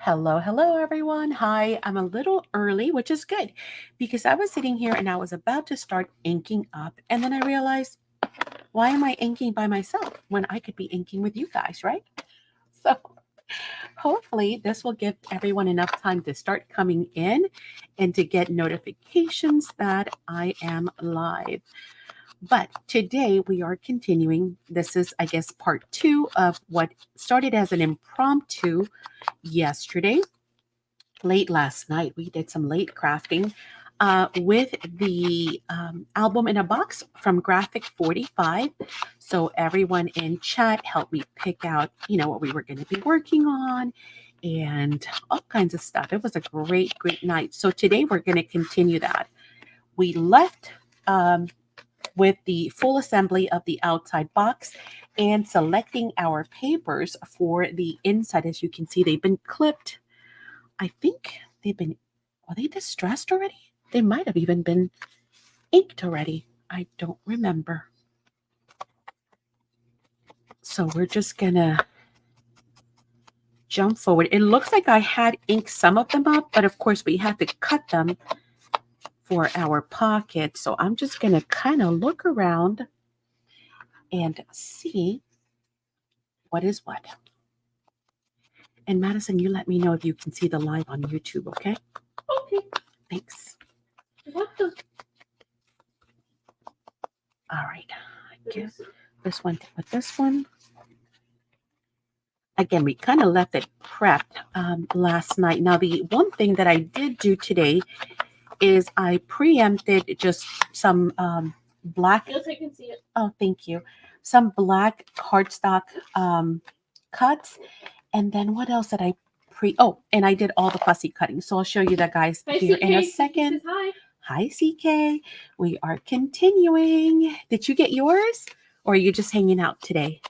Hello, hello, everyone. Hi, I'm a little early, which is good because I was sitting here and I was about to start inking up. And then I realized, why am I inking by myself when I could be inking with you guys, right? So hopefully this will give everyone enough time to start coming in and to get notifications that I am live. But today we are continuing. This is, I guess, part two of what started as an impromptu yesterday. Late last night, we did some late crafting with the album in a box from Graphic 45. So everyone in chat helped me pick out, what we were going to be working on and all kinds of stuff. It was a great, great night. So today we're going to continue that. We left with the full assembly of the outside box and selecting our papers for the inside. As you can see, they've been clipped. I think are they distressed already? They might have even been inked already. I don't remember. So we're just gonna jump forward. It looks like I had inked some of them up, but of course we had to cut them for our pocket. So I'm just gonna kind of look around and see what is what. And Madison, you let me know if you can see the live on YouTube, okay? Okay. Thanks. What the? All right. I guess this one with this one. Again, we kind of left it prepped last night. Now, the one thing that I did do today is I preempted just some black. Yes, I can see it. Oh, thank you. Some black cardstock cuts. And then what else did I and I did all the fussy cutting. So I'll show you that, guys, here in a second. Hi. Hi, CK. We are continuing. Did you get yours? Or are you just hanging out today?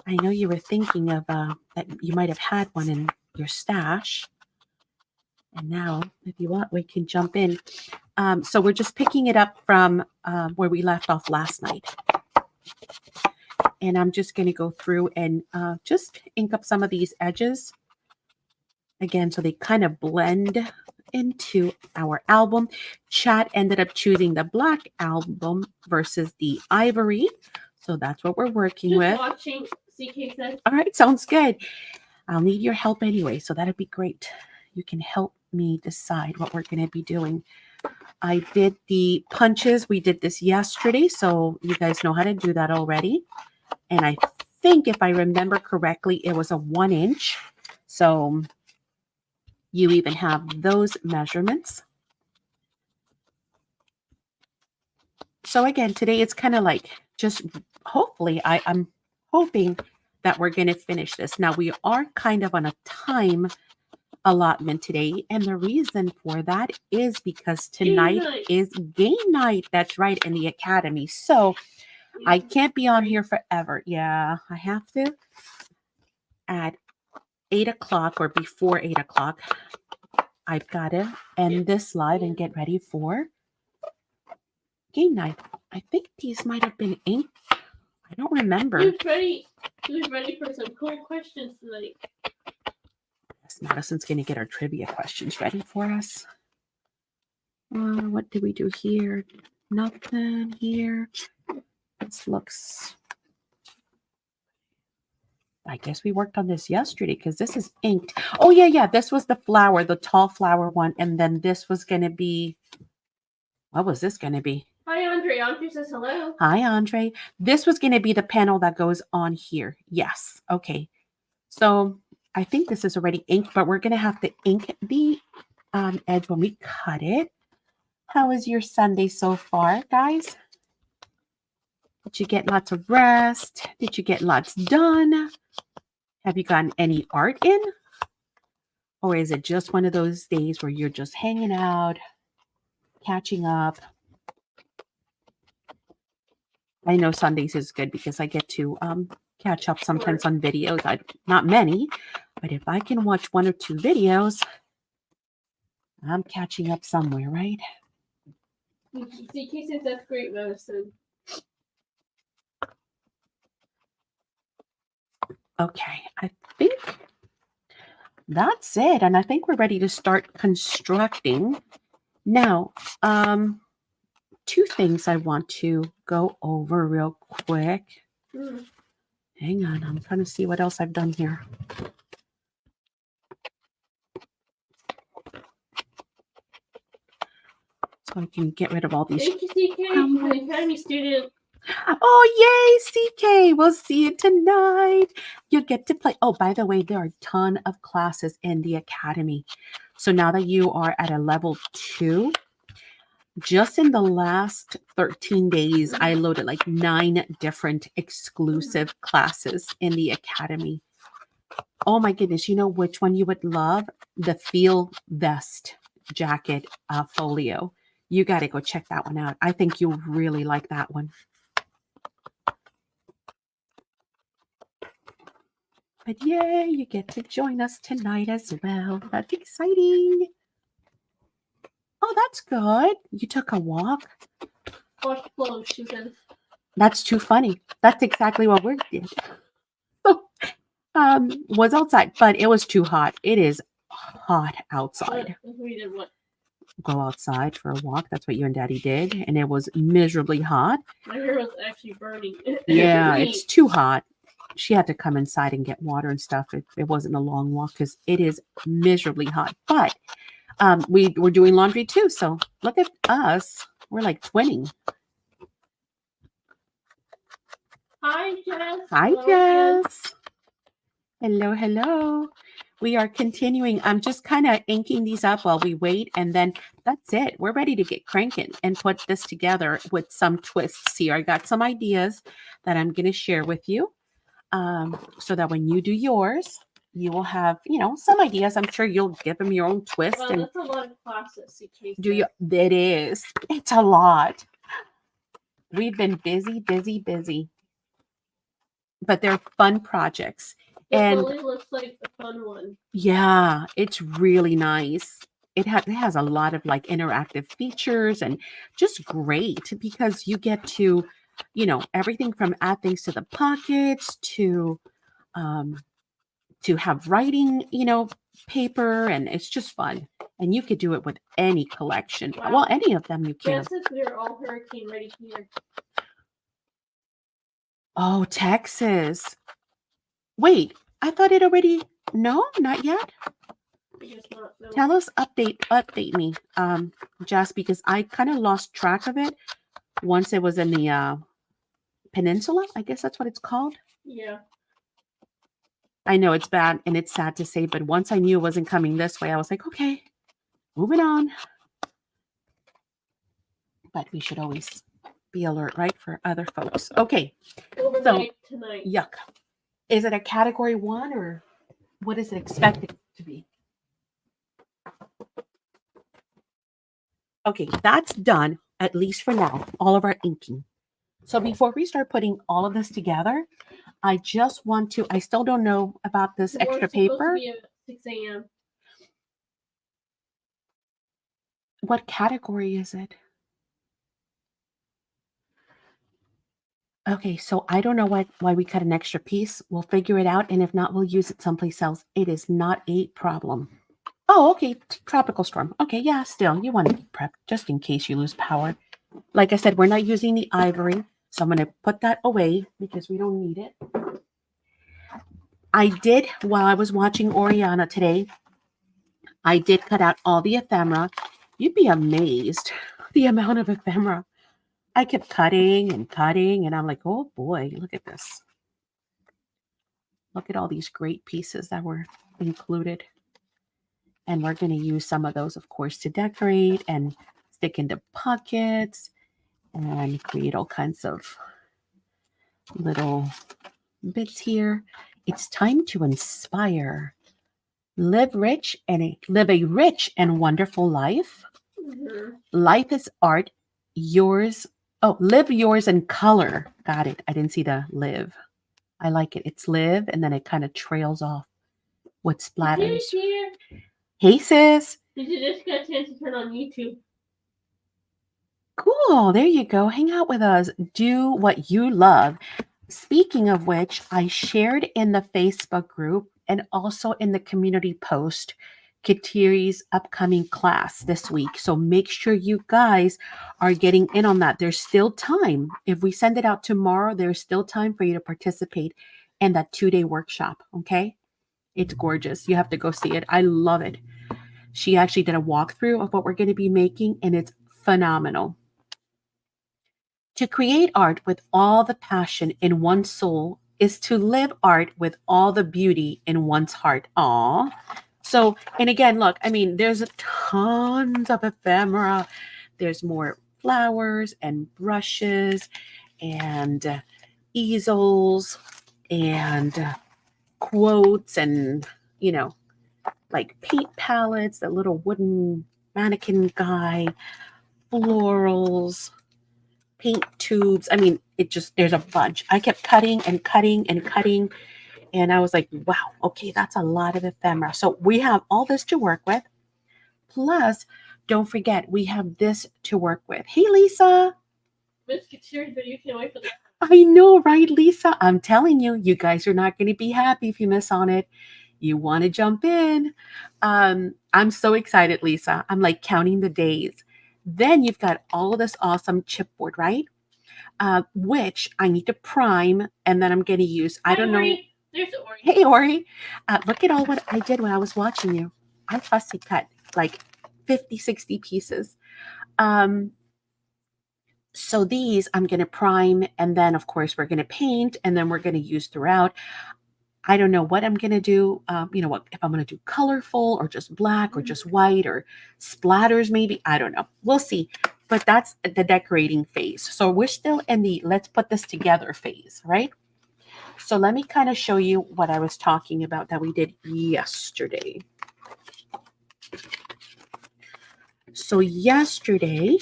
I know you were thinking of that you might have had one in your stash. And now, if you want, we can jump in. So we're just picking it up from where we left off last night. And I'm just going to go through and just ink up some of these edges. Again, so they kind of blend into our album. Chat ended up choosing the black album versus the ivory. So that's what we're working with. Watching, CK said. All right, sounds good. I'll need your help anyway, so that'd be great. You can help me decide what we're going to be doing. I did the punches. We did this yesterday, so you guys know how to do that already. And I think if I remember correctly, it was a 1 inch. So you even have those measurements. So again, today it's kind of like just hopefully I'm hoping that we're going to finish this. Now we are kind of on a time allotment today. And the reason for that is because tonight is game night. That's right, in the academy. So I can't be on here forever. Yeah, I have to at 8 o'clock or before 8 o'clock. I've got to end this live and get ready for game night. I think these might have been inked. I don't remember. Who's ready for some cool questions tonight? Yes, Madison's going to get our trivia questions ready for us. What did we do here? Nothing here. This looks... I guess we worked on this yesterday because this is inked. Oh, yeah. This was the flower, the tall flower one. And then this was going to be... What was this going to be? Hi, Andre. Andre says hello. Hi, Andre. This was going to be the panel that goes on here. Yes. Okay. So I think this is already inked, but we're going to have to ink the edge when we cut it. How is your Sunday so far, guys? Did you get lots of rest? Did you get lots done? Have you gotten any art in? Or is it just one of those days where you're just hanging out, catching up? I know Sundays is good because I get to catch up sometimes on videos. Not many, but if I can watch 1 or 2 videos, I'm catching up somewhere, right? CK says that's great medicine. Okay, I think that's it. And I think we're ready to start constructing. Now, two things I want to go over real quick. Mm. Hang on, I'm trying to see what else I've done here. So I can get rid of all these. Thank you, CK, the Academy student. Oh, yay, CK. We'll see you tonight. You get to play. Oh, by the way, there are a ton of classes in the Academy. So now that you are at a level 2, just in the last 13 days, I loaded like 9 different exclusive classes in the Academy. Oh my goodness, you know which one you would love? The Feel Vest jacket folio. You got to go check that one out. I think you'll really like that one. But yay, you get to join us tonight as well. That's exciting. Oh, that's good. You took a walk. Wash clothes, she said. That's too funny. That's exactly what we did. Was outside, but it was too hot. It is hot outside. We did what? Go outside for a walk. That's what you and Daddy did, and it was miserably hot. My hair was actually burning. Yeah, it's too hot. She had to come inside and get water and stuff. It wasn't a long walk because it is miserably hot. But we were doing laundry too. So look at us. We're like twinning. Hi, Jess. Hi, Hello, Jess. Hello, hello. We are continuing. I'm just kind of inking these up while we wait. And then that's it. We're ready to get cranking and put this together with some twists here. I got some ideas that I'm going to share with you. So that when you do yours, you will have, some ideas. I'm sure you'll give them your own twist. Well, and that's a lot of classes. do you? It is. It's a lot. We've been busy. But they're fun projects. This And only looks like a fun one. yeah, it's really nice. It has a lot of like interactive features and just great because you get to, everything from add things to the pockets to have writing, paper, and it's just fun. And you could do it with any collection. Wow. Well, any of them you can. Yes, if they're all hurricane ready here. Oh, Texas. Wait, I thought it already. No, not yet. I guess not. No. Tell us, update me, Jess, because I kind of lost track of it once it was in the peninsula. I guess that's what it's called. Yeah. I know it's bad and it's sad to say, but once I knew it wasn't coming this way, I was like, okay, moving on. But we should always be alert, right, for other folks. Okay. Overnight tonight. Yuck. Is it a category 1 or what is it expected to be? Okay, that's done, at least for now, all of our inking. So before we start putting all of this together, I just want to, I still don't know about this extra paper. To be at 6 a.m. What category is it? Okay, so I don't know why we cut an extra piece. We'll figure it out, and if not, we'll use it someplace else. It is not a problem. Oh, okay, tropical storm. Okay, yeah, still, you want to be prepped just in case you lose power. Like I said, we're not using the ivory, so I'm going to put that away because we don't need it. I did, while I was watching Oriana today, I did cut out all the ephemera. You'd be amazed the amount of ephemera. I kept cutting, and I'm like, oh boy, look at this. Look at all these great pieces that were included. And we're going to use some of those, of course, to decorate and stick into pockets and create all kinds of little bits here. It's time to inspire. Live a rich and wonderful life. Mm-hmm. Life is art. Yours. Oh, live yours in color. Got it. I didn't see the live. I like it. It's live, and then it kind of trails off with splatters. Hey, sis. Did you just get a chance to turn on YouTube? Cool. There you go. Hang out with us. Do what you love. Speaking of which, I shared in the Facebook group and also in the community post Katiri's upcoming class this week. So make sure you guys are getting in on that. There's still time. If we send it out tomorrow, there's still time for you to participate in that 2-day workshop. Okay. It's gorgeous. You have to go see it. I love it. She actually did a walkthrough of what we're going to be making, and it's phenomenal. To create art with all the passion in one's soul is to live art with all the beauty in one's heart. Aw. So, and again, look, I mean, there's tons of ephemera. There's more flowers and brushes and easels and quotes and, like paint palettes, the little wooden mannequin guy, florals, paint tubes. I mean, there's a bunch. I kept cutting and cutting and cutting. And I was like, wow, okay, that's a lot of ephemera. So we have all this to work with. Plus, don't forget, we have this to work with. Hey, Lisa. Miss Katiri's video, can't wait for that. I know, right, Lisa? I'm telling you, you guys are not going to be happy if you miss on it. You want to jump in. I'm so excited, Lisa. I'm like counting the days. Then you've got all of this awesome chipboard, right? Which I need to prime, and then I'm going to use, I don't know. There's Ori. Hey, Ori. Look at all what I did when I was watching you. I fussy cut like 50, 60 pieces. So these I'm going to prime, and then, of course, we're going to paint, and then we're going to use throughout. I don't know what I'm going to do. What if I'm going to do colorful or just black or just white or splatters maybe. I don't know. We'll see. But that's the decorating phase. So we're still in the let's put this together phase, right? So let me kind of show you what I was talking about that we did yesterday. So yesterday,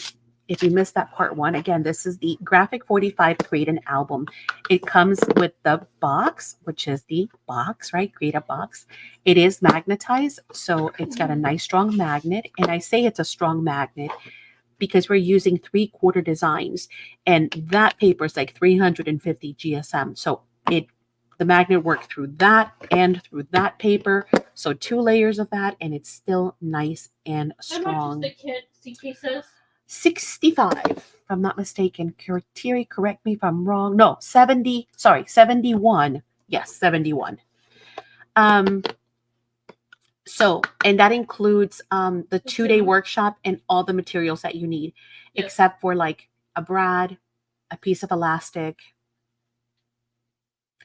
if you missed that part one, again, this is the Graphic 45 Create an Album. It comes with the box, which is the box, right? Create a box. It is magnetized, so it's got a nice strong magnet. And I say it's a strong magnet because we're using 3/4 designs. And that paper is like 350 GSM. So the magnet worked through that and through that paper. So 2 layers of that, and it's still nice and strong. How much is the CK says? 65, if I'm not mistaken. Katiri, correct me if I'm wrong. No, 70. Sorry, 71. Yes, 71. So, and that includes the 2-day workshop and all the materials that you need, except for like a brad, a piece of elastic,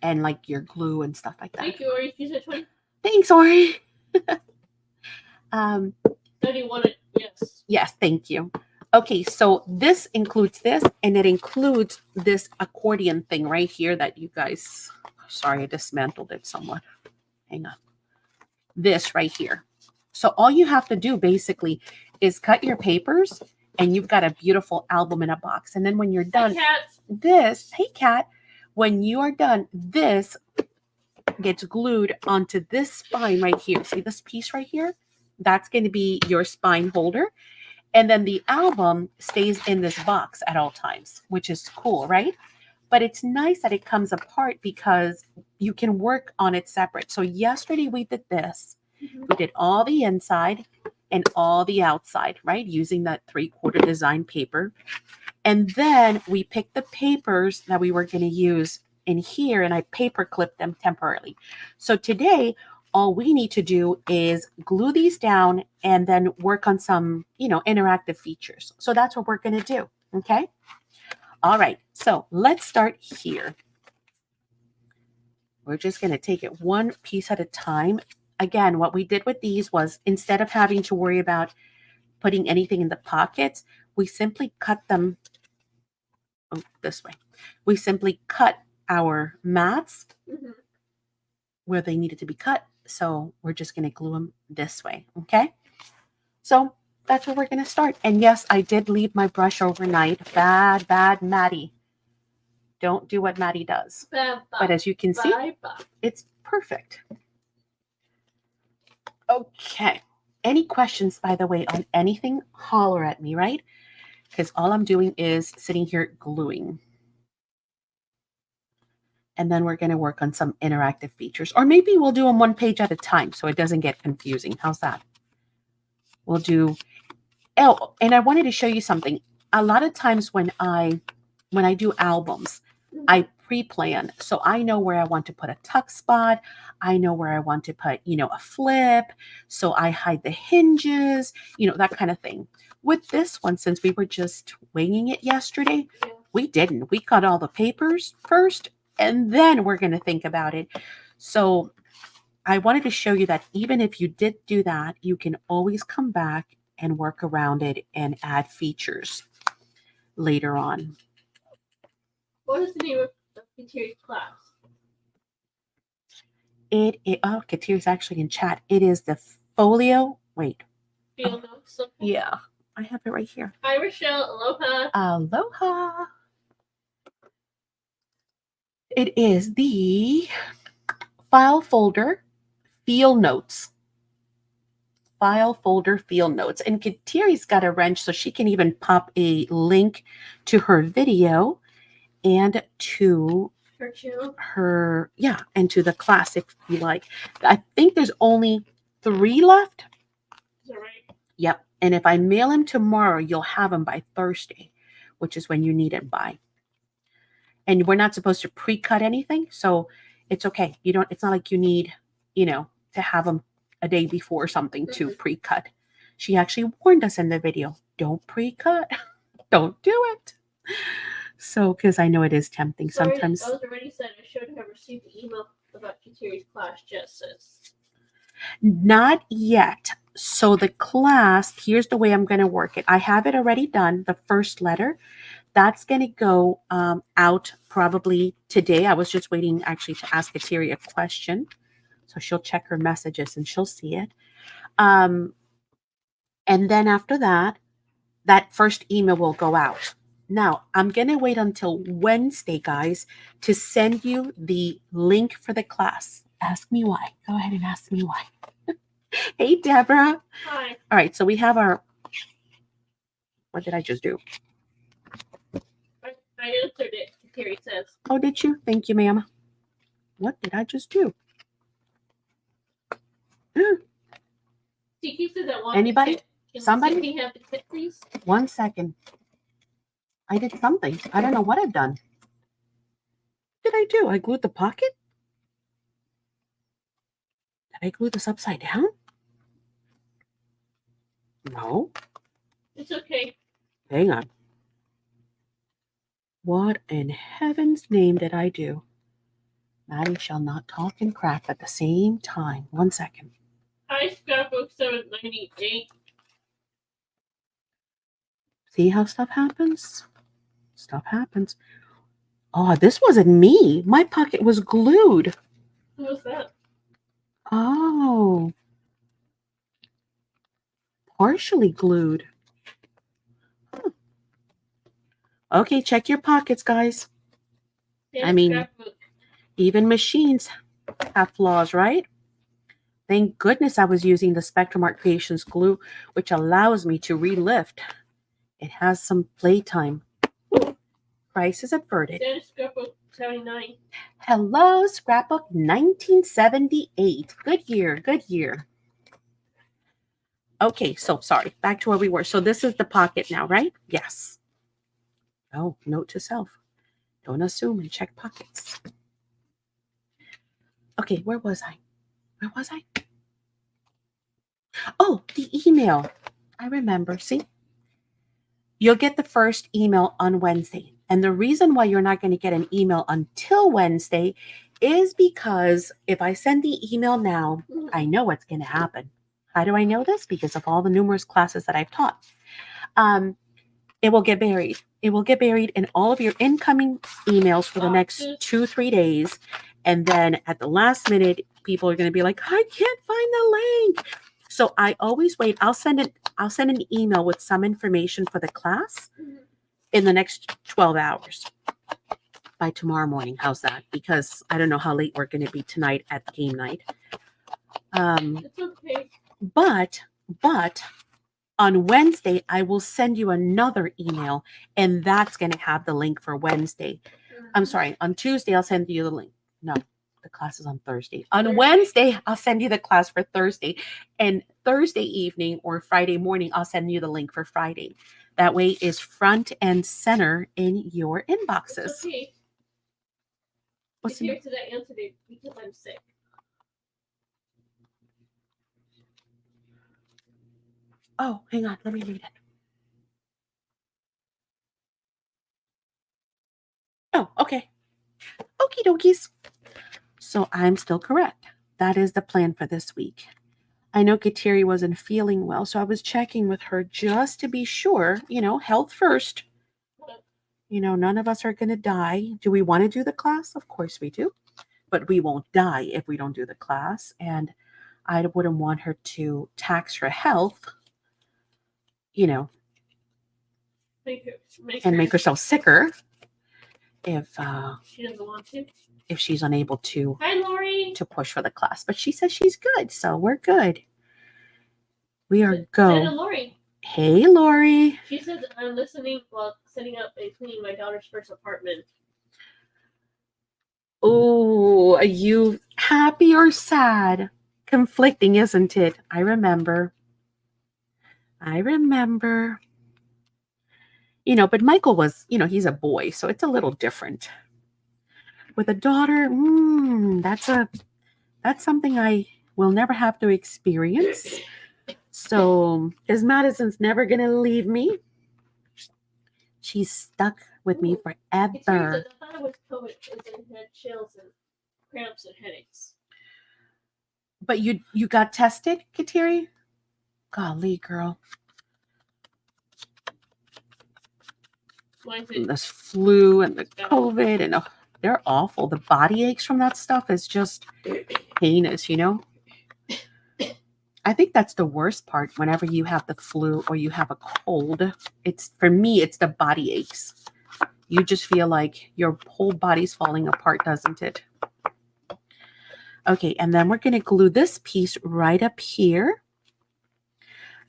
and like your glue and stuff like that. Thank you, Ori. You said 20. Thanks, Ori. 31. Yes. Yes, thank you. Okay, so this includes this, and it includes this accordion thing right here that you guys, sorry, I dismantled it somewhat. Hang on. This right here. So all you have to do basically is cut your papers, and you've got a beautiful album in a box. And then when you're done, hey, Cat, when you are done, this gets glued onto this spine right here. See this piece right here? That's going to be your spine holder. And then the album stays in this box at all times, which is cool, right? But it's nice that it comes apart because you can work on it separate. So yesterday we did this. We did all the inside and all the outside, right? Using that 3/4 design paper. And then we picked the papers that we were going to use in here, and I paper clipped them temporarily. So today, all we need to do is glue these down and then work on some, interactive features. So that's what we're going to do. Okay. All right. So let's start here. We're just going to take it one piece at a time. Again, what we did with these was instead of having to worry about putting anything in the pockets, we simply cut them this way. We simply cut our mats where they needed to be cut. So we're just going to glue them this way. Okay. So that's where we're going to start. And yes, I did leave my brush overnight. Bad Maddie. Don't do what Maddie does. But as you can see, it's perfect. Okay. Any questions, by the way, on anything, holler at me, right? Because all I'm doing is sitting here gluing. And then we're going to work on some interactive features. Or maybe we'll do them one page at a time so it doesn't get confusing. How's that? We'll do, oh, and I wanted to show you something. A lot of times when I do albums, I pre-plan. So I know where I want to put a tuck spot. I know where I want to put, a flip. So I hide the hinges, that kind of thing. With this one, since we were just winging it yesterday, we didn't. We cut all the papers first, and then we're going to think about it. So I wanted to show you that even if you did do that, you can always come back and work around it and add features later on. What is the name of the Kateri's class? Katir's actually in chat. It is the folio. Wait. Field notes. Okay. Yeah, I have it right here. Hi, Rochelle. Aloha. Aloha. It is the file folder field notes. File folder field notes. And Katiri's got a wrench so she can even pop a link to her video and to Her channel. And to the class if you like. I think there's only 3 left. Is that right? Yep. And if I mail them tomorrow, you'll have them by Thursday, which is when you need it by. And we're not supposed to pre-cut anything, so it's okay. It's not like you need, to have them a day before something to pre-cut. She actually warned us in the video, don't pre-cut. Don't do it. So, because I know it is tempting sometimes. I was already said I should have received the email about Kateri's class, Jess says. Not yet. So the class, here's the way I'm going to work it. I have it already done, the first letter. That's going to go out probably today. I was just waiting actually to ask Kateri a question. So she'll check her messages and she'll see it. And then after that, that first email will go out. Now, I'm going to wait until Wednesday, guys, to send you the link for the class. Ask me why. Go ahead and ask me why. Hey, Deborah. Hi. All right, so we have our, what did I just do? I answered it, Kateri says. Oh, did you? Thank you, ma'am. What did I just do? Tiki says I want Anybody? Somebody? Can you have the kit, please? 1 second. I did something. I don't know what I've done. What did I do? I glued the pocket? Did I glue this upside down? No. It's okay. Hang on. What in heaven's name did I do? Maddie shall not talk and crap at the same time. 1 second. Hi, Scrapbook 798. See how stuff happens? Stuff happens. Oh, this wasn't me. My pocket was glued. Who was that? Oh. Partially glued. Huh. Okay, check your pockets, guys. Yeah, I mean, Scrapbook. even machines have flaws, right? Thank goodness I was using the SpectrumArtCreations glue, which allows me to relift. It has some playtime. Price is averted. Then Scrapbook 79. Hello, Scrapbook 1978. Good year, good year. Okay, so sorry, back to where we were. So this is the pocket now, right? Yes. Oh, note to self. Don't assume and check pockets. Okay, where was I? Where was I? Oh, the email. I remember. See? You'll get the first email on Wednesday. And the reason why you're not going to get an email until Wednesday is because if I send the email now, I know what's going to happen. How do I know this? Because of all the numerous classes that I've taught. It will get buried. It will get buried in all of your incoming emails for the next 2-3 days. And then at the last minute, people are going to be like, I can't find the link. So I always wait. I'll send an email with some information for the class in the next 12 hours by tomorrow morning. How's that? Because I don't know how late we're going to be tonight at game night. It's okay. But on Wednesday, I will send you another email, and that's going to have the link for Wednesday. I'm sorry, on Tuesday, I'll send you the link. No, the class is on Thursday. On Wednesday, I'll send you the class for Thursday. And Thursday evening or Friday morning, I'll send you the link for Friday. That way it's front and center in your inboxes. It's okay. What's the Here to that answer because I'm sick. Oh, hang on. Let me read it. Oh, okay. Okie dokies. So I'm still correct. That is the plan for this week. I know Kateri wasn't feeling well, so I was checking with her just to be sure, health first. None of us are going to die. Do we want to do the class? Of course we do. But we won't die if we don't do the class. And I wouldn't want her to tax her health, and make herself sicker if she doesn't want to. If she's unable to. Hi, Lori. To push for the class. But she says she's good, so we're good. We are go. Lori. Hey, Lori. She says I'm listening while setting up and cleaning my daughter's first apartment. Oh, are you happy or sad? Conflicting, isn't it? I remember. But Michael was, he's a boy, so it's a little different. With a daughter, that's something I will never have to experience. So, because Madison's never going to leave me. She's stuck with me forever. I thought it was COVID and had chills and cramps and headaches. But you got tested, Kateri? Golly, girl. This flu and the COVID and they're awful. The body aches from that stuff is just heinous, I think that's the worst part whenever you have the flu or you have a cold. For me, it's the body aches. You just feel like your whole body's falling apart, doesn't it? Okay, and then we're going to glue this piece right up here.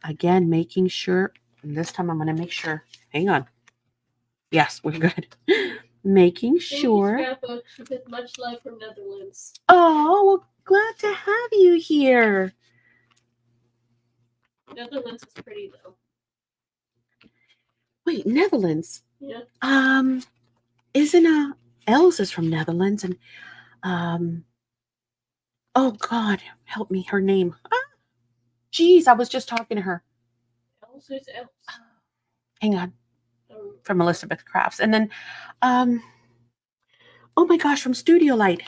Again, making sure, and this time I'm going to make sure, hang on. Yes, we're good. Making sure. Scrapbooks with much love from Netherlands. Oh, well, glad to have you here. Netherlands is pretty though. Wait, Netherlands? Yeah. Isn't Els is from Netherlands and oh God, help me, her name. Geez, I was just talking to her. Els is Els. Hang on. From Elizabeth Crafts. And then oh my gosh, from Studio Light.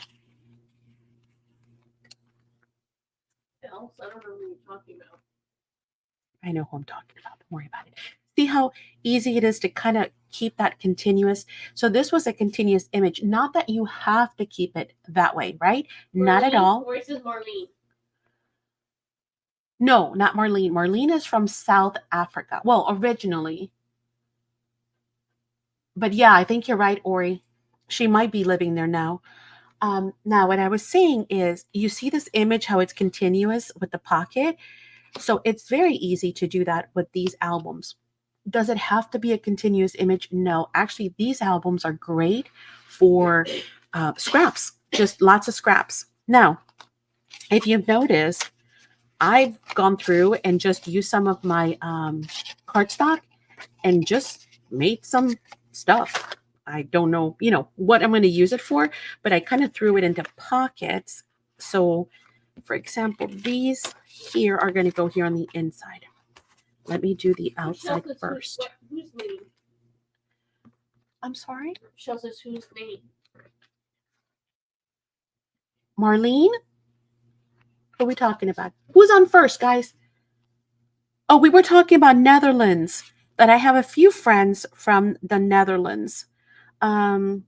Els? I don't know who you're talking about. I know who I'm talking about. Don't worry about it. See how easy it is to kind of keep that continuous. So this was a continuous image. Not that you have to keep it that way, right? Marlene, not at all. Or is it Marlene? No, not Marlene. Marlene is from South Africa. Well, originally. But yeah, I think you're right, Ori. She might be living there now. Now, what I was saying is, you see this image, how it's continuous with the pocket? So it's very easy to do that with these albums. Does it have to be a continuous image? No. Actually, these albums are great for scraps, just lots of scraps. Now, if you've noticed, I've gone through and just used some of my cardstock and just made some stuff. I don't know, what I'm going to use it for, but I kind of threw it into pockets. So, for example, these here are going to go here on the inside. Let me do the outside first. Whose name? I'm sorry? Shows us whose name. Marlene? What are we talking about? Who's on first, guys? Oh, we were talking about Netherlands. That I have a few friends from the Netherlands. Fellow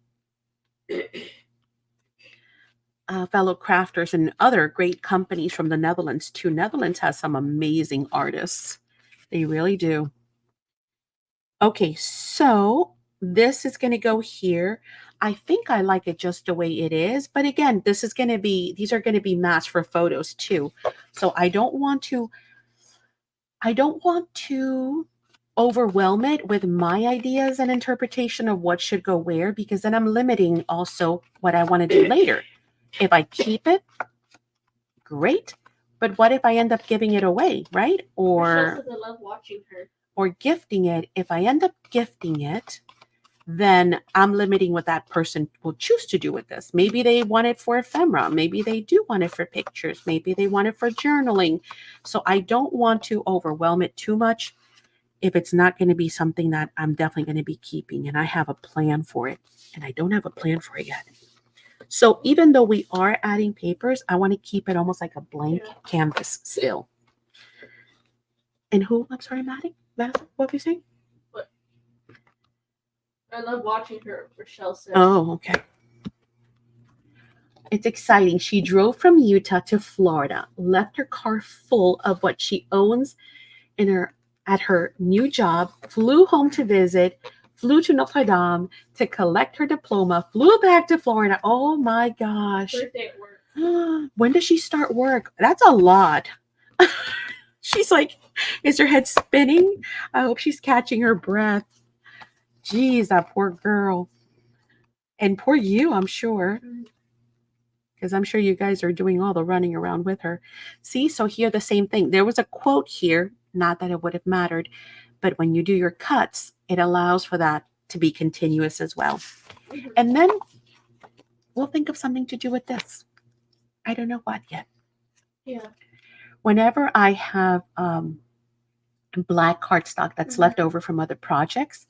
crafters and other great companies from the Netherlands too. Netherlands has some amazing artists. They really do. Okay, so this is going to go here. I think I like it just the way it is. But again, these are going to be matched for photos too. So I don't want to overwhelm it with my ideas and interpretation of what should go where, because then I'm limiting also what I want to do later. If I keep it, great. But what if I end up giving it away, right? Michelle says I love watching her. Or gifting it. If I end up gifting it, then I'm limiting what that person will choose to do with this. Maybe they want it for ephemera. Maybe they do want it for pictures. Maybe they want it for journaling. So I don't want to overwhelm it too much if it's not going to be something that I'm definitely going to be keeping. And I have a plan for it. And I don't have a plan for it yet. So even though we are adding papers, I want to keep it almost like a blank canvas still. And who? I'm sorry, Maddie? What were you saying? I love watching her, Rochelle says. Oh, okay. It's exciting. She drove from Utah to Florida, left her car full of what she owns at her new job, flew home to visit, flew to Notre Dame to collect her diploma, flew back to Florida. Oh my gosh. Birthday at work. When does she start work? That's a lot. She's like, is her head spinning? I hope she's catching her breath. Geez, that poor girl. And poor you, I'm sure. Because I'm sure you guys are doing all the running around with her. See, so here the same thing. There was a quote here, not that it would have mattered, but when you do your cuts, it allows for that to be continuous as well. And then we'll think of something to do with this. I don't know what yet. Yeah. Whenever I have black cardstock that's left over from other projects,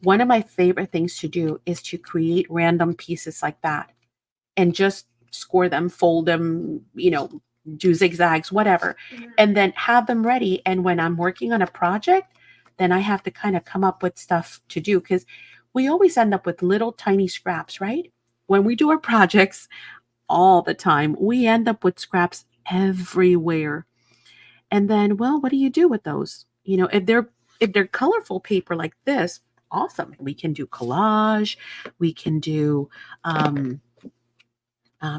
one of my favorite things to do is to create random pieces like that and just score them, fold them, do zigzags, whatever, and then have them ready. And when I'm working on a project, then I have to kind of come up with stuff to do, because we always end up with little tiny scraps, right? When we do our projects all the time, we end up with scraps everywhere. And then, well, what do you do with those? If they're colorful paper like this, awesome. We can do collage. We can do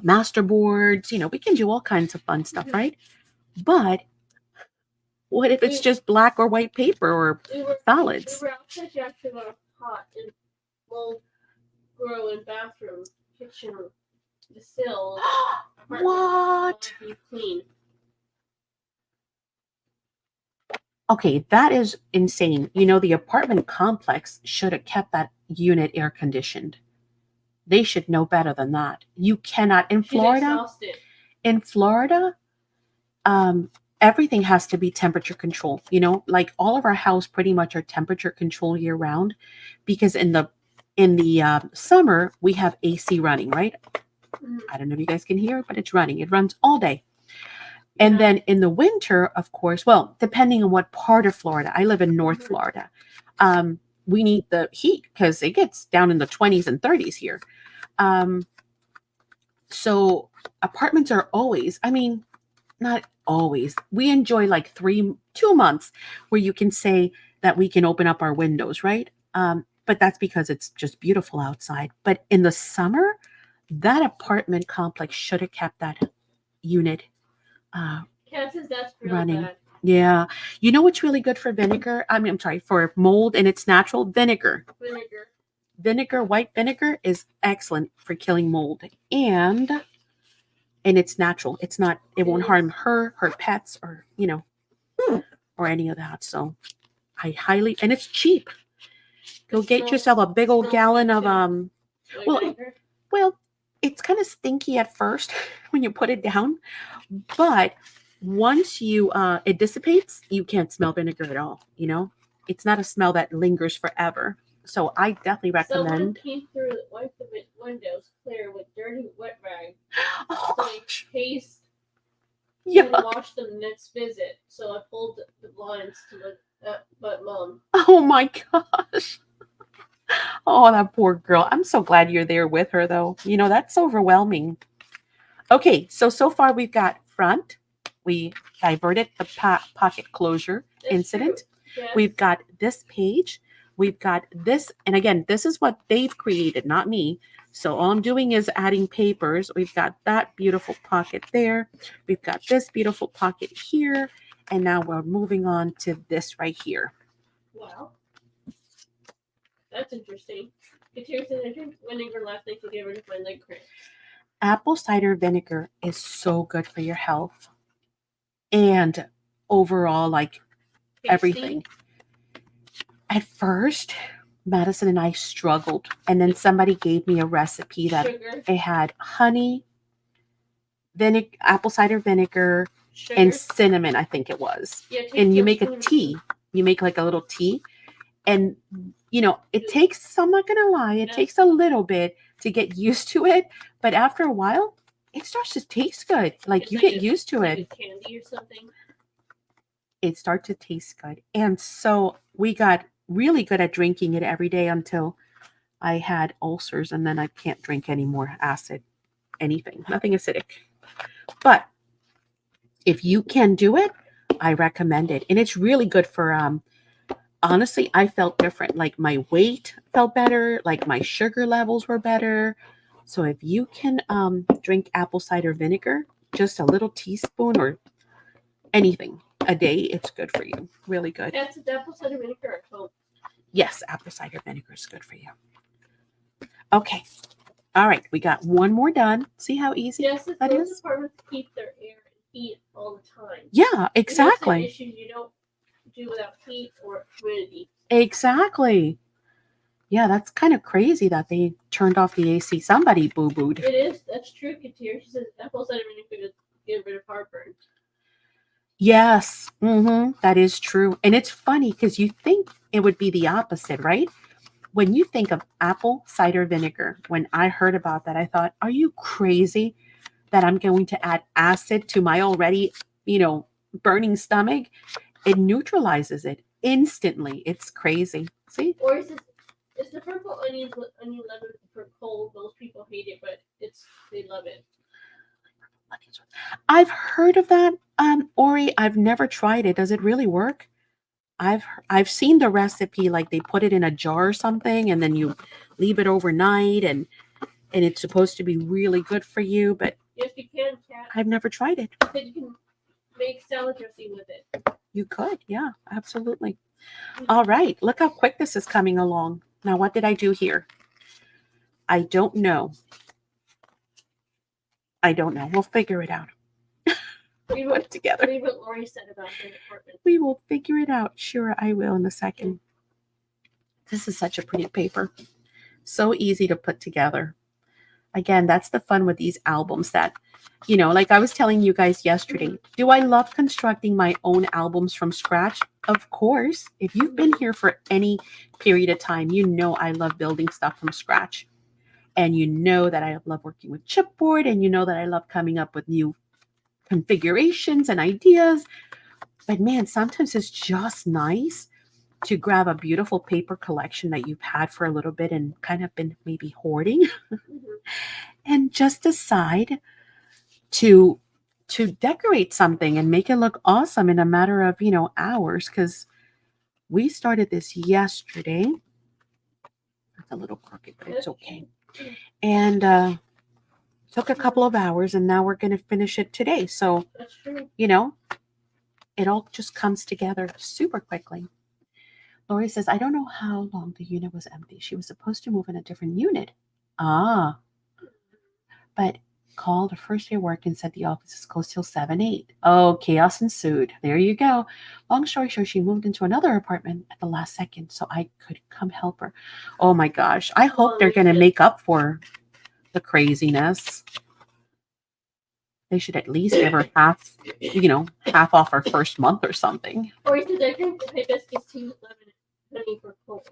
master boards. We can do all kinds of fun stuff, right? But what if it's just black or white paper or solids? We were outside Jackson on a pot and mold grow in bathroom, kitchen, the sill. What? Clean. Okay, that is insane. The apartment complex should have kept that unit air conditioned. They should know better than that. You cannot in Florida. In Florida, everything has to be temperature control. Like all of our house pretty much are temperature control year round, because in the summer we have AC running, right? I don't know if you guys can hear it, but it's running. It runs all day. And then in the winter, of course, well, depending on what part of Florida, I live in North Florida, we need the heat because it gets down in the 20s and 30s here. So apartments are always, not always. We enjoy like 2 months where you can say that we can open up our windows, right? But that's because it's just beautiful outside. But in the summer, that apartment complex should have kept that unit running. Bad. Yeah. You know what's really good for vinegar? I'm sorry, for mold and it's natural? Vinegar. Vinegar, white vinegar is excellent for killing mold. And it's natural. It's not, it won't harm her pets, or, or any of that. So I highly, and it's cheap. Go get yourself a big old gallon of, well, it's kind of stinky at first when you put it down, but once it dissipates, you can't smell vinegar at all. It's not a smell that lingers forever. So I definitely recommend. Someone came through, wiped the windows clear with dirty wet rag. So I paced and watched them next visit. So I pulled the blinds to but Mom. Oh my gosh. Oh, that poor girl. I'm so glad you're there with her, though. That's overwhelming. Okay, so far we've got front. We diverted the pocket closure incident. Yes. We've got this page. We've got this. And again, this is what they've created, not me. So all I'm doing is adding papers. We've got that beautiful pocket there. We've got this beautiful pocket here. And now we're moving on to this right here. Wow. That's interesting. Katia said I drank vinegar last night to get rid of my leg cramps. Apple cider vinegar is so good for your health and overall, like everything. At first, Madison and I struggled, and then somebody gave me a recipe that Sugar. it had honey, apple cider vinegar, Sugar. and cinnamon, I think it was. Yeah, it and you tastes make a like tea. You make like a little tea. And, you know, it takes, I'm not going to lie, it takes a little bit to get used to it. But after a while, it starts to taste good. Like It's you like get used to like it. a candy or something. It starts to taste good. And so we got really good at drinking it every day until I had ulcers, and then I can't drink any more acid, anything, nothing acidic. But if you can do it, I recommend it. And it's really good for, honestly, I felt different. Like my weight felt better, like my sugar levels were better. So if you can drink apple cider vinegar, just a little teaspoon or anything a day, it's good for you. Really good. That's apple cider vinegar at home. Yes, apple cider vinegar is good for you. Okay. All right. We got one more done. See how easy Yes, that those is? apartments keep their air and heat all the time. Yeah, exactly. There's issues you don't do without heat or humidity. Exactly. Yeah, that's kind of crazy that they turned off the AC. Somebody boo-booed. It is. That's true, Katia. She says apple cider vinegar to get rid of heartburn. Yes, that is true. And it's funny because you think it would be the opposite, right? When you think of apple cider vinegar, when I heard about that, I thought, are you crazy that I'm going to add acid to my already, burning stomach? It neutralizes it instantly. It's crazy. See? Or is the purple onion lemon for cold? Most people hate it, but they love it. I've heard of that, Ori. I've never tried it. Does it really work? I've seen the recipe, like they put it in a jar or something, and then you leave it overnight, and it's supposed to be really good for you. But yes, you can, Kat. I've never tried it. You said you can make salad dressing with it. You could, yeah, absolutely. All right, look how quick this is coming along. Now, what did I do here? I don't know. We'll figure it out. We Put it together. Read what Lori said about the apartment. We will figure it out. Sure, I will in a second. This is such a pretty paper. So easy to put together. Again, that's the fun with these albums that, like I was telling you guys yesterday, do I love constructing my own albums from scratch? Of course. If you've been here for any period of time, you know I love building stuff from scratch. And you know that I love working with chipboard, and you know that I love coming up with new configurations and ideas. But man, sometimes it's just nice to grab a beautiful paper collection that you've had for a little bit and kind of been maybe hoarding and just decide to decorate something and make it look awesome in a matter of, hours. Because we started this yesterday. It's a little crooked, but it's okay. And took a couple of hours, and now we're going to finish it today. So, That's true. It all just comes together super quickly. Lori says, I don't know how long the unit was empty. She was supposed to move in a different unit. Ah. But called her first day of work and said the office is closed till 7, 8. Oh, chaos ensued. There you go. Long story short, she moved into another apartment at the last second so I could come help her. Oh my gosh. I hope they're going to make up for the craziness. They should at least give her half off our first month or something. Or you said I drink the hibiscus tea with lemon and honey for cold.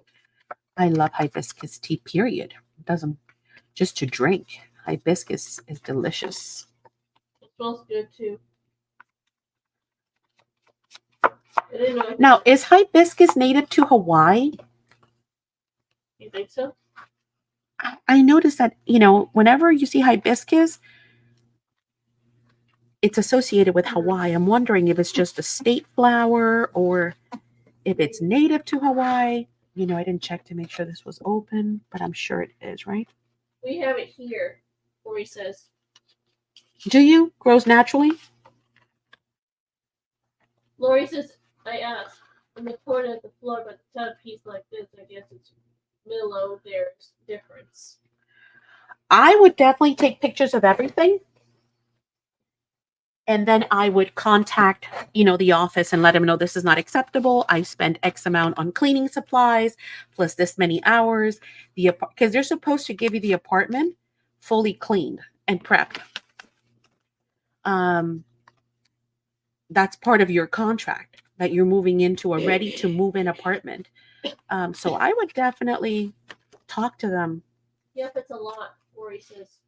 I love hibiscus tea, period. It doesn't just to drink. Hibiscus is delicious. It smells good too. I didn't know. Now, is hibiscus native to Hawaii? You think so? I noticed that, whenever you see hibiscus, it's associated with Hawaii. I'm wondering if it's just a state flower or if it's native to Hawaii. I didn't check to make sure this was open, but I'm sure it is, right? We have it here, Lori says. Do you? Grows naturally? Lori says, I asked, in the corner of the floor, but the top piece like this, I guess it's below there's difference. I would definitely take pictures of everything. And then I would contact, the office and let them know this is not acceptable. I spend X amount on cleaning supplies plus this many hours. Because they're supposed to give you the apartment fully cleaned and prepped. That's part of your contract that you're moving into a ready to move in apartment. So I would definitely talk to them. Yep, it's a lot, Rory says.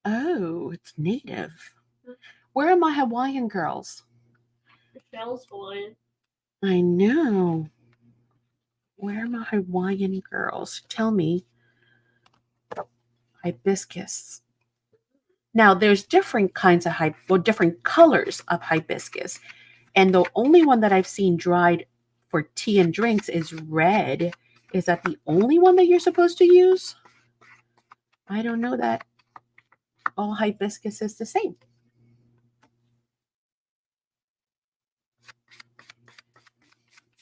Oh, it's native. Where are my Hawaiian girls? Michelle's Hawaiian. I know. Where are my Hawaiian girls? Tell me. Hibiscus. Now, there's different kinds of different colors of hibiscus. And the only one that I've seen dried for tea and drinks is red. Is that the only one that you're supposed to use? I don't know that all hibiscus is the same.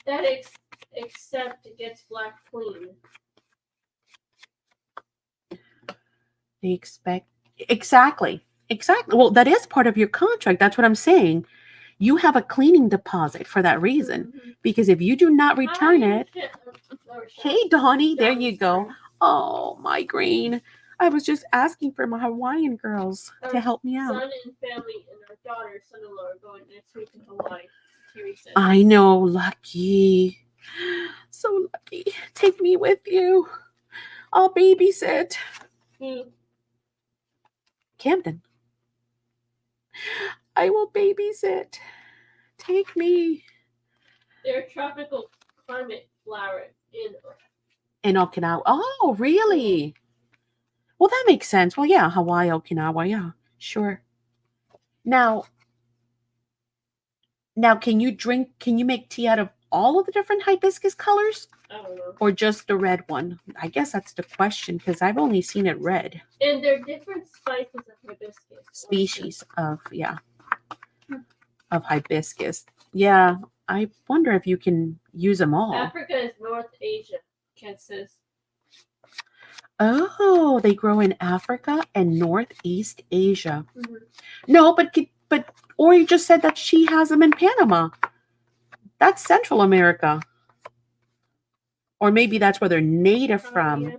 That except it gets black clean. They expect exactly. Well, that is part of your contract. That's what I'm saying. You have a cleaning deposit for that reason. Because if you do not return it, hey Donnie, there you go. Oh, migraine. I was just asking for my Hawaiian girls to help me out. Son and family and our daughter, son-in-law are going next week to Hawaii. Said. I know, lucky. So lucky. Take me with you. I'll babysit. Camden. I will babysit. Take me. They're a tropical climate flower in Okinawa. Oh, really? Well, that makes sense. Well, yeah, Hawaii, Okinawa, yeah, sure. Now, can you make tea out of all of the different hibiscus colors? I don't know. Or just the red one? I guess that's the question because I've only seen it red. And there are different spices of hibiscus. Species of hibiscus. Yeah, I wonder if you can use them all. Africa is North Asia, Ken says. Oh, they grow in Africa and Northeast Asia. Mm-hmm. No, but Ori just said that she has them in Panama. That's Central America. Or maybe that's where they're native from. Yeah.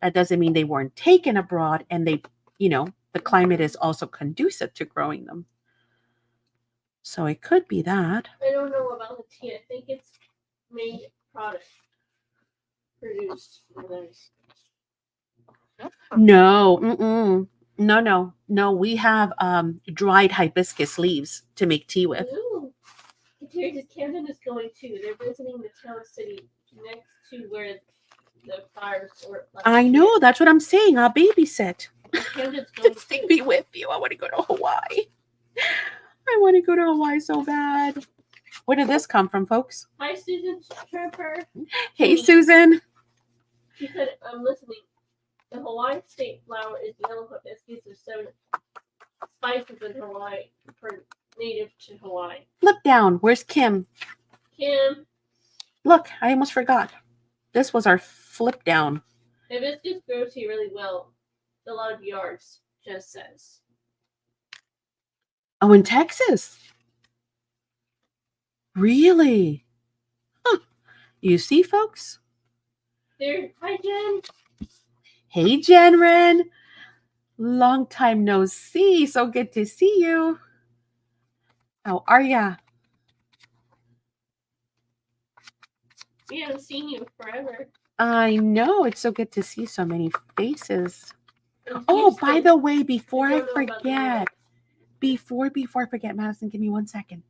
That doesn't mean they weren't taken abroad and they, the climate is also conducive to growing them. So it could be that. I don't know about the tea. I think it's made product produced. No, no. We have dried hibiscus leaves to make tea with. Ooh. Camden is going too. They're visiting the town city next to where the fires were. I know. That's what I'm saying. I'll babysit. Camden's going to take me with you. I want to go to Hawaii. I want to go to Hawaii so bad. Where did this come from, folks? Hi, Susan Tremper. Hey, Susan. She said, I'm listening. The Hawaii state flower is yellow hibiscus with 7 spices in Hawaii for native to Hawaii. Look down. Where's Kim? Kim. Look, I almost forgot. This was our flip down. Hibiscus grows here really well. A lot of yards, Jess says. Oh, in Texas? Really? Huh. You see, folks? There. Hi, Jen. Hey, Jen Ren. Long time no see. So good to see you. How are ya? We haven't seen you forever. I know. It's so good to see so many faces. Oh, by the way, before I forget, Madison, give me 1 second.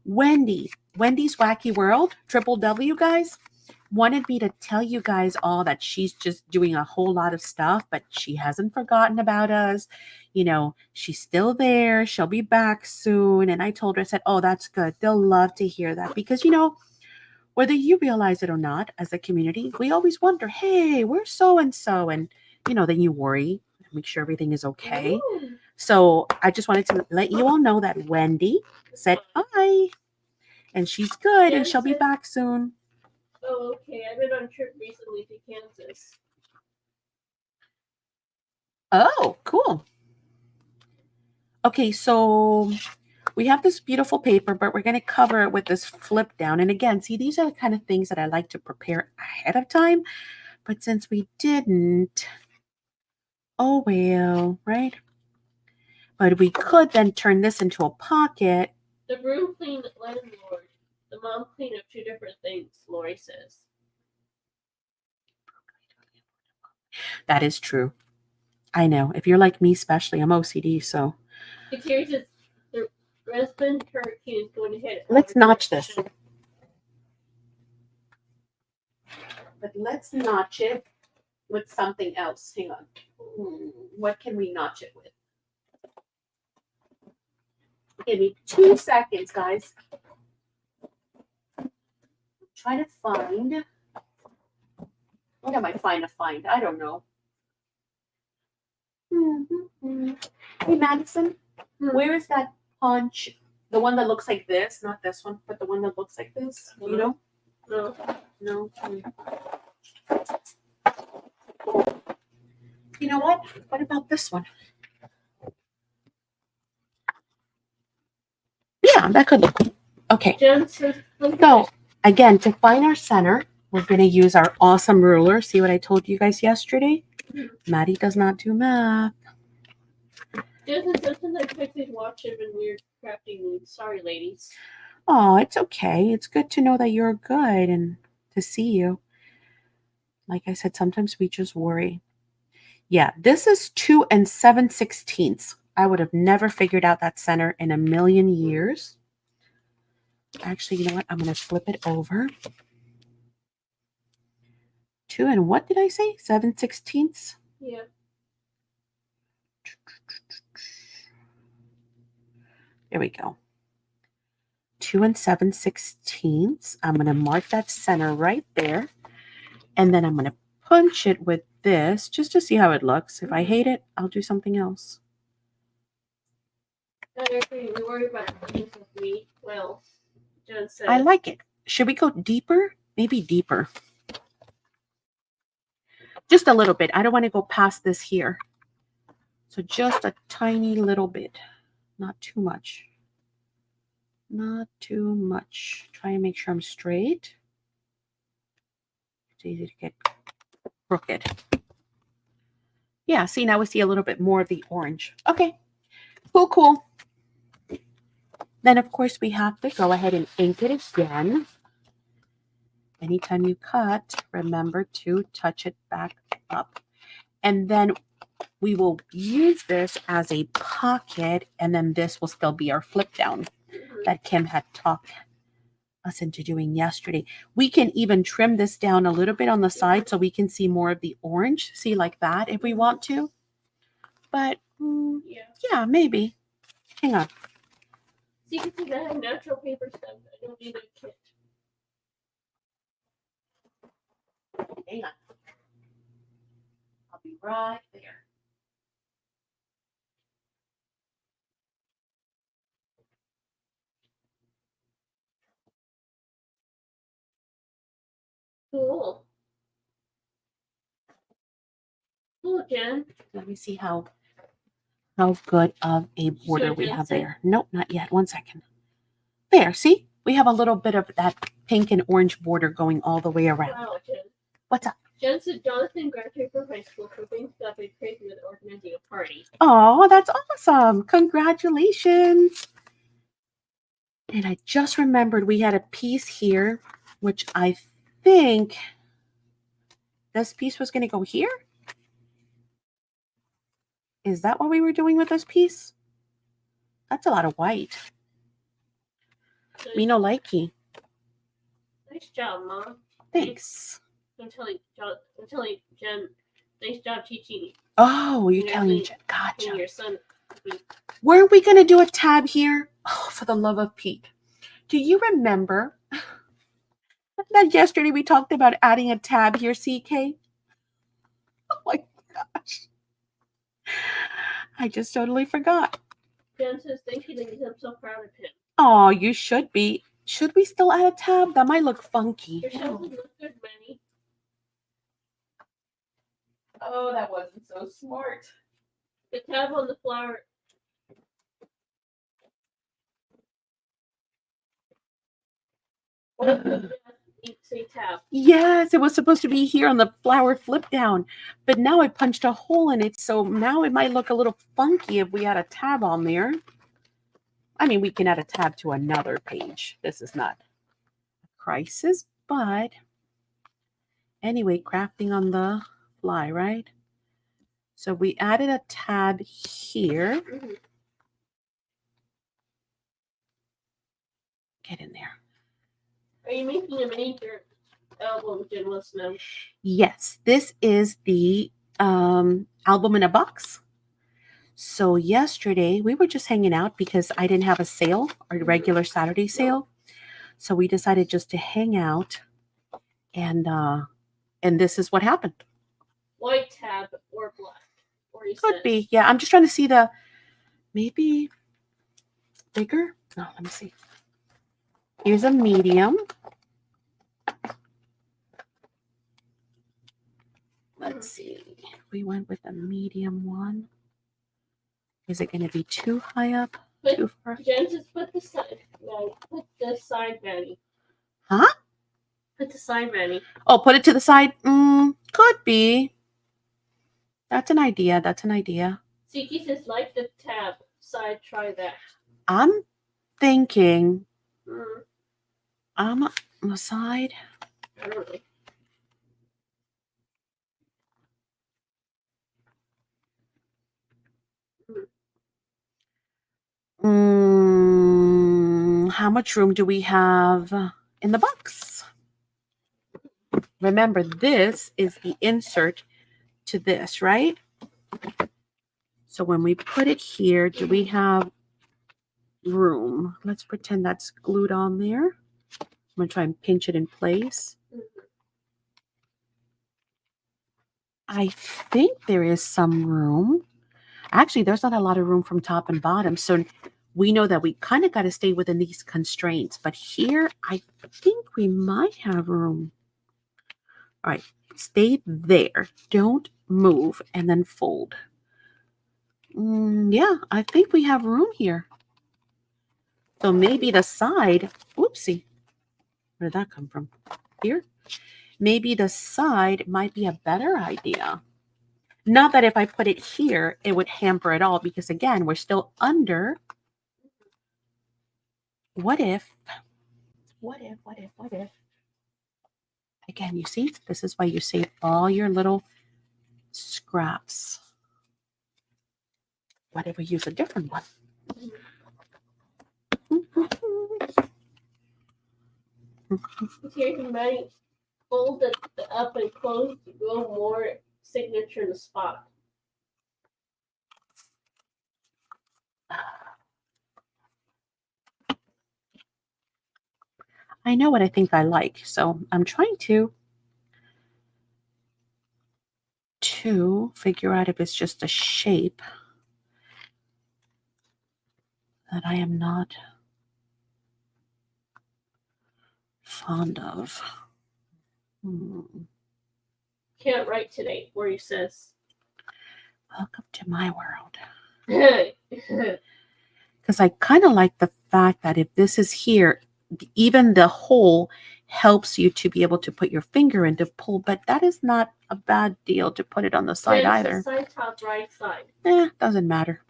Wendy's Wacky World, Triple W, guys, wanted me to tell you guys all that she's just doing a whole lot of stuff, but she hasn't forgotten about us. She's still there. She'll be back soon. And I told her, I said, oh, that's good. They'll love to hear that because, whether you realize it or not, as a community, we always wonder, hey, where's so-and-so? And, then you worry, make sure everything is okay. Ooh. So I just wanted to let you all know that Wendy said hi. And she's good, and Jen she'll be said- back soon. Oh, okay. I've been on a trip recently to Kansas. Oh, cool. Okay, so we have this beautiful paper, but we're going to cover it with this flip down. And again, see, these are the kind of things that I like to prepare ahead of time. But since we didn't, oh well, right? But we could then turn this into a pocket. The broom cleaned landlord. The mom cleaned up 2 different things, Lori says. That is true. I know. If you're like me, especially, I'm OCD, so. Gutierrez says the Resbin hurricane is going to hit. Let's notch this. But let's notch it with something else. Hang on. What can we notch it with? Give me 2 seconds, guys. Try to find. What am I trying to find? I don't know. Hey, Madison, where is that punch? The one that looks like this, not this one, but the one that looks like this. You know? No. No. You know what? What about this one? Yeah, that could look cool. Okay. Jen says, So again, to find our center, we're going to use our awesome ruler. See what I told you guys yesterday? Maddie does not do math. Jen says sometimes I quickly watch him in weird crafting moods. Sorry, ladies. Oh, it's okay. It's good to know that you're good and to see you. Like I said, sometimes we just worry. Yeah, this is 2 7/16. I would have never figured out that center in a million years. Actually, you know what? I'm going to flip it over. 2 and what did I say? 7/16? Yeah. There we go. 2 7/16. I'm going to mark that center right there. And then I'm going to punch it with this just to see how it looks. If I hate it, I'll do something else. We worry about things with me. Well, Jen says. I like it. Should we go deeper? Maybe deeper. Just a little bit. I don't want to go past this here. So just a tiny little bit. Not too much. Not too much. Try and make sure I'm straight. It's easy to get crooked. Yeah, see, now we see a little bit more of the orange. Okay, cool. Then, of course, we have to go ahead and ink it again. Anytime you cut, remember to touch it back up. And then we will use this as a pocket, and then this will still be our flip down that Kim had talked us into doing yesterday. We can even trim this down a little bit on the side so we can see more of the orange. See, like that if we want to. But yeah, maybe. Hang on. So you can see that I have natural paper stuff. I don't need a kit. Hang on. I'll be right there. Cool. Cool, Jen. Let me see how good of a border we have there. Nope, not yet. 1 second. There, see? We have a little bit of that pink and orange border going all the way around. Wow, Jen. What's up? Jen said Jonathan graduated from high school, so things got big crazy with organizing a party. Oh, that's awesome. Congratulations. And I just remembered we had a piece here, which I think this piece was going to go here. Is that what we were doing with this piece? That's a lot of white. Me no likey. Nice job, Mom. Thanks. I'm telling Jen, nice job teaching Oh, you're telling me. Gotcha. your son. Weren't we going to do a tab here? Oh, for the love of Pete. Do you remember that yesterday we talked about adding a tab here, CK? Oh my gosh. I just totally forgot. Jen says, thank you, ladies. I'm so proud of him. Oh, you should be. Should we still add a tab? That might look funky. Your shelf doesn't look good, Manny. Oh, that wasn't so smart. The tab on the flower. Say tab. Yes, it was supposed to be here on the flower flip down, but now I punched a hole in it, so now it might look a little funky if we had a tab on there. I mean, we can add a tab to another page. This is not a crisis, but anyway, crafting on the fly, right? So we added a tab here. Mm-hmm. Get in there. Are you making a miniature album, Jen? Let us know. Yes, this is the album in a box. So yesterday we were just hanging out because I didn't have a sale, a regular Saturday sale. So we decided just to hang out, and this is what happened. White tab or black, or you Could be, yeah. I'm just trying to see the maybe bigger. No, let me see. Here's a medium. Let's see. We went with a medium one. Is it going to be too high up? Too far? Jen, just put the side. No, put the side, Manny. Huh? Put the side, Manny. Oh, put it to the side. Could be. That's an idea. That's an idea. Siki says like the tab side. Try that. I'm thinking. I'm on the side. I don't know. How much room do we have in the box? Remember, this is the insert to this, right? So when we put it here, do we have room? Let's pretend that's glued on there. I'm going to try and pinch it in place. I think there is some room. Actually, there's not a lot of room from top and bottom. So we know that we kind of got to stay within these constraints. But here, I think we might have room. All right, stay there. Don't move and then fold. Yeah, I think we have room here. So maybe the side, oopsie. Where did that come from? Here? Maybe the side might be a better idea. Not that if I put it here, it would hamper it all, because again, we're still under. What if? Again, you see, this is why you save all your little scraps. What if we use a different one? Here you might fold it up and close to go more signature in the spot. I know what I think I like, so I'm trying to figure out if it's just a shape that I am not fond of. Can't write today, where he says, welcome to my world. Because I kind of like the fact that if this is here, even the hole helps you to be able to put your finger in to pull, but that is not a bad deal to put it on the side either. Side, top, right side. Doesn't matter.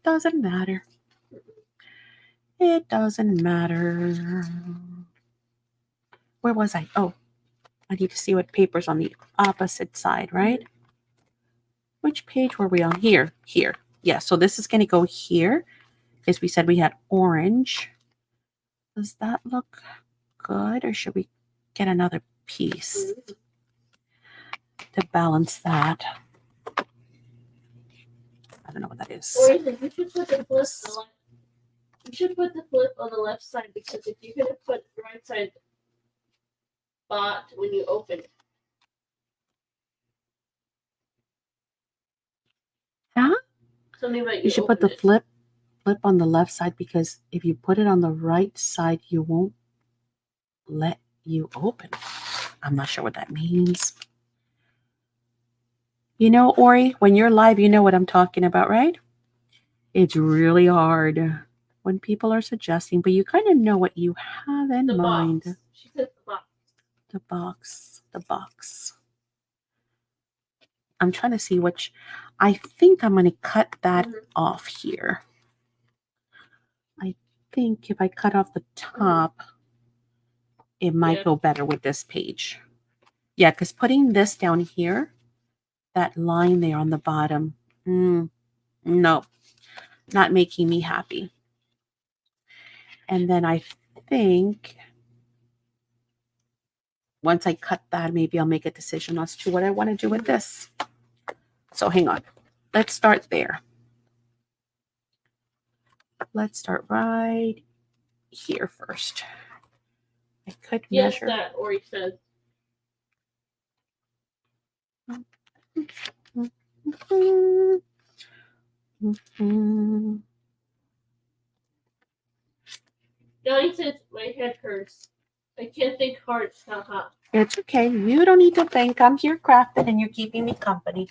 Doesn't matter. It doesn't matter. Where was I? Oh, I need to see what paper's on the opposite side, right? Which page were we on? Here. Yeah, so this is going to go here because we said we had orange. Does that look good, or should we get another piece to balance that? I don't know what that is. Or you should put the flip on the left. You should put the flip on the left side, because if you're gonna put the right side spot when you open it. Huh? Something about you should put the flip on the left side, because if you put it on the right side, you won't let you open. I'm not sure what that means. You know, Ori, when you're live, you know what I'm talking about, right? It's really hard when people are suggesting, but you kind of know what you have in The mind. box. She said the box. The box. The box. I'm trying to see which. I think I'm going to cut that off here. I think if I cut off the top, it might go better with this page. Yeah, because putting this down here, that line there on the bottom, no, not making me happy. And then I think once I cut that, maybe I'll make a decision as to what I want to do with this. So hang on. Let's start there. Let's start right here first. I could measure. Yes, that Ori said. Johnny says my head hurts. I can't think hard. Haha. It's okay. You don't need to think. I'm here crafting and you're keeping me company.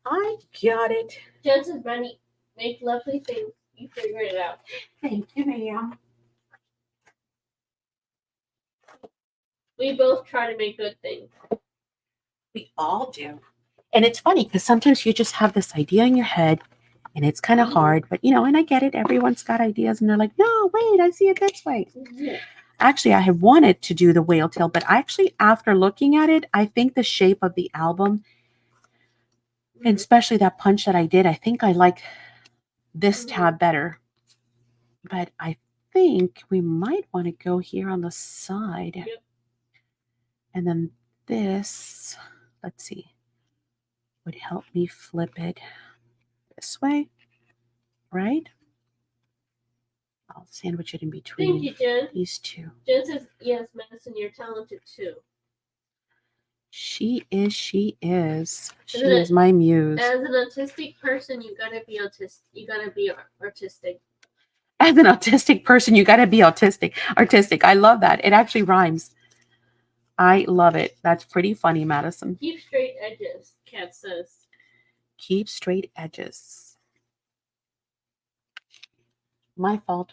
I got it. Jen says, Bunny, make lovely things. You figure it out. Thank you, ma'am. We both try to make good things. We all do. And it's funny because sometimes you just have this idea in your head and it's kind of hard, but and I get it. Everyone's got ideas and they're like, no, wait, I see it this way. Yeah. Actually, I had wanted to do the whale tail, but actually after looking at it, I think the shape of the album, and especially that punch that I did, I think I like this tab better. But I think we might want to go here on the side. Yep. And then this, let's see, would help me flip it this way, right? I'll sandwich it in between. Thank you, Jen. These two. Jen says, yes, Madison, you're talented too. She is. She is my muse. As an autistic person, you gotta be autistic. You gotta be artistic. As an autistic person, you gotta be artistic. I love that. It actually rhymes. I love it. That's pretty funny, Madison. Keep straight edges, Kat says. Keep straight edges. My fault.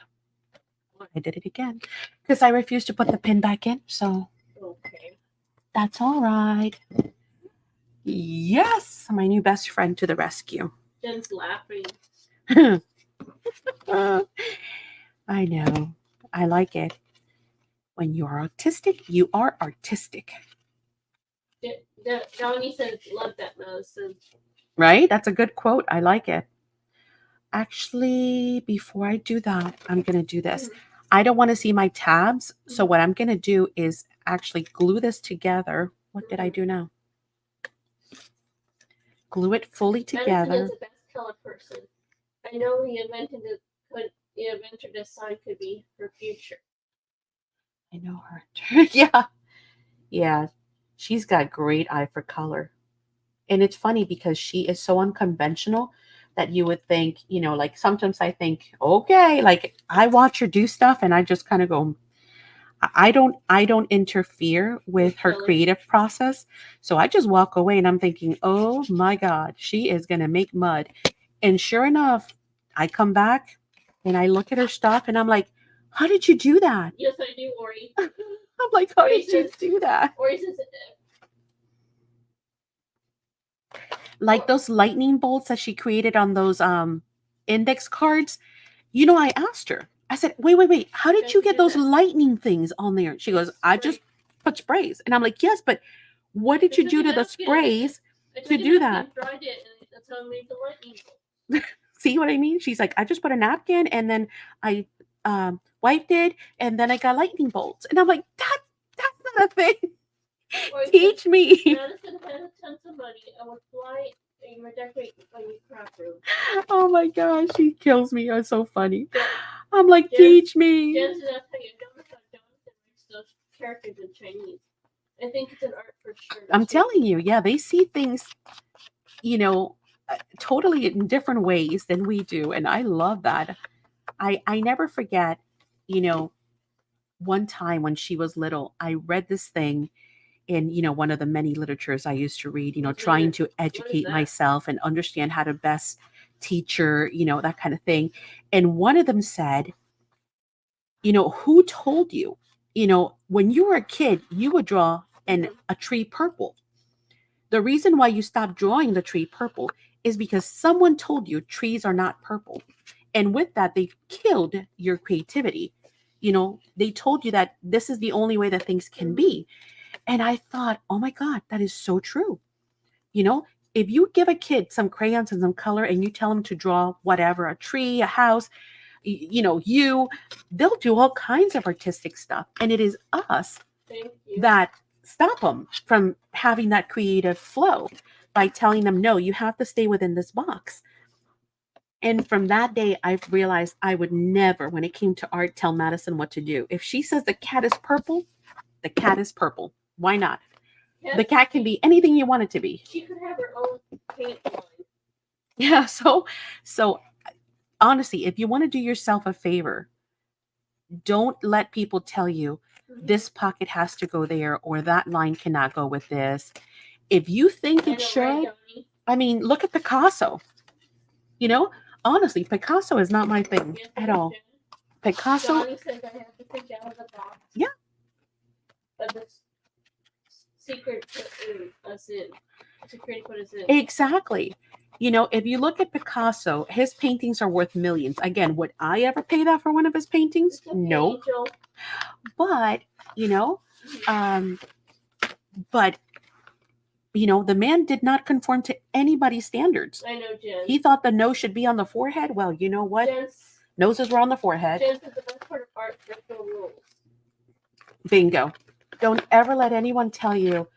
I did it again because I refused to put the pin back in. So okay, that's all right. Yes, my new best friend to the rescue. Jen's laughing. I know. I like it. When you are autistic, you are artistic. Johnny says, love that, Madison. Right? That's a good quote. I like it. Actually, before I do that, I'm going to do this. I don't want to see my tabs. So what I'm going to do is actually glue this together. What did I do now? Glue it fully together. Madison is the best color person. I know the inventor design could be her future. I know her. Yeah. She's got great eye for color. And it's funny because she is so unconventional that you would think, like sometimes I think, okay, like I watch her do stuff and I just kind of go, I don't interfere with her creative process. So I just walk away and I'm thinking, oh my God, she is going to make mud. And sure enough, I come back and I look at her stuff and I'm like, how did you do that? Yes, I do, Ori. I'm like, how did you do that? Ori says, like those lightning bolts that she created on those index cards. I asked her, I said, wait, how did you get those lightning things on there? She goes, I just put sprays. And I'm like, yes, but what did you do to the sprays to do that? Dried it, and that's how I made the lightning bolt. See what I mean? She's like, I just put a napkin and then I wiped it and then I got lightning bolts. And I'm like, that's not a thing. Teach me. Madison had tons of money and would fly and decorate my new craft room. Oh my gosh, she kills me. It's so funny. I'm like, teach me. Jen said, I'll tell you, Jonathan makes those characters in Chinese. I think it's an art for sure. I'm telling you, yeah, they see things, totally in different ways than we do. And I love that. I never forget, one time when she was little, I read this thing in, one of the many literatures I used to read, trying to educate that? myself and understand how to best teach her, that kind of thing. And one of them said, who told you, when you were a kid, you would draw a tree purple. The reason why you stopped drawing the tree purple is because someone told you trees are not purple. And with that, they killed your creativity. They told you that this is the only way that things can be. And I thought, oh my God, that is so true. If you give a kid some crayons and some color and you tell them to draw whatever, a tree, a house, they'll do all kinds of artistic stuff. And it is us that stop them from having that creative flow by telling them, no, you have to stay within this box. And from that day, I've realized I would never, when it came to art, tell Madison what to do. If she says the cat is purple, the cat is purple. Why not? Yeah. The cat can be anything you want it to be. She could have her own paint line. Yeah, so honestly, if you want to do yourself a favor, don't let people tell you this pocket has to go there or that line cannot go with this. If you think it should, I mean, look at Picasso. Honestly, Picasso is not my thing at all. Picasso. Johnny says I have to think out of the box. Yeah. But the secret put us in. Secret put us in. Exactly. If you look at Picasso, his paintings are worth millions. Again, would I ever pay that for one of his paintings? No. But, the man did not conform to anybody's standards. I know, Jen. He thought the nose should be on the forehead. Well, you know what? Noses were on the forehead. Jen said the best part of art, there's no rules. Bingo. Don't ever let anyone tell you,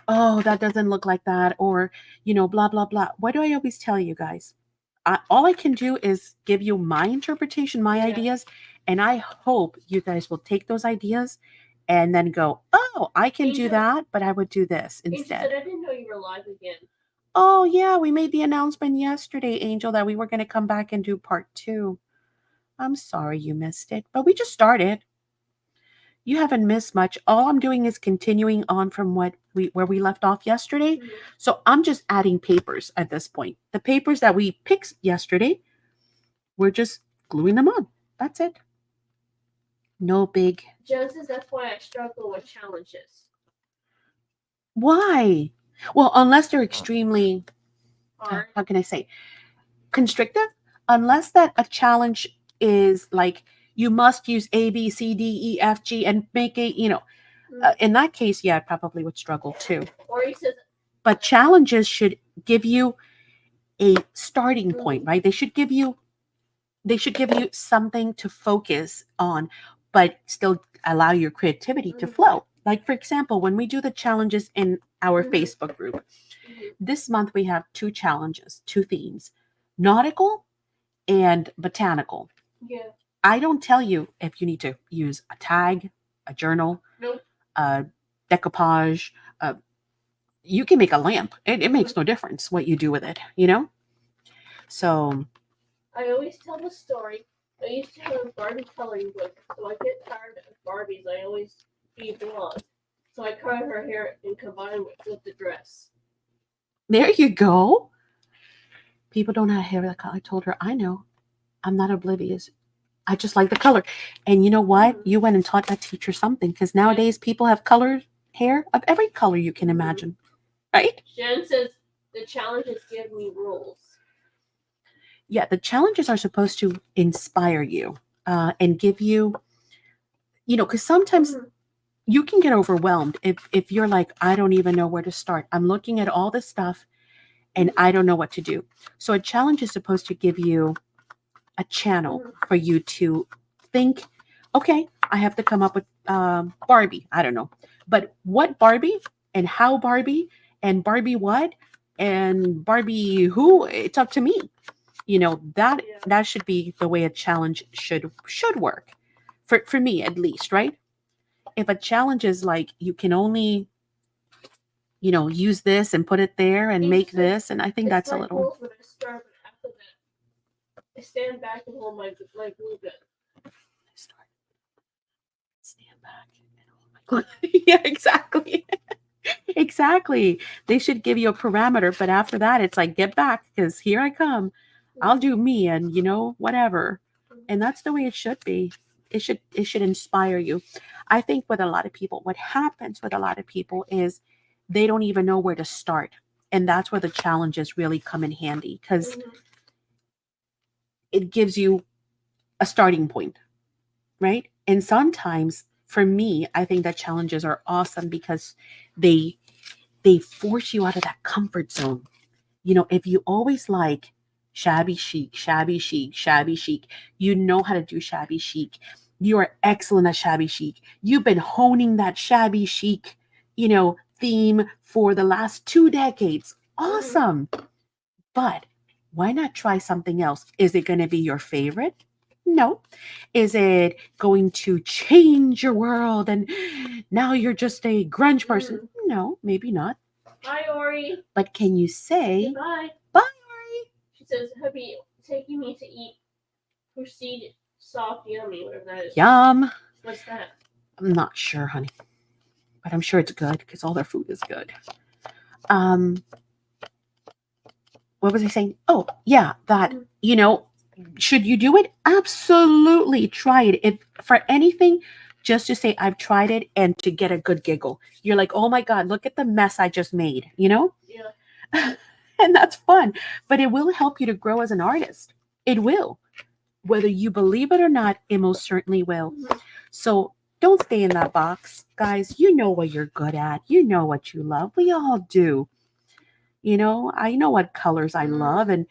oh, that doesn't look like that, or, blah, blah, blah. What do I always tell you guys? All I can do is give you my interpretation, my ideas, and I hope you guys will take those ideas and then go, oh, I can do that, but I would do this instead. Angel said, I didn't know you were live again. Oh, yeah, we made the announcement yesterday, Angel, that we were going to come back and do part 2. I'm sorry you missed it, but we just started. You haven't missed much. All I'm doing is continuing on from where we left off yesterday. Mm-hmm. So I'm just adding papers at this point. The papers that we picked yesterday, we're just gluing them on. That's it. No big. Jen says that's why I struggle with challenges. Why? Well, unless they're extremely, how can I say, constrictive. Unless that a challenge is like, you must use A, B, C, D, E, F, G, and make it, in that case, yeah, I probably would struggle too. Or he says, but challenges should give you a starting point, right? They should give you something to focus on, but still allow your creativity to flow. Like, for example, when we do the challenges in our Facebook group, this month we have 2 challenges, 2 themes, nautical and botanical. Yeah. I don't tell you if you need to use a tag, a journal, a decoupage. You can make a lamp. It makes no difference what you do with it, So. I always tell the story. I used to have a Barbie coloring book, so I get tired of Barbies. I always be blonde. So I cut her hair and combine with the dress. There you go. People don't have hair that color. I told her, I know. I'm not oblivious. I just like the color. And you know what? You went and taught that teacher something, because nowadays people have colored hair of every color you can imagine. Right? Jen says the challenges give me rules. Yeah, the challenges are supposed to inspire you and give you, because sometimes you can get overwhelmed if you're like, I don't even know where to start. I'm looking at all this stuff and I don't know what to do. So a challenge is supposed to give you a channel for you to think, okay, I have to come up with Barbie. I don't know. But what Barbie and how Barbie and Barbie what and Barbie who, it's up to me. That should be the way a challenge should work. For me at least, right? If a challenge is like, you can only, use this and put it there and make this, and I think that's a little. When I start, but after that, I stand back and hold my glue gun. it back. Oh my God. Yeah, exactly. Exactly. They should give you a parameter, but after that, it's like, get back because here I come. I'll do me and whatever. And that's the way it should be. It should inspire you. I think with a lot of people, what happens with a lot of people is they don't even know where to start. And that's where the challenges really come in handy because it gives you a starting point, right? And sometimes for me, I think that challenges are awesome because they force you out of that comfort zone. If you always like shabby chic, shabby chic, shabby chic, you know how to do shabby chic. You are excellent at shabby chic. You've been honing that shabby chic, theme for the last 2 decades. Awesome. But why not try something else? Is it going to be your favorite? No. Is it going to change your world and now you're just a grunge person? No, maybe not. Bye, Ori. But can you say goodbye? Bye, Ori. She says, hubby, taking me to eat proceed soft yummy, whatever that is. Yum. What's that? I'm not sure, honey. But I'm sure it's good because all their food is good. What was I saying? Oh, yeah, that, should you do it? Absolutely try it. If for anything, just to say I've tried it and to get a good giggle. You're like, oh my God, look at the mess I just made, Yeah. And that's fun. But it will help you to grow as an artist. It will. Whether you believe it or not, it most certainly will. So don't stay in that box. Guys, you know what you're good at. You know what you love. We all do. I know what colors I love, and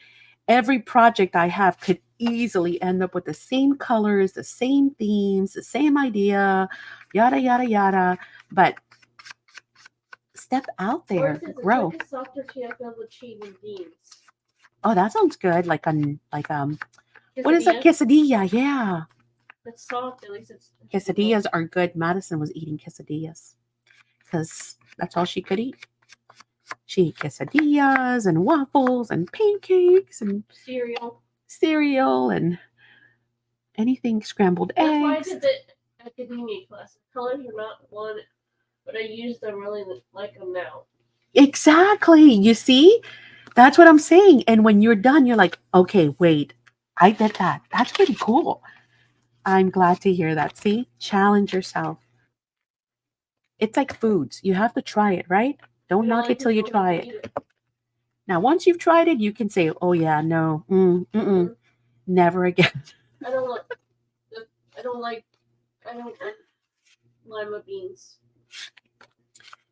every project I have could easily end up with the same colors, the same themes, the same idea, yada, yada, yada. But step out there, grow. It's like a soft tortilla filled with cheese and beans. Oh, that sounds good. What is a quesadilla? Yeah. It's soft, at least it's... Quesadillas are good. Madison was eating quesadillas because that's all she could eat. She ate quesadillas and waffles and pancakes and cereal and anything scrambled eggs. That's why I did the academia class. Colors are not one, but I use them really like them now. Exactly. You see? That's what I'm saying. And when you're done, you're like, okay, wait, I did that. That's pretty cool. I'm glad to hear that. See? Challenge yourself. It's like foods. You have to try it, right? Don't knock it till you try it. Now, once you've tried it, you can say, oh, yeah, no, never again. I don't like lima beans.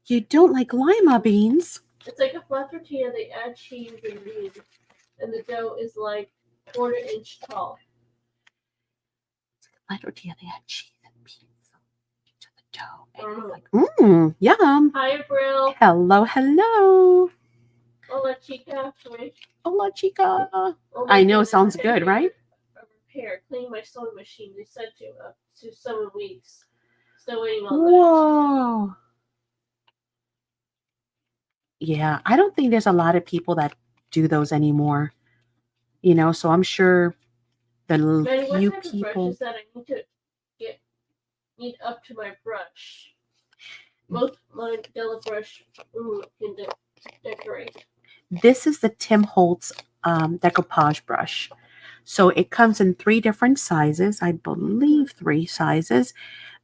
You don't like lima beans? It's like a flat tortilla. They add cheese and beans, and the dough is like 1/4 inch tall. It's like a flat tortilla. They add cheese and beans to the dough. And it's like, yum. Hi, April. Hello. Hola, chica. Hola, chica. I know, sounds good, right? Repair. Cleaning my sewing machine. They said to 7 weeks. Still waiting on that. Whoa. Yeah, I don't think there's a lot of people that do those anymore. So I'm sure the few people that I need up to my brush. Both my Della brush can decorate. This is the Tim Holtz decoupage brush. So it comes in 3 different sizes. I believe 3 sizes.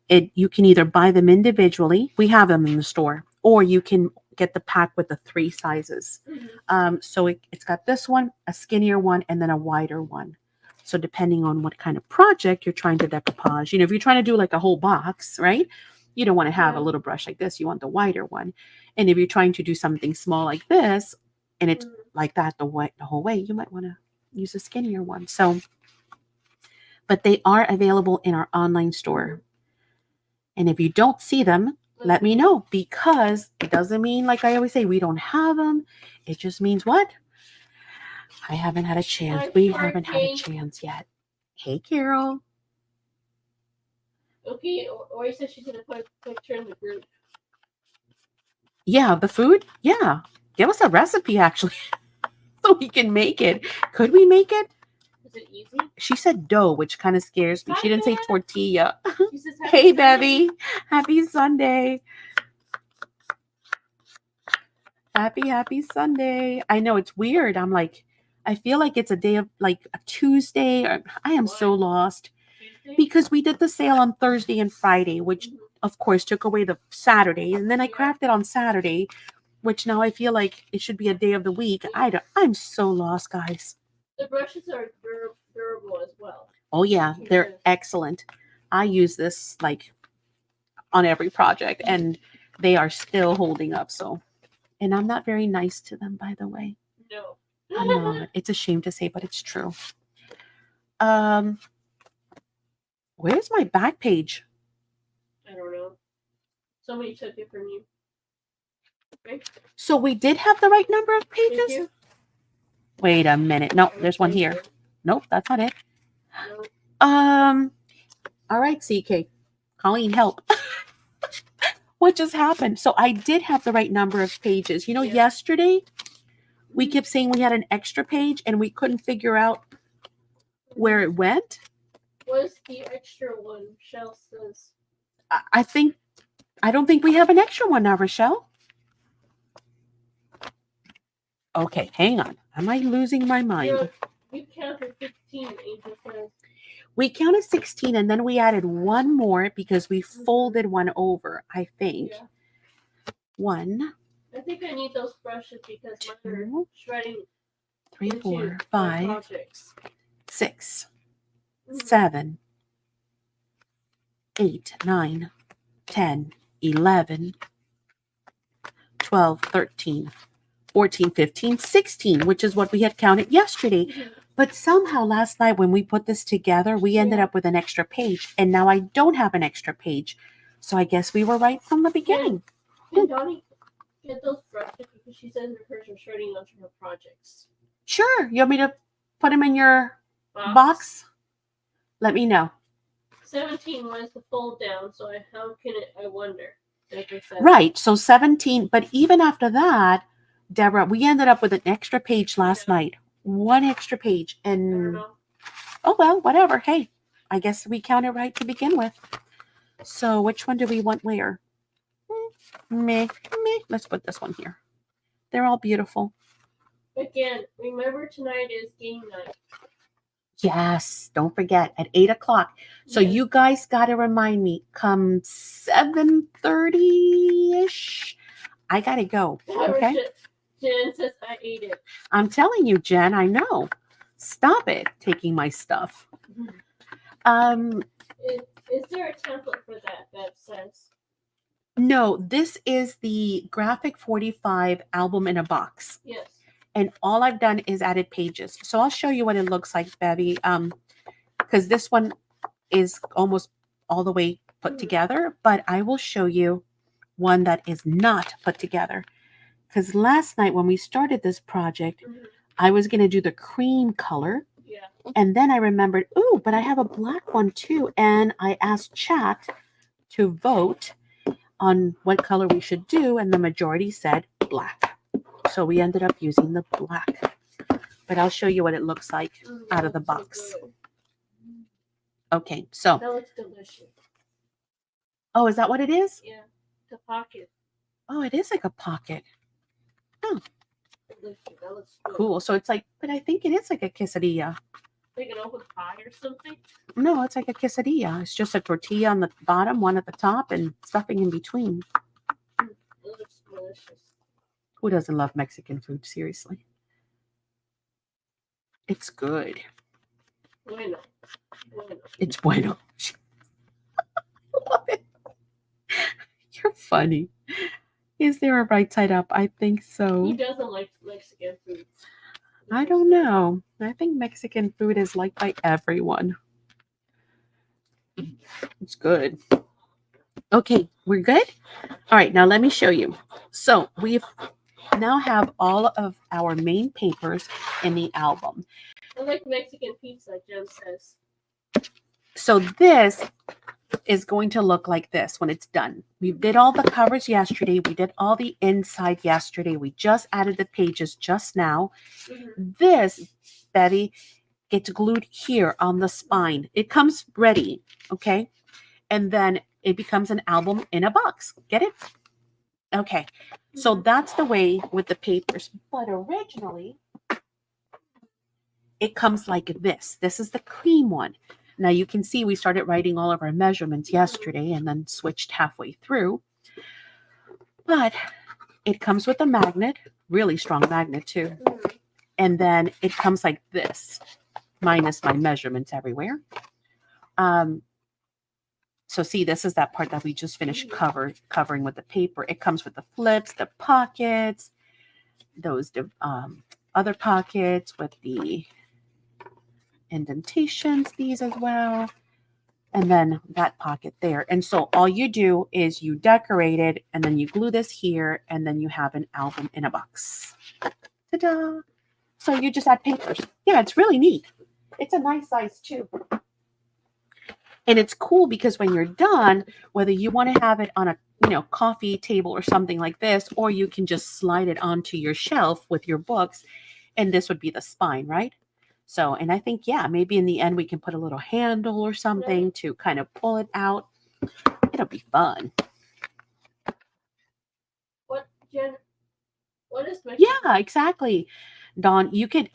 You can either buy them individually. We have them in the store. Or you can get the pack with the 3 sizes. So it's got this one, a skinnier one, and then a wider one. So depending on what kind of project you're trying to decoupage, if you're trying to do like a whole box, right? You don't want to have a little brush like this. You want the wider one. And if you're trying to do something small like this, and it's like that the whole way, you might want to use a skinnier one. So, but they are available in our online store. And if you don't see them, let me know, because it doesn't mean, like I always say, we don't have them. It just means what? I haven't had a chance. We haven't had a chance yet. Hey, Carol. Okay, Ori says she's going to put a picture in the group. Yeah, the food? Yeah. Give us a recipe, actually, so we can make it. Could we make it? Is it easy? She said dough, which kind of scares me. She didn't say tortilla. She says, hi, Hey, Bevy. Happy Sunday. Happy Sunday. I know it's weird. I'm like, I feel like it's a day of like a Tuesday. Or, I am so lost Tuesday? because we did the sale on Thursday and Friday, which Mhm. of course took away the Saturday. And then I Yeah. crafted on Saturday, which now I feel like it should be a day of the week. I'm so lost, guys. The brushes are durable as well. Oh yeah, they're Yes. excellent. I use this like on every project and they are still holding up. So, and I'm not very nice to them, by the way. No. I'm not. It's a shame to say, but it's true. Um, where's my back page? I don't know. Somebody took it from you. Okay. So we did have the right number of Thank pages? you. Wait a minute. No, there's one Thank here. you. Nope, that's not it. No. All right, CK. Colleen, help. What just happened? So I did have the right number of pages. You know, Yeah. yesterday we kept saying we had an extra page and we couldn't figure out where it went. What's the extra one? Shell says. I don't think we have an extra one now, Rochelle. Okay, hang on. Am I losing my mind? You counted 15, Angel says. We counted 16 and then we added one more because we folded one over, I think. Yeah. One, I think I need those brushes because mine are two, shredding 3, into 4, my 5, projects. 6, Mhm. 7, 8, 9, 10, 11, 12, 13, 14, 15, 16, which is what we had counted yesterday. Mhm. But somehow last night when we put this together, we ended Yeah. up with an extra page. And now I don't have an extra page. So I guess we were right from the beginning. Can Donnie get those brushes because she says hers are shredding onto her projects? Sure. You want me to put them in your box? Let me know. 17 was the fold down, so how can it, I wonder. Right. So 17. But even after that, Deborah, we ended up with an extra page last night. One extra page. I don't And know. oh, well, whatever. Hey, I guess we counted right to begin with. So which one do we want where? Meh. Let's put this one here. They're all beautiful. Again, remember tonight is game night. Yes, don't forget at 8 o'clock. So Yes. you guys got to remind me come 7:30-ish. I got to go. Okay. Jen says I ate it. I'm telling you, Jen, I know. Stop it taking my stuff. Is there a template for that says? No, this is the Graphic 45 album in a box. Yes. And all I've done is added pages. So I'll show you what it looks like, Bevy. Because this one is almost all the way put together, but I will show you one that is not put together. Because last night when we started this project, I was going to do the cream color. Yeah. And then I remembered, ooh, but I have a black one too. And I asked chat to vote on what color we should do. And the majority said black. So we ended up using the black. But I'll show you what it looks like out of the box. So Okay, so. that looks delicious. Oh, is that what it is? Yeah, the pocket. Oh, it is like a pocket. Oh. Delicious. That looks good. Cool. So it's like, but I think it is like a quesadilla. Like an open pie or something? No, it's like a quesadilla. It's just a tortilla on the bottom, one at the top, and stuffing in between. It looks delicious. Who doesn't love Mexican food? Seriously. It's good. Bueno. It's bueno. Love it. You're funny. Is there a right side up? I think so. Who doesn't like Mexican food? I don't know. I think Mexican food is liked by everyone. It's good. Okay, we're good? All right, now let me show you. So we've now have all of our main papers in the album. I like Mexican pizza, Jen says. So this is going to look like this when it's done. We did all the covers yesterday. We did all the inside yesterday. We just added the pages just now. This, Betty, gets glued here on the spine. It comes ready, okay? and then it becomes an album in a box. Get it? Okay. So that's the way with the papers. But originally, it comes like this. This is the cream one. Now you can see we started writing all of our measurements yesterday and then switched halfway through. But it comes with a magnet, really strong magnet too. And then it comes like this, minus my measurements everywhere. So see, this is that part that we just finished covering with the paper. It comes with the flips, the pockets, those other pockets with the indentations, these as well, and then that pocket there. And so all you do is you decorate it, and then you glue this here, and then you have an album in a box. Ta-da! So you just add papers. Yeah, it's really neat. It's a nice size too. And it's cool because when you're done, whether you want to have it on a coffee table or something like this, or you can just slide it onto your shelf with your books, and this would be the spine, right? So, and I think, yeah, maybe in the end we can put a little handle or something to kind of pull it out. It'll be fun. What, Jen? What is my... Yeah, exactly. Dawn, you could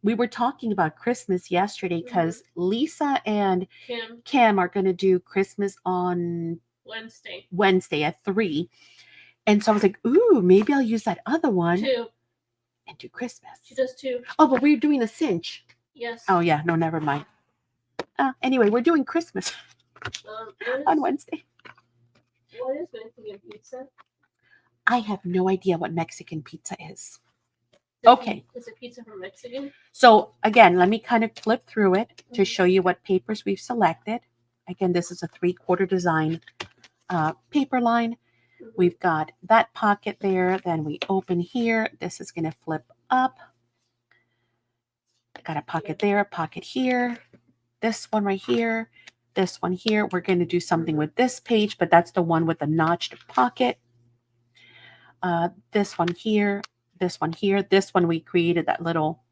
we were talking about Christmas yesterday because Lisa and Kim are going to do Christmas on Wednesday at 3. And so I was like, ooh, maybe I'll use that other one 2 and do Christmas. She does 2. Oh, but we're doing a cinch. Yes. Oh yeah, no, never mind. Anyway, we're doing Christmas on Wednesday. What is Mexican pizza? I have no idea what Mexican pizza is. Okay. Is it pizza from Mexican? So again, let me kind of flip through it to show you what papers we've selected. Again, this is a 3/4 design paper line. We've got that pocket there. Then we open here. This is going to flip up. Got a pocket there, a pocket here. This one right here. This one here. We're going to do something with this page, but that's the one with the notched pocket. This one here. This one here. This one we created that little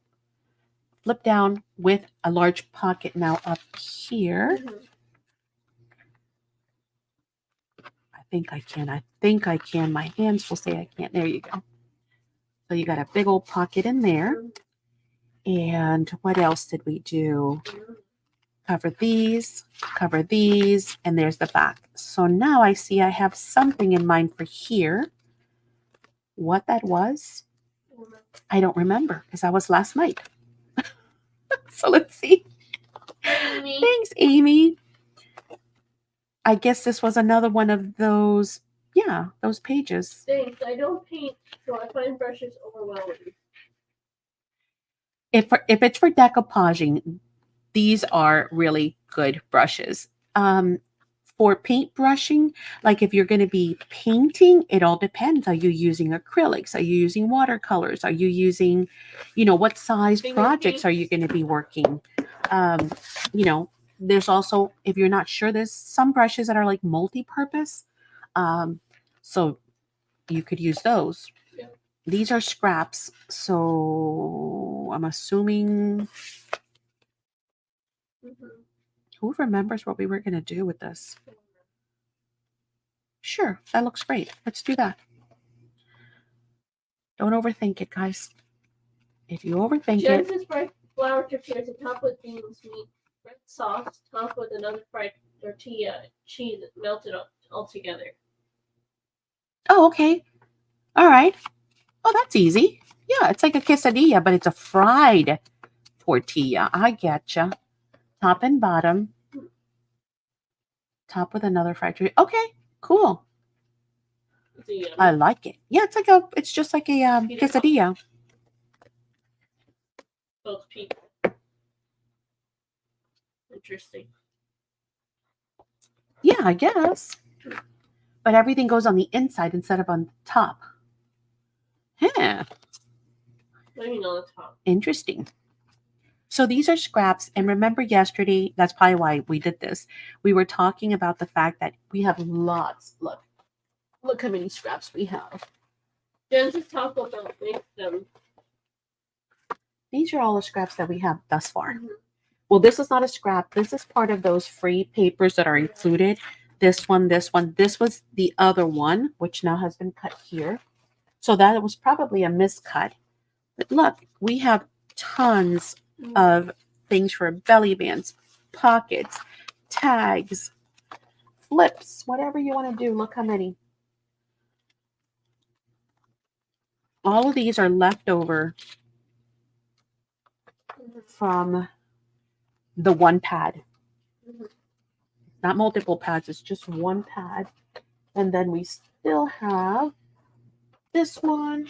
flip down with a large pocket now up here. I think I can. My hands will say I can't. There you go. So you got a big old pocket in there. And what else did we do? Cover these, and there's the back. So now I see I have something in mind for here. What that was, I don't remember because that was last night. So let's see. Amy. Thanks, Amy. I guess this was another one of those, those pages. Thanks. I don't paint, so I find brushes overwhelming. If it's for decoupaging, these are really good brushes. For paint brushing, like if you're going to be painting, it all depends. Are you using acrylics? Are you using watercolors? Are you using, what size projects are you going to be working? There's also, if you're not sure, there's some brushes that are like multi-purpose. So you could use those. Yeah. These are scraps. So I'm assuming... Who remembers what we were going to do with this? Sure, that looks great. Let's do that. Don't overthink it, guys. If you overthink it... Jen's fried flour tortillas on top with beans meat, red sauce, top with another fried tortilla, cheese melted all together. Oh, okay. All right. Oh, that's easy. Yeah, it's like a quesadilla, but it's a fried tortilla. I getcha. Top and bottom. Top with another fried tortilla. Okay, cool. I like it. Yeah, it's just like a quesadilla. Both people. Interesting. Yeah, I guess. But everything goes on the inside instead of on the top. Yeah. What do you mean on the top? Interesting. So these are scraps, and remember yesterday, that's probably why we did this. We were talking about the fact that we have lots. Look how many scraps we have. Jen just talked about them. These are all the scraps that we have thus far. Well, this is not a scrap. This is part of those free papers that are included. this one, this one. This was the other one, which now has been cut here. So that was probably a miscut. But look, we have tons of things for belly bands, pockets, tags, flips, whatever you want to do. Look how many. All of these are leftover from the one pad. Not multiple pads, it's just one pad. And then we still have this one,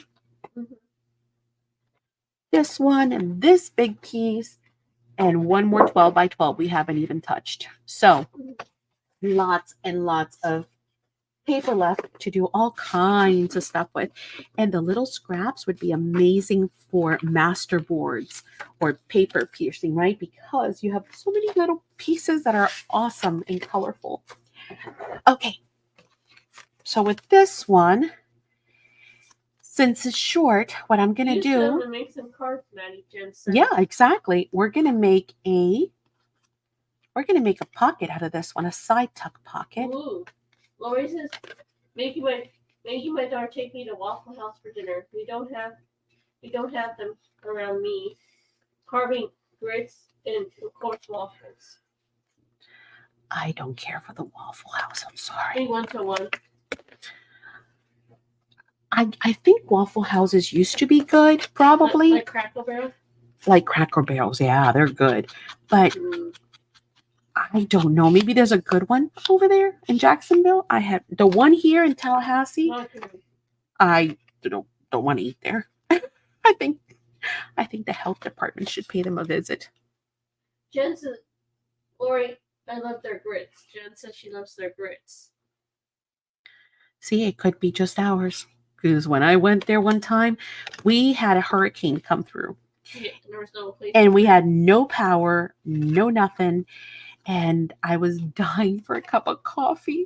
this one, and this big piece, and one more 12 by 12 we haven't even touched. So lots and lots of paper left to do all kinds of stuff with. And the little scraps would be amazing for master boards or paper piercing, right? Because you have so many little pieces that are awesome and colorful. Okay, so with this one, since it's short, what I'm gonna do to make some cards, Maddie Jensen. Yeah, exactly. We're gonna make a pocket out of this one, a side tuck pocket. Ooh. Lori says, making my daughter take me to Waffle House for dinner. We don't have them around me. Carving grits and of course waffles. I don't care for the Waffle House. I'm sorry. 1-to-1. I think Waffle Houses used to be good, probably. Like Cracker Barrel? Like Cracker Barrels, yeah, they're good. But I don't know. Maybe there's a good one over there in Jacksonville. I have the one here in Tallahassee. I don't want to eat there. I think the health department should pay them a visit. Jen says, Lori, I love their grits. Jen says she loves their grits. See, it could be just ours. Because when I went there one time, we had a hurricane come through. Yeah, there was no place. And we had no power, no nothing. And I was dying for a cup of coffee.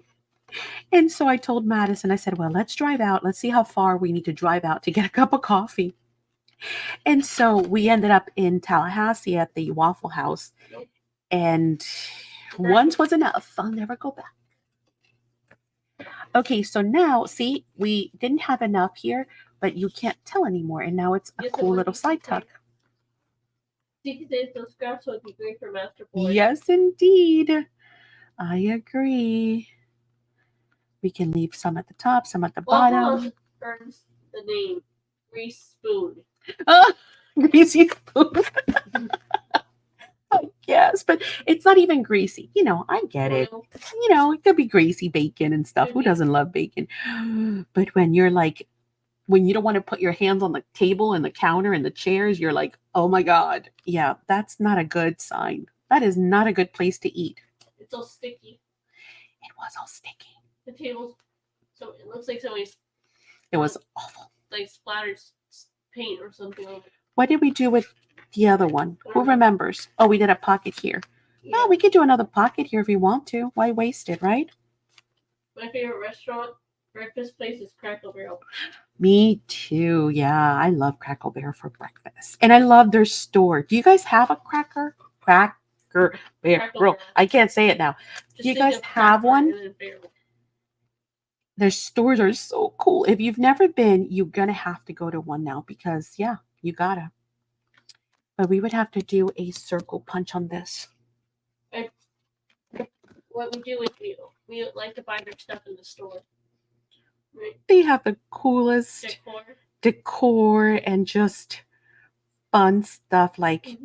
And so I told Madison, I said, well, let's drive out. Let's see how far we need to drive out to get a cup of coffee. And so we ended up in Tallahassee at the Waffle House. Nope. And once was enough. I'll never go back. Okay, so now, see, we didn't have enough here, but you can't tell anymore. And now it's a cool little side tuck. Sticky says those scraps would be great for master board. Yes, indeed. I agree. We can leave some at the top, some at the bottom. Earns the name Grease Spoon. Oh, greasy spoon. Yes, but it's not even greasy. You know, I get it. You know, it could be greasy bacon and stuff. Who doesn't love bacon? But when you're like, when you don't want to put your hands on the table and the counter and the chairs, you're like, oh my God. Yeah, that's not a good sign. That is not a good place to eat. It's all sticky. It was all sticky. The tables, so it looks like somebody's. It was awful. Like splattered paint or something. What did we do with the other one? Who remembers? Oh, we did a pocket here. Yeah. Oh, we could do another pocket here if we want to. Why waste it, right? My favorite restaurant breakfast place is Cracker Barrel. Me too. Yeah, I love Cracker Barrel for breakfast. And I love their store. Do you guys have a Cracker Barrel? I can't say it now. Do you guys have one? Their stores are so cool. If you've never been, you're going to have to go to one now because, yeah, you gotta. But we would have to do a circle punch on this. What we do is we like to buy their stuff in the store. Right? They have the coolest decor and just fun stuff like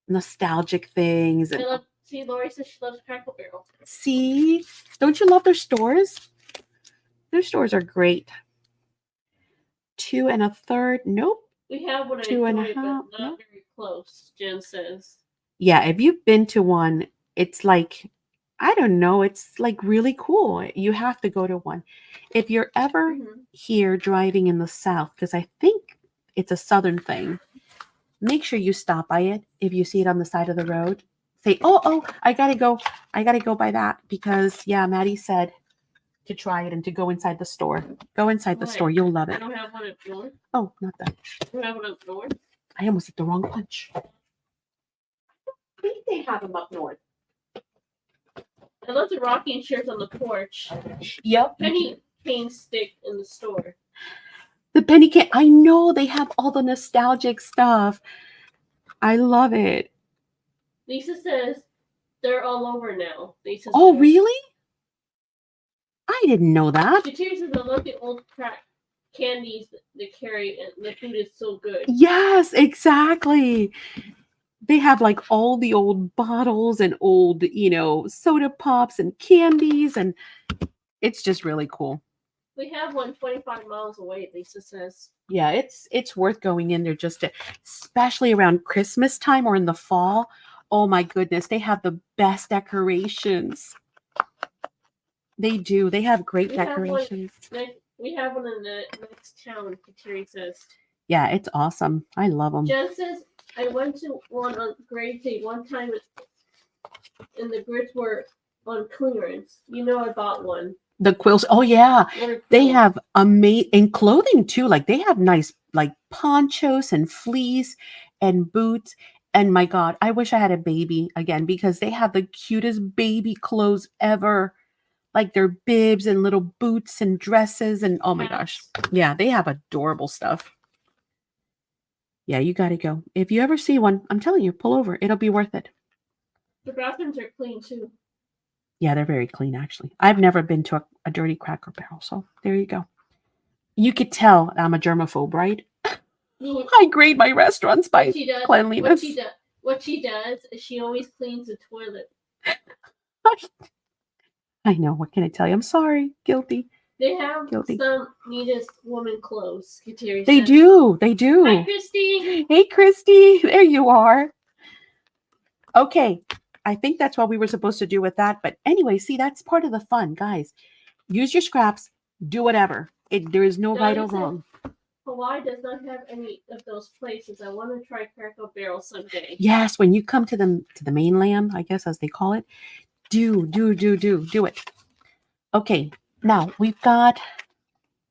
nostalgic things. And see, Lori says she loves Cracker Barrel. See? Don't you love their stores? Their stores are great. 2 1/3. Nope. We have one 2 1/2. but not very close, Jen says. Yeah, if you've been to one, it's like, I don't know, it's like really cool. You have to go to one. If you're ever here driving in the South, because I think it's a Southern thing, make sure you stop by it. If you see it on the side of the road, say, oh, I gotta go by that because, yeah, Maddie said to try it and to go inside the store. Go inside the store. You'll love it. I don't have one up north. Oh, not that. You don't have one up north? I almost hit the wrong punch. I think they have them up north. I love the rocking chairs on the porch. Yep. Penny cane stick in the store. The penny can. I know they have all the nostalgic stuff. I love it. Lisa says they're all over now. Lisa Oh, says. really? I didn't know that. Katia says I love the old crack candies they carry, and the food is so good. Yes, exactly. They have like all the old bottles and old, soda pops and candies, and it's just really cool. We have one 25 miles away, Lisa says. Yeah, it's worth going in there just to, especially around Christmas time or in the fall. Oh my goodness, they have the best decorations. They do. They have great decorations. We have one in the next town, Kateri says. Yeah, it's awesome. I love them. Jen says, I went to one on grade day one time and the grids were on clearance. I bought one. The quills. Oh yeah. They have amazing clothing too. Like they have nice like ponchos and fleece and boots. And my God, I wish I had a baby again because they have the cutest baby clothes ever. Like their bibs and little boots and dresses and oh my gosh. Yeah, they have adorable stuff. Yeah, you got to go. If you ever see one, I'm telling you, pull over. It'll be worth it. The bathrooms are clean too. Yeah, they're very clean actually. I've never been to a dirty Cracker Barrel, so there you go. You could tell I'm a germaphobe, right? I grade my restaurants by cleanliness. What she does is she always cleans the toilet. I know. What can I tell you? I'm sorry. Guilty. They have some neatest woman clothes. They do. They do. Hi, Christy. Hey, Christy. There you are. Okay. I think that's what we were supposed to do with that. But anyway, see, that's part of the fun, guys. Use your scraps. Do whatever. There is no right or wrong. Hawaii does not have any of those places. I want to try Cracker Barrel someday. Yes, when you come to the mainland, I guess as they call it, do it. Okay, now we've got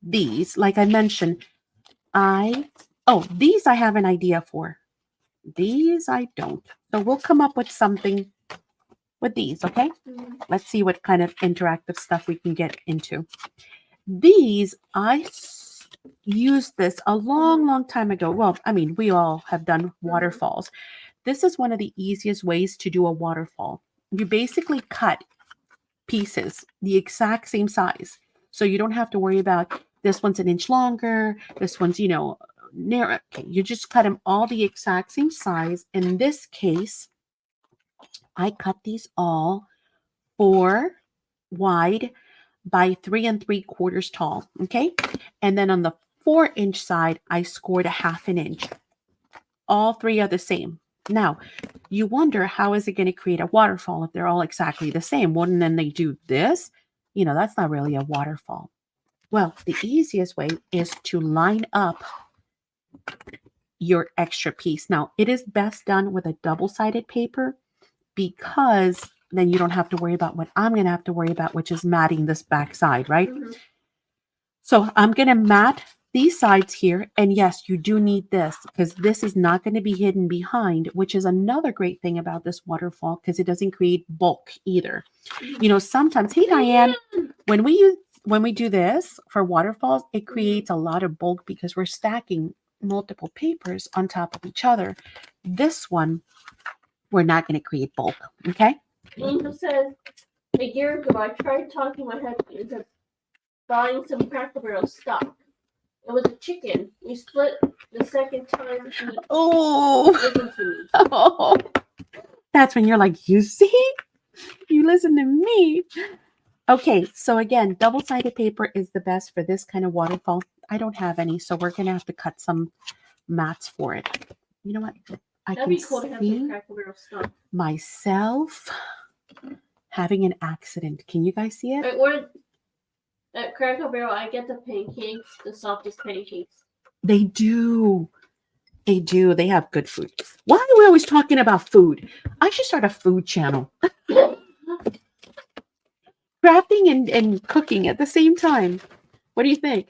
these. Like I mentioned, these I have an idea for. These I don't. So we'll come up with something with these, okay? Mm-hmm. Let's see what kind of interactive stuff we can get into. These, I used this a long time ago. Well, I mean, we all have done waterfalls. This is one of the easiest ways to do a waterfall. You basically cut pieces the exact same size. So you don't have to worry about this one's an inch longer, this one's, narrow. Okay, you just cut them all the exact same size. In this case, I cut these all 4 wide by 3 3/4 tall. Okay. And then on the 4-inch side, I scored a 1/2 inch. All 3 are the same. Now, you wonder how is it going to create a waterfall if they're all exactly the same? Well, and then they do this. That's not really a waterfall. Well, the easiest way is to line up your extra piece. Now, it is best done with a double-sided paper because then you don't have to worry about what I'm going to have to worry about, which is matting this back side, right? Mm-hmm. So I'm going to mat these sides here. And yes, you do need this because this is not going to be hidden behind, which is another great thing about this waterfall because it doesn't create bulk either. Sometimes, hey, Diane, when we do this for waterfalls, it creates a lot of bulk because we're stacking multiple papers on top of each other. This one, we're not going to create bulk. Okay. Angel says, a year ago, I tried talking my husband into buying some Cracker Barrel stock. It was a chicken. We split the second time. Oh, that's when you're like, you see, you listen to me. Okay, so again, double-sided paper is the best for this kind of waterfall. I don't have any, so we're gonna have to cut some mats for it. You know what? I can see myself having an accident. Can you guys see it? At Cracker Barrel, I get the pancakes, the softest pancakes. They do. They do. They have good food. Why are we always talking about food? I should start a food channel. Crafting and cooking at the same time. What do you think?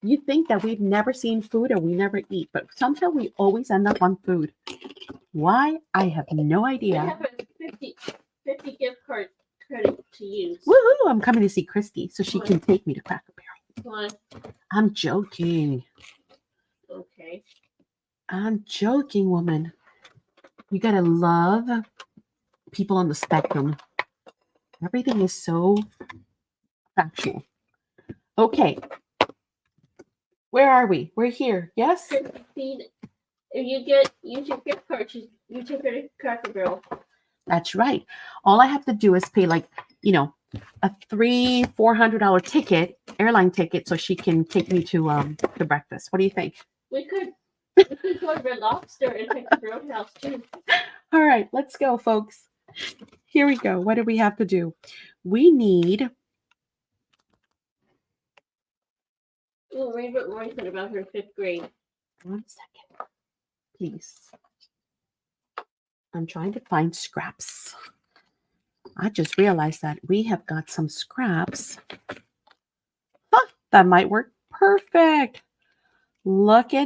You think that we've never seen food or we never eat, but somehow we always end up on food. Why? I have no idea. I have a 50 gift card credit to use. Woohoo! I'm coming to see Christy so she can take me to Cracker Barrel. Come on. I'm joking. Okay. I'm joking, woman. You gotta love people on the spectrum. Everything is so factual. Okay. Where are we? We're here. Yes? If you use your gift card, you take her to Cracker Barrel. That's right. All I have to do is pay like, a $300-$400 ticket, airline ticket, so she can take me to breakfast. What do you think? We could go to Red Lobster and Texas Roadhouse too. All right, let's go, folks. Here we go. What do we have to do? We need. We'll read what Roy said about her 5th grade. 1 second, please. I'm trying to find scraps. I just realized that we have got some scraps. Huh, that might work perfect. Lucky.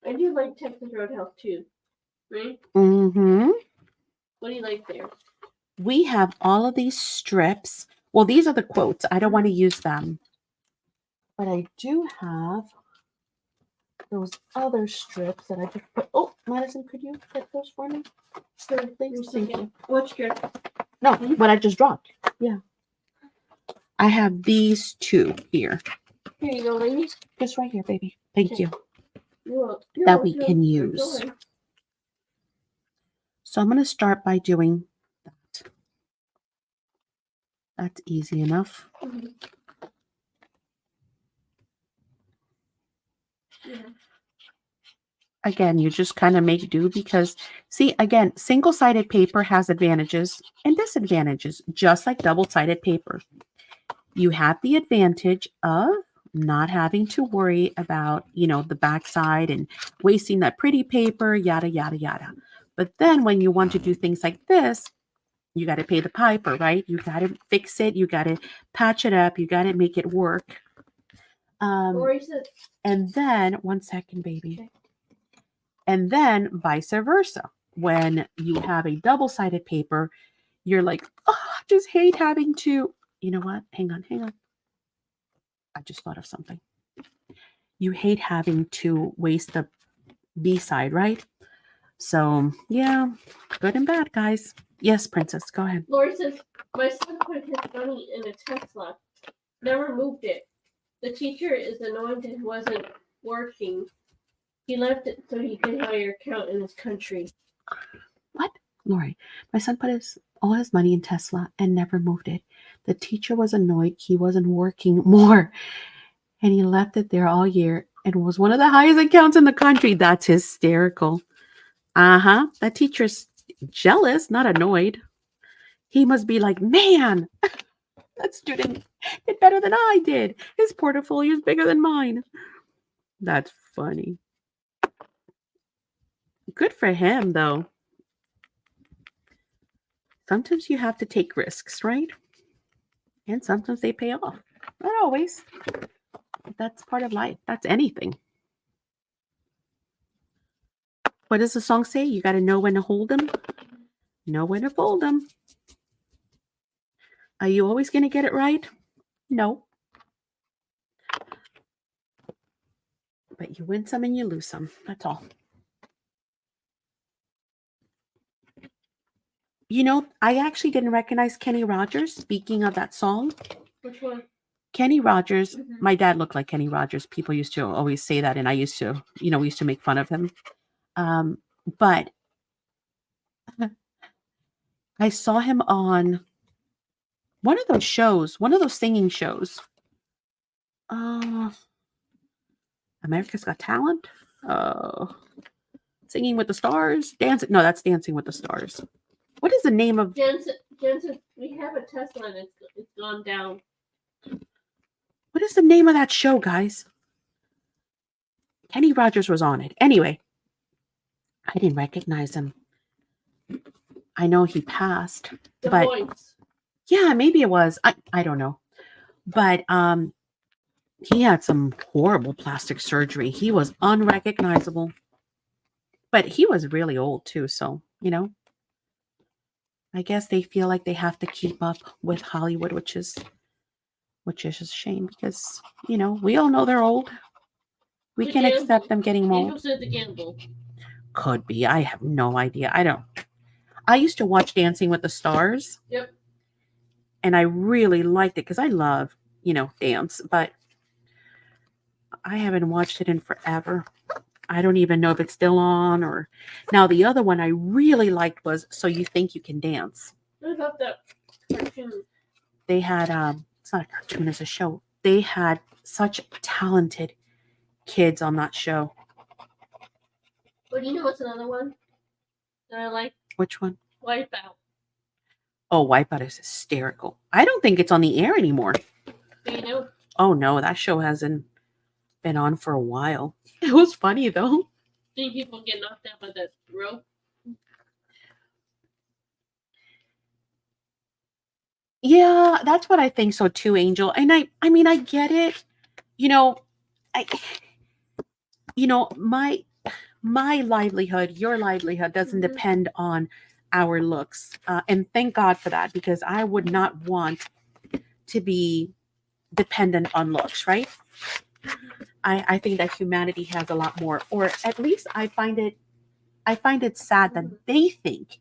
I do like Texas Roadhouse too, right? Mm-hmm. What do you like there? We have all of these strips. Well, these are the quotes. I don't want to use them. But I do have those other strips that I just put. Oh, Madison, could you get those for me? Sure, please. Thank you. What strip? No, what I just dropped. Yeah. I have these two here. Here you go, ladies. Just right here, baby. Thank you. That we can use. So I'm going to start by doing that. That's easy enough. Mm-hmm. Yeah. Again, you just kind of make do because, see, again, single-sided paper has advantages and disadvantages, just like double-sided paper. You have the advantage of not having to worry about, the backside and wasting that pretty paper, yada, yada, yada. But then when you want to do things like this, you got to pay the piper, right? You got to fix it. You got to patch it up. You got to make it work. And then, 1 second, baby. Okay. And then vice versa. When you have a double-sided paper, you're like, oh, I just hate having to, you know what? Hang on. I just thought of something. You hate having to waste the B side, right? So, yeah, good and bad, guys. Yes, Princess, go ahead. Lori says, my son put his money in a Tesla, never moved it. The teacher is annoyed that it wasn't working. He left it so he could have your account in his country. What? Lori, my son put all his money in Tesla and never moved it. The teacher was annoyed he wasn't working more, and he left it there all year and was one of the highest accounts in the country. That's hysterical. That teacher's jealous, not annoyed. He must be like, man, that student did better than I did. His portfolio is bigger than mine. That's funny. Good for him, though. Sometimes you have to take risks, right? And sometimes they pay off. Not always. But that's part of life. That's anything. What does the song say? You got to know when to hold them, know when to fold them. Are you always going to get it right? No. But you win some and you lose some. That's all. I actually didn't recognize Kenny Rogers. Speaking of that song. Which one? Kenny Rogers. Mm-hmm. My dad looked like Kenny Rogers. People used to always say that. And I used to, we used to make fun of him. But I saw him on one of those shows, one of those singing shows. America's Got Talent. Singing with the Stars. Dancing. No, that's Dancing with the Stars. What is the name of? Jensen, we have a Tesla and it's gone down. What is the name of that show, guys? Kenny Rogers was on it. Anyway, I didn't recognize him. I know he passed. The Voice. Yeah, maybe it was. I don't know. But he had some horrible plastic surgery. He was unrecognizable. But he was really old too, so, I guess they feel like they have to keep up with Hollywood, which is a shame because, we all know they're old. We The can accept gamble. them getting old. Angel said the gamble. Could be. I have no idea. I used to watch Dancing with the Stars. Yep. And I really liked it because I love, dance, but I haven't watched it in forever. I don't even know if it's still on or now the other one I really liked was So You Think You Can Dance. I love that cartoon. They had it's not a cartoon, it's a show. They had such talented kids on that show. But you know what's another one that I like? Which one? Wipeout. Oh, Wipeout is hysterical. I don't think it's on the air anymore. Do you know? Oh no, that show hasn't been on for a while. It was funny though. Think people get knocked out by that rope? Yeah, that's what I think so too, Angel. And I mean I get it. I my livelihood, your livelihood doesn't depend on our looks. And thank God for that because I would not want to be dependent on looks, right? I think that humanity has a lot more, or at least I find it sad that they think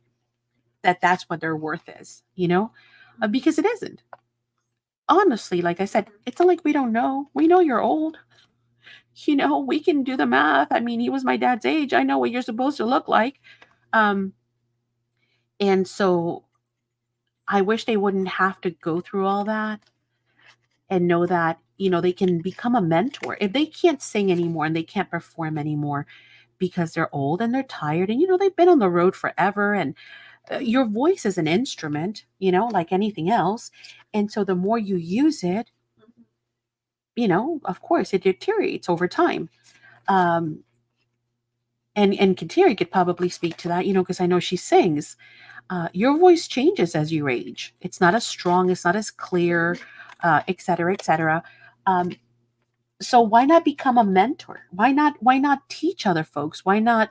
that that's what their worth is, because it isn't. Honestly, like I said, it's not like we don't know. We know you're old. We can do the math. I mean, he was my dad's age. I know what you're supposed to look like. Um, and so I wish they wouldn't have to go through all that and know that, they can become a mentor. If they can't sing anymore and they can't perform anymore because they're old and they're tired and, they've been on the road forever and your voice is an instrument, like anything else. And so the more you use it, of course it deteriorates over time. And Kateri could probably speak to that, because I know she sings. Your voice changes as you age. It's not as strong, it's not as clear, et cetera, et cetera. So why not become a mentor? Why not teach other folks? Why not,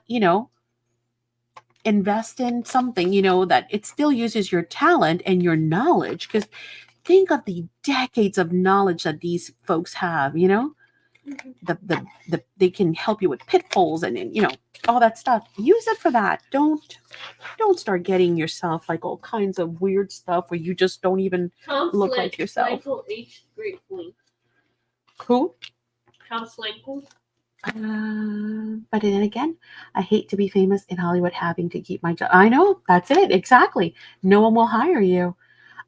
invest in something, that it still uses your talent and your knowledge? Because think of the decades of knowledge that these folks have, they can help you with pitfalls and all that stuff. Use it for that. Don't start getting yourself like all kinds of weird stuff where you just don't even look like yourself. Slankel aged gratefully. Who? Tom Slankel. But then again, I hate to be famous in Hollywood having to keep my job. I know, that's it. Exactly. No one will hire you.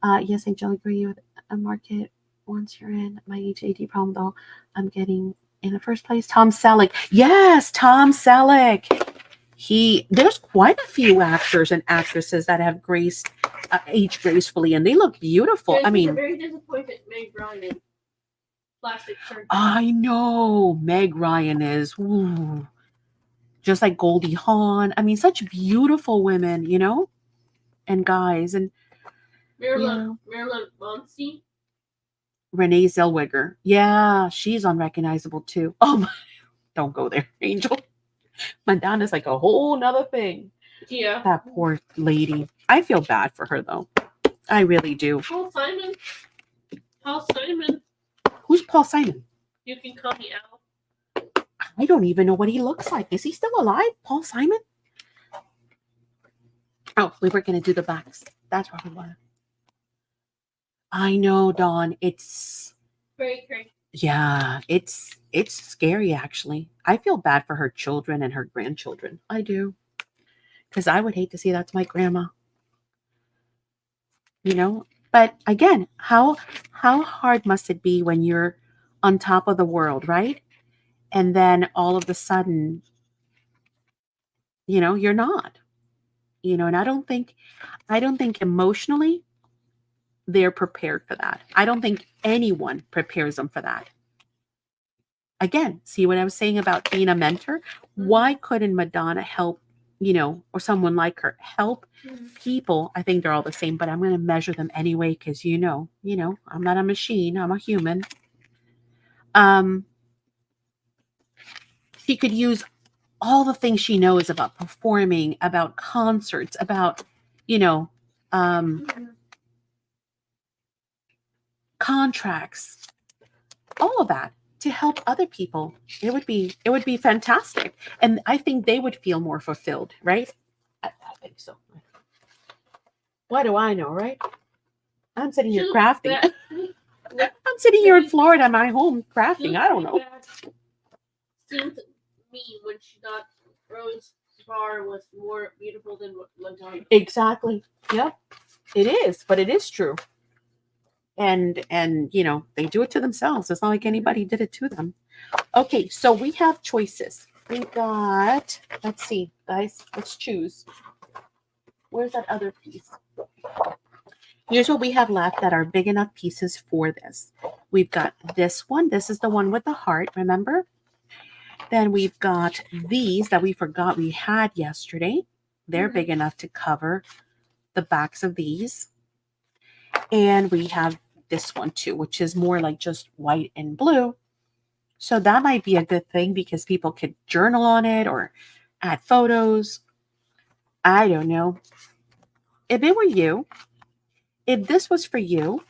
Yes, I do agree with a market once you're in. My HAD problem, though, I'm getting in the first place. Tom Selleck. Yes, Tom Selleck. There's quite a few actors and actresses that have aged gracefully, and they look beautiful. Yeah, I mean, very disappointed Meg Ryan. Plastic surgery. I know Meg Ryan is. Ooh, just like Goldie Hawn. I mean, such beautiful women, and guys. And Marilyn Monsi. Renee Zellweger. Yeah, she's unrecognizable too. Oh my, don't go there, Angel. Madonna's like a whole nother thing. Yeah. That poor lady. I feel bad for her though. I really do. Paul Simon. Who's Paul Simon? You can call me Al. I don't even know what he looks like. Is he still alive? Paul Simon? Oh, we were going to do the backs. That's what we wanted. I know, Dawn. It's Great. Yeah, it's scary actually. I feel bad for her children and her grandchildren. I do. Because I would hate to see that to my grandma. But again, how hard must it be when you're on top of the world, right? And then all of a sudden, you're not. And I don't think emotionally they're prepared for that. I don't think anyone prepares them for that. Again, see what I was saying about being a mentor? Why couldn't Madonna help, or someone like her help people? I think they're all the same, but I'm going to measure them anyway because I'm not a machine, I'm a human. She could use all the things she knows about performing, about concerts, about, contracts, all of that to help other people. It would be fantastic. And I think they would feel more fulfilled, right? I think so. What do I know, right? I'm sitting here crafting. I'm sitting here in Florida, my home crafting. I don't know. Seemed to me when she thought Rose bar was more beautiful than Madonna. Exactly. Yep. It is, but it is true. And you know, they do it to themselves. It's not like anybody did it to them. Okay, so we have choices. We got, let's see, guys, let's choose. Where's that other piece? Here's what we have left that are big enough pieces for this. We've got this one. This is the one with the heart, remember? Then we've got these that we forgot we had yesterday. They're big enough to cover the backs of these. And we have this one too, which is more like just white and blue. So that might be a good thing because people could journal on it or add photos. I don't know. If it were you, if this was for you,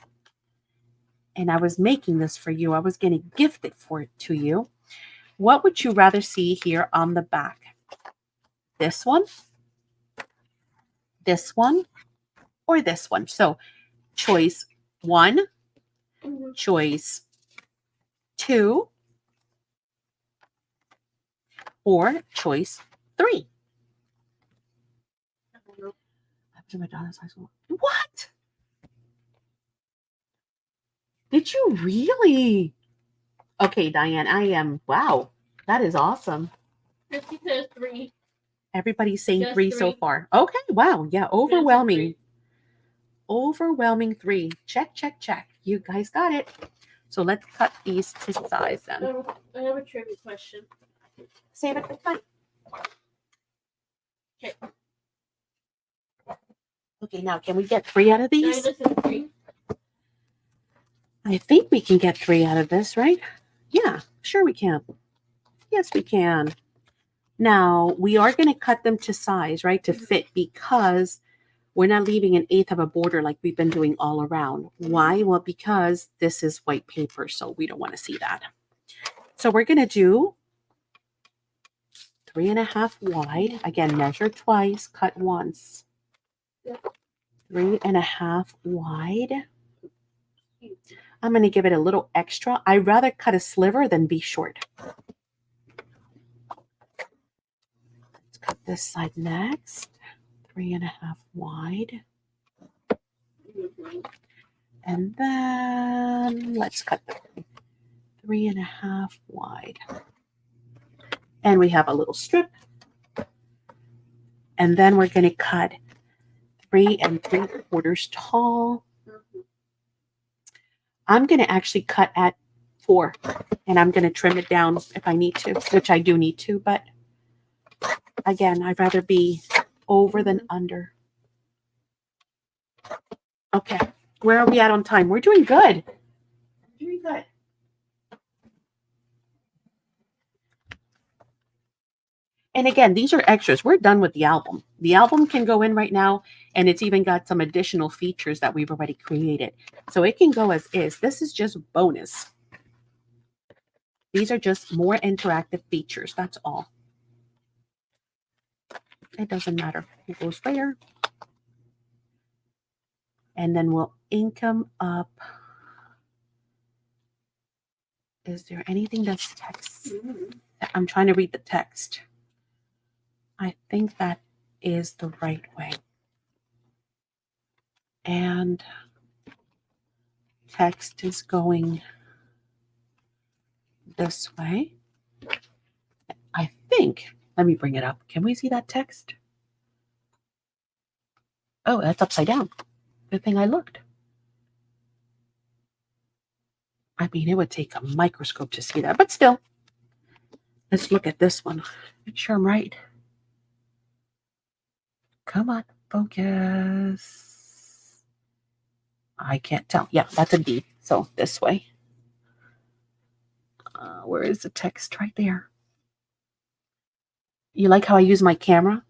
and I was making this for you, I was going to gift it to you, what would you rather see here on the back? This one, or this one? So choice 1, choice 2, or choice 3. What? Did you really? Okay, Diane, I am. Wow, that is awesome. 50 says 3. Everybody's saying Just 3 so 3. far. Okay, wow, yeah, overwhelming. Overwhelming 3. Check, check, check. You guys got it. So let's cut these to size then. I have a trivia question. Save it for fun. Okay. Okay, now can we get 3 out of these? This is 3. I think we can get 3 out of this, right? Yeah, sure we can. Yes, we can. Now, we are going to cut them to size, right, to fit, because we're not leaving an 1/8 of a border like we've been doing all around. Why? Well, because this is white paper, so we don't want to see that. So we're going to do 3.5 wide. Again, measure twice, cut once. 3.5 wide. I'm going to give it a little extra. I'd rather cut a sliver than be short. Let's cut this side next. 3.5 wide. And then let's cut the 3.5 wide. And we have a little strip. And then we're going to cut 3 3/4 tall. I'm going to actually cut at 4, and I'm going to trim it down if I need to, which I do need to, but again, I'd rather be over than under. Okay, where are we at on time? We're doing good. Doing good. And again, these are extras. We're done with the album. The album can go in right now, and it's even got some additional features that we've already created. So it can go as is. This is just bonus. These are just more interactive features. That's all. It doesn't matter who goes where. And then we'll ink them up. Is there anything that's text? I'm trying to read the text. I think that is the right way. And text is going this way. I think. Let me bring it up. Can we see that text? Oh, that's upside down. Good thing I looked. I mean, it would take a microscope to see that, but still. Let's look at this one. Make sure I'm right. Come on, focus. I can't tell. Yeah, that's a D. So this way. Where is the text? Right there. You like how I use my camera?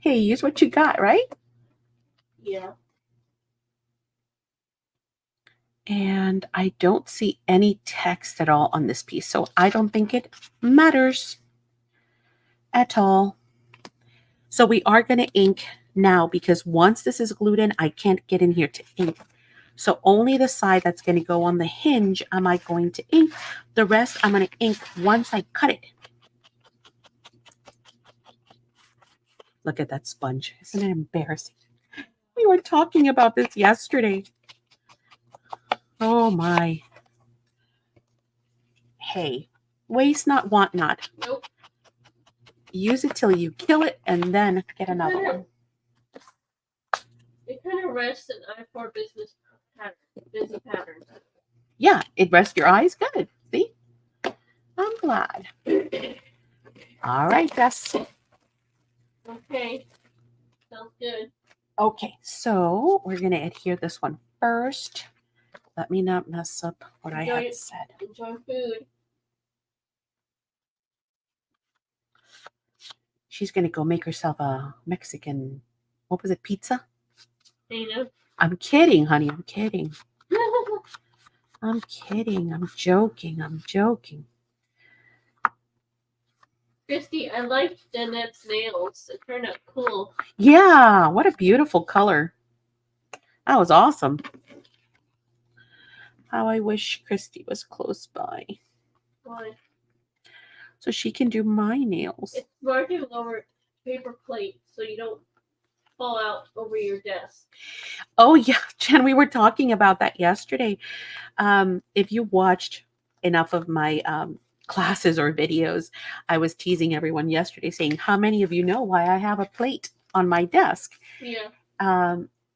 Hey, use what you got, right? Yeah. And I don't see any text at all on this piece, so I don't think it matters at all. So we are going to ink now because once this is glued in, I can't get in here to ink. So only the side that's going to go on the hinge am I going to ink. The rest I'm going to ink once I cut it. Look at that sponge. Isn't it embarrassing? We were talking about this yesterday. Oh my. Hey, waste not, want not. Nope. Use it till you kill it and then get another one. It kind of rests an I4 business pattern. Yeah, it rests your eyes good. See? I'm glad. All right, Gus. Okay. Sounds good. Okay, so we're going to adhere this one first. Let me not mess up what I had said. Enjoy food. She's going to go make herself a Mexican, what was it, pizza? Dana. I'm kidding, honey. I'm kidding. I'm kidding. I'm joking. I'm joking. Christy, I liked Danette's nails. It turned out cool. Yeah, what a beautiful color. That was awesome. How I wish Christy was close by. Why? So she can do my nails. It's marking over paper plate so you don't fall out over your desk. Oh, yeah, Jen, we were talking about that yesterday. If you watched enough of my classes or videos, I was teasing everyone yesterday saying, how many of you know why I have a plate on my desk? Yeah.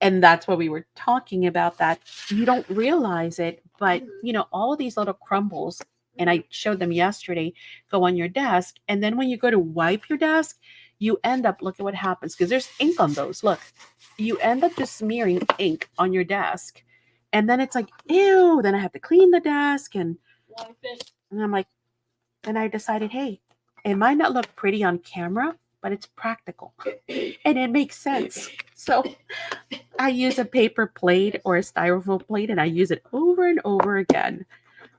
And that's what we were talking about, that you don't realize it, but you know, all of these little crumbles, and I showed them yesterday, go on your desk. And then when you go to wipe your desk, you end up, look at what happens, because there's ink on those. Look, you end up just smearing ink on your desk. And then it's like, ew, then I have to clean the desk. And I'm like, then I decided, hey, it might not look pretty on camera, but it's practical. And it makes sense. So I use a paper plate or a styrofoam plate, and I use it over and over again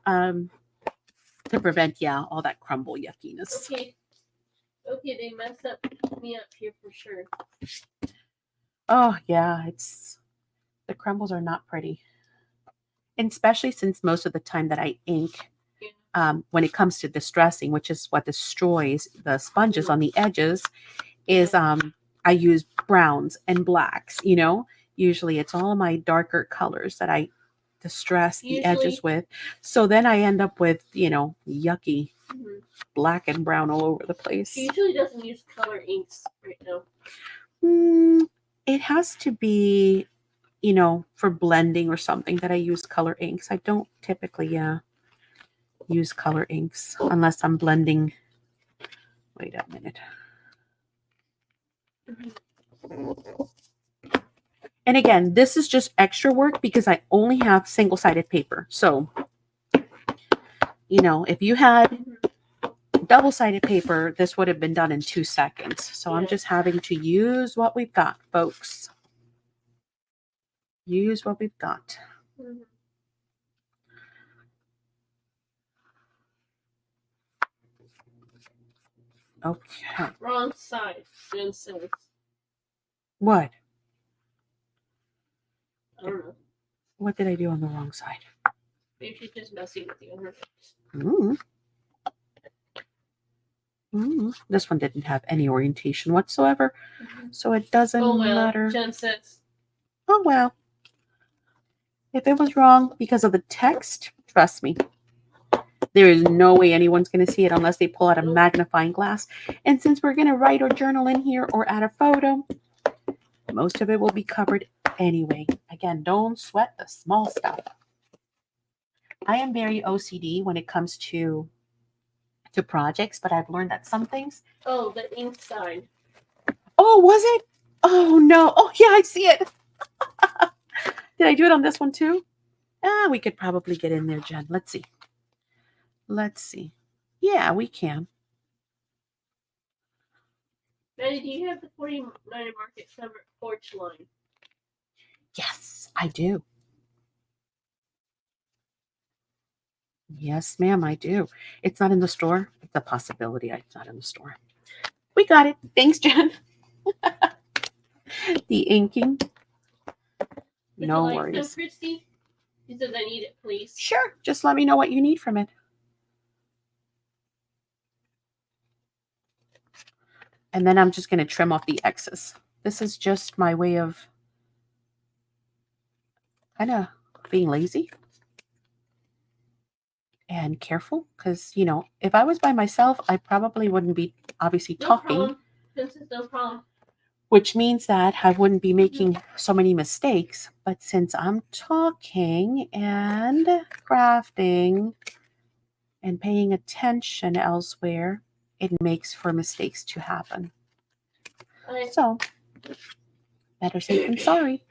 to prevent, all that crumble yuckiness. Okay, they messed me up here for sure. Oh, yeah, the crumbles are not pretty. And especially since most of the time that I ink, when it comes to distressing, which is what destroys the sponges on the edges, is I use browns and blacks, Usually it's all of my darker colors that I distress the edges with. So then I end up with, yucky black and brown all over the place. She usually doesn't use color inks right now. It has to be, for blending or something that I use color inks. I don't typically use color inks unless I'm blending. Wait a minute. And again, this is just extra work because I only have single-sided paper. So, if you had double-sided paper, this would have been done in 2 seconds. So I'm just having to use what we've got, folks. Use what we've got. Okay. Wrong side. What? I don't know. What did I do on the wrong side? Maybe she's just messing with you. This one didn't have any orientation whatsoever, so it doesn't matter. Jen says. Oh, well. If it was wrong because of the text, trust me, there is no way anyone's going to see it unless they pull out a magnifying glass. And since we're going to write or journal in here or add a photo, most of it will be covered anyway. Again, don't sweat the small stuff. I am very OCD when it comes to projects, but I've learned that some things. Oh, the ink side. Oh, was it? Oh, no. Oh, yeah, I see it. Did I do it on this one too? We could probably get in there, Jen. Let's see. Yeah, we can. Maddie, do you have the 49 Market Summer Porch line? Yes, I do. Yes, ma'am, I do. It's not in the store. It's a possibility it's not in the store. We got it. Thanks, Jen. The inking. Would No you like worries. some, Christy? He says I need it, please. Sure. Just let me know what you need from it. And then I'm just going to trim off the excess. This is just my way of kind of being lazy and careful. Because, you know, if I was by myself, I probably wouldn't be obviously talking. Problem. Princess, no problem. Which means that I wouldn't be making so many mistakes. But since I'm talking and crafting and paying attention elsewhere, it makes for mistakes to happen. So, better safe than sorry.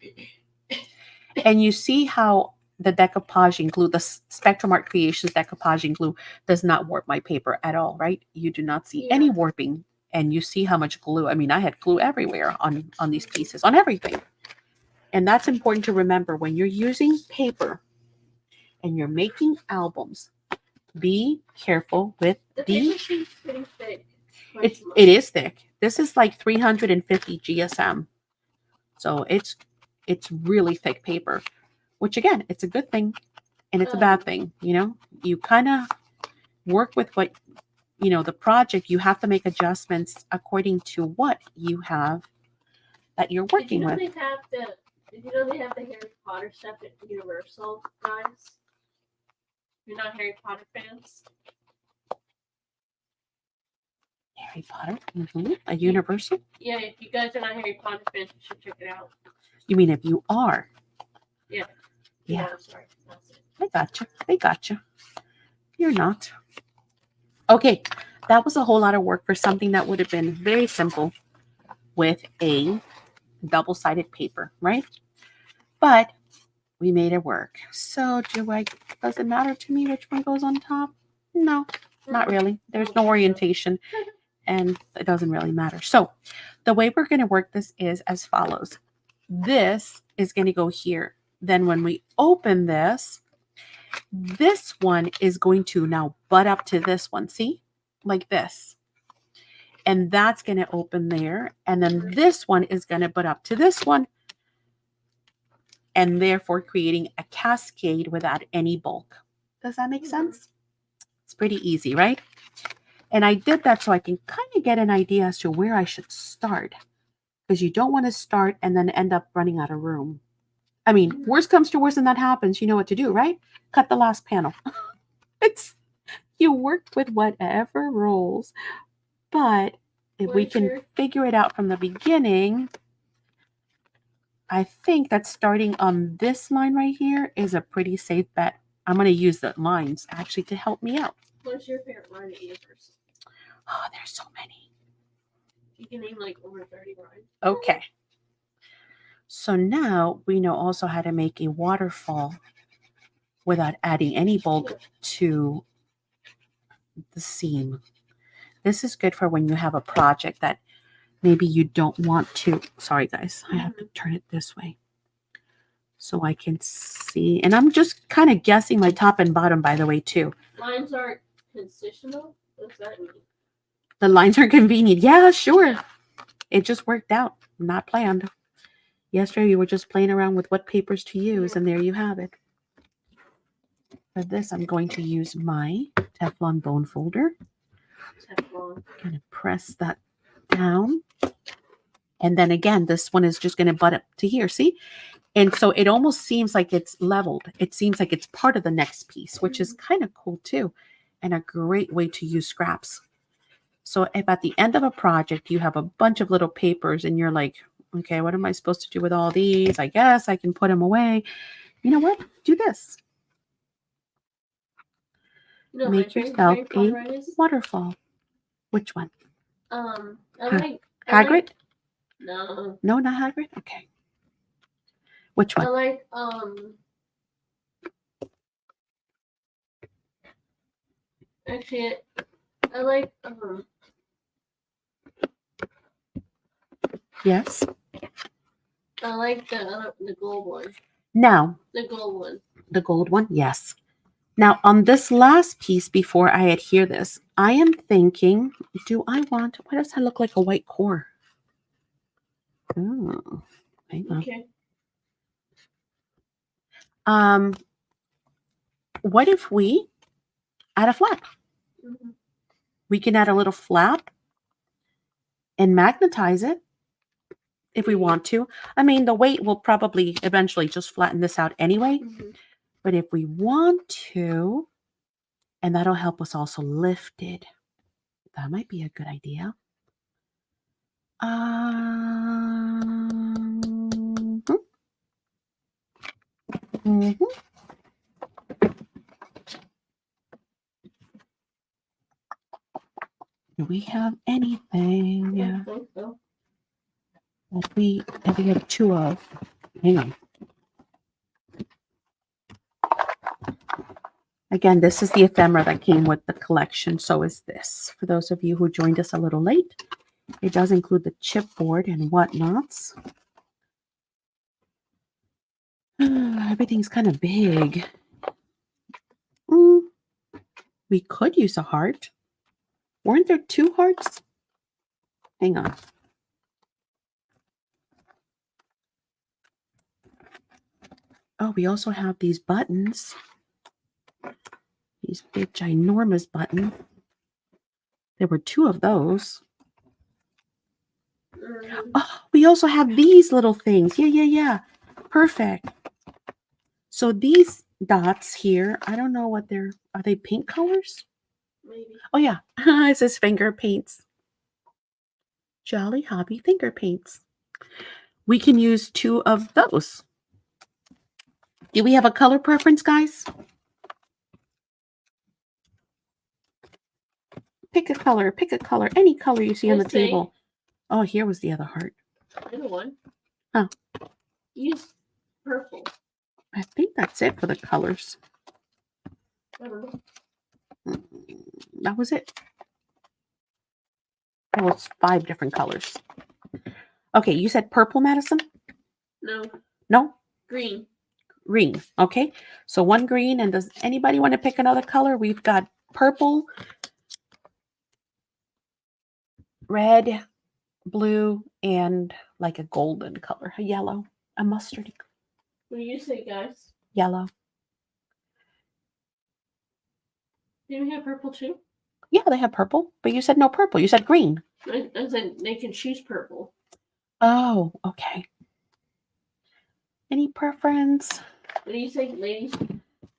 And you see how the decoupaging glue, the SpectrumArtCreations decoupaging glue does not warp my paper at all, right? You do not see any warping. And you see how much glue, I mean, I had glue everywhere on these pieces, on everything. And that's important to remember when you're using paper and you're making albums. Be careful with the paper seems pretty thick. It is thick. This is like 350 GSM. So it's really thick paper, which again, it's a good thing and it's a bad thing. You know, you kind of work with what, you know, the project, you have to make adjustments according to what you have that you're working with. Did you know they have the Harry Potter stuff at Universal, guys? You're not Harry Potter fans? Harry Potter? A Universal? Yeah, if you guys are not Harry Potter fans, you should check it out. You mean if you are? Yeah. Yeah. I'm sorry. That's it. I gotcha. You're not. Okay, that was a whole lot of work for something that would have been very simple with a double-sided paper, right? But we made it work. So does it matter to me which one goes on top? No, not really. There's no orientation and it doesn't really matter. So the way we're going to work this is as follows. This is going to go here. Then when we open this one is going to now butt up to this one. See? Like this. And that's going to open there. And then this one is going to butt up to this one. And therefore creating a cascade without any bulk. Does that make sense? It's pretty easy, right? And I did that so I can kind of get an idea as to where I should start. Because you don't want to start and then end up running out of room. I mean, worst comes to worst and that happens, you know what to do, right? Cut the last panel. You work with whatever rolls. But if we can figure it out from the beginning, I think that starting on this line right here is a pretty safe bet. I'm going to use the lines actually to help me out. What's your favorite line at Universal? Oh, there's so many. You can name like over 30 lines. Okay. So now we know also how to make a waterfall without adding any bulk to the seam. This is good for when you have a project that maybe you don't want to. Sorry, guys. I have to turn it this way so I can see. And I'm just kind of guessing my top and bottom, by the way, too. Lines aren't constitutional? What does that mean? The lines are convenient. Yeah, sure. Yeah. It just worked out. Not planned. Yesterday, you were just playing around with what papers to use, and there you have it. For this, I'm going to use my Teflon bone folder. I'm going to press that down. And then again, this one is just going to butt up to here, see? And so it almost seems like it's leveled. It seems like it's part of the next piece, which is kind of cool too, and a great way to use scraps. So if at the end of a project, you have a bunch of little papers and you're like, okay, what am I supposed to do with all these? I guess I can put them away. You know what? Do this. No, make yourself a waterfall. Which one? Hagrid? No. No, not Hagrid? Okay. Which one? I like, actually, I like, Yes. I like the gold one. Now, The gold one. the gold one, yes. Now, on this last piece, before I adhere this, I am thinking, do I want, why does that look like a white core? Oh, hang on. Okay. What if we add a flap? Mm-hmm. We can add a little flap and magnetize it if we want to. I mean, the weight will probably eventually just flatten this out anyway. Mm-hmm. But if we want to, and that'll help us also lift it, that might be a good idea. Mhm. Do we have anything I think so. that we have two of? Hang on. Again, this is the ephemera that came with the collection. So is this. For those of you who joined us a little late, it does include the chipboard and whatnots. Everything's kind of big. We could use a heart. Weren't there two hearts? Hang on. Oh, we also have these buttons. These big, ginormous buttons. There were two of those. Oh, we also have these little things. Yeah. Perfect. So these dots here, I don't know what they're, are they pink colors? Maybe. Oh yeah, it says finger paints. Jolly Hobby finger paints. We can use two of those. Do we have a color preference, guys? Pick a color, any color you see on the table. Oh, here was the other heart. Other one. Huh. Use purple. I think that's it for the colors. I don't know. That was it. That was 5 different colors. Okay, you said purple, Madison? No. No? Green. Green. Okay, so one green. And does anybody want to pick another color? We've got purple, red, blue, and like a golden color, a yellow, a mustardy. What do you say, guys? Yellow. Do we have purple too? Yeah, they have purple, but you said no purple. You said green. I said they can choose purple. Oh, okay. Any preference? What do you say, ladies?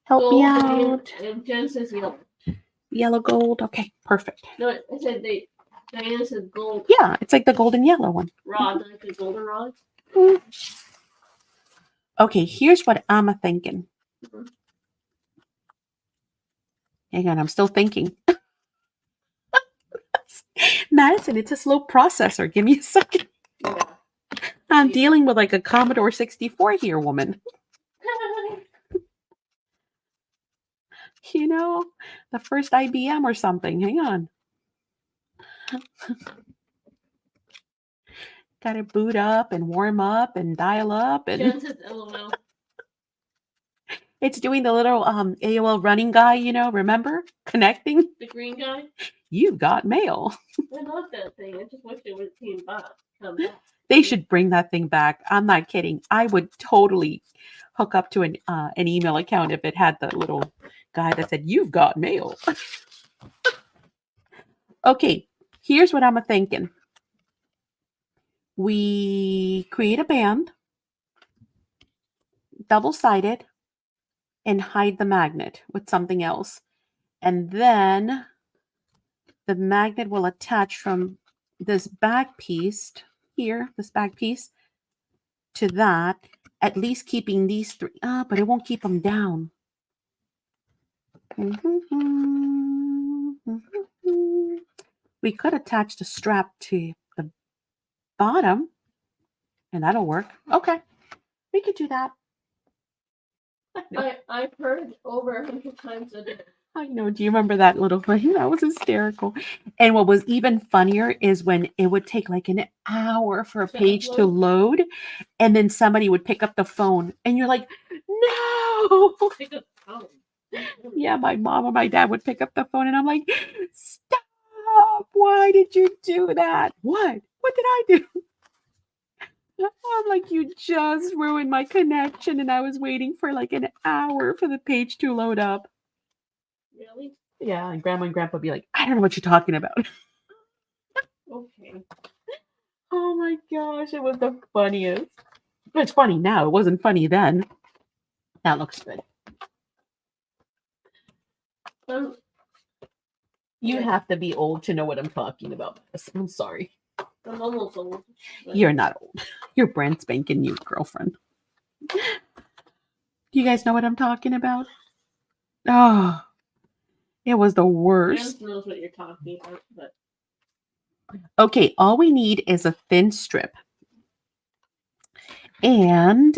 Help Gold me out. And Jen says yellow. Yellow gold. Okay, perfect. No, I said Diana said gold. Yeah, it's like the golden yellow one. Rod, like a golden rod. Mm. Okay, here's what I'm thinking. Mm-hmm. Hang on, I'm still thinking. Madison, it's a slow processor. Give me a second. Yeah. I'm dealing with like a Commodore 64 here, woman. You know, the first IBM or something. Hang on. Got to boot up and warm up and dial up. And Jen says LOL. it's doing the little AOL running guy, you know, remember? Connecting. The green guy? You've got mail. I love that thing. I just wish it would came back. Come back. They should bring that thing back. I'm not kidding. I would totally hook up to an email account if it had the little guy that said, you've got mail. Okay, here's what I'm thinking. We create a band, double-sided, and hide the magnet with something else. And then the magnet will attach from this back piece here, this back piece, to that, at least keeping these three, but it won't keep them down. We could attach the strap to the bottom, and that'll work. Okay, we could do that. I've heard over 100 times a day. I know. Do you remember that little thing? That was hysterical. And what was even funnier is when it would take like an hour for a To page to upload? load, and then somebody would pick up the phone, and you're like, no. Pick up the phone. Yeah, my mom or my dad would pick up the phone, and I'm like, stop. Why did you do that? What? What did I do? I'm like, you just ruined my connection, and I was waiting for like an hour for the page to load up. Really? Yeah, and grandma and grandpa would be like, I don't know what you're talking about. Okay. Oh my gosh, it was the funniest. It's funny now. It wasn't funny then. That looks good. Um, You Yeah. have to be old to know what I'm talking about. I'm sorry. I'm almost old. but- You're not old. You're brand spanking new, girlfriend. Do you guys know what I'm talking about? Oh, it was the worst. Jan knows what you're talking about, but Okay, all we need is a thin strip. And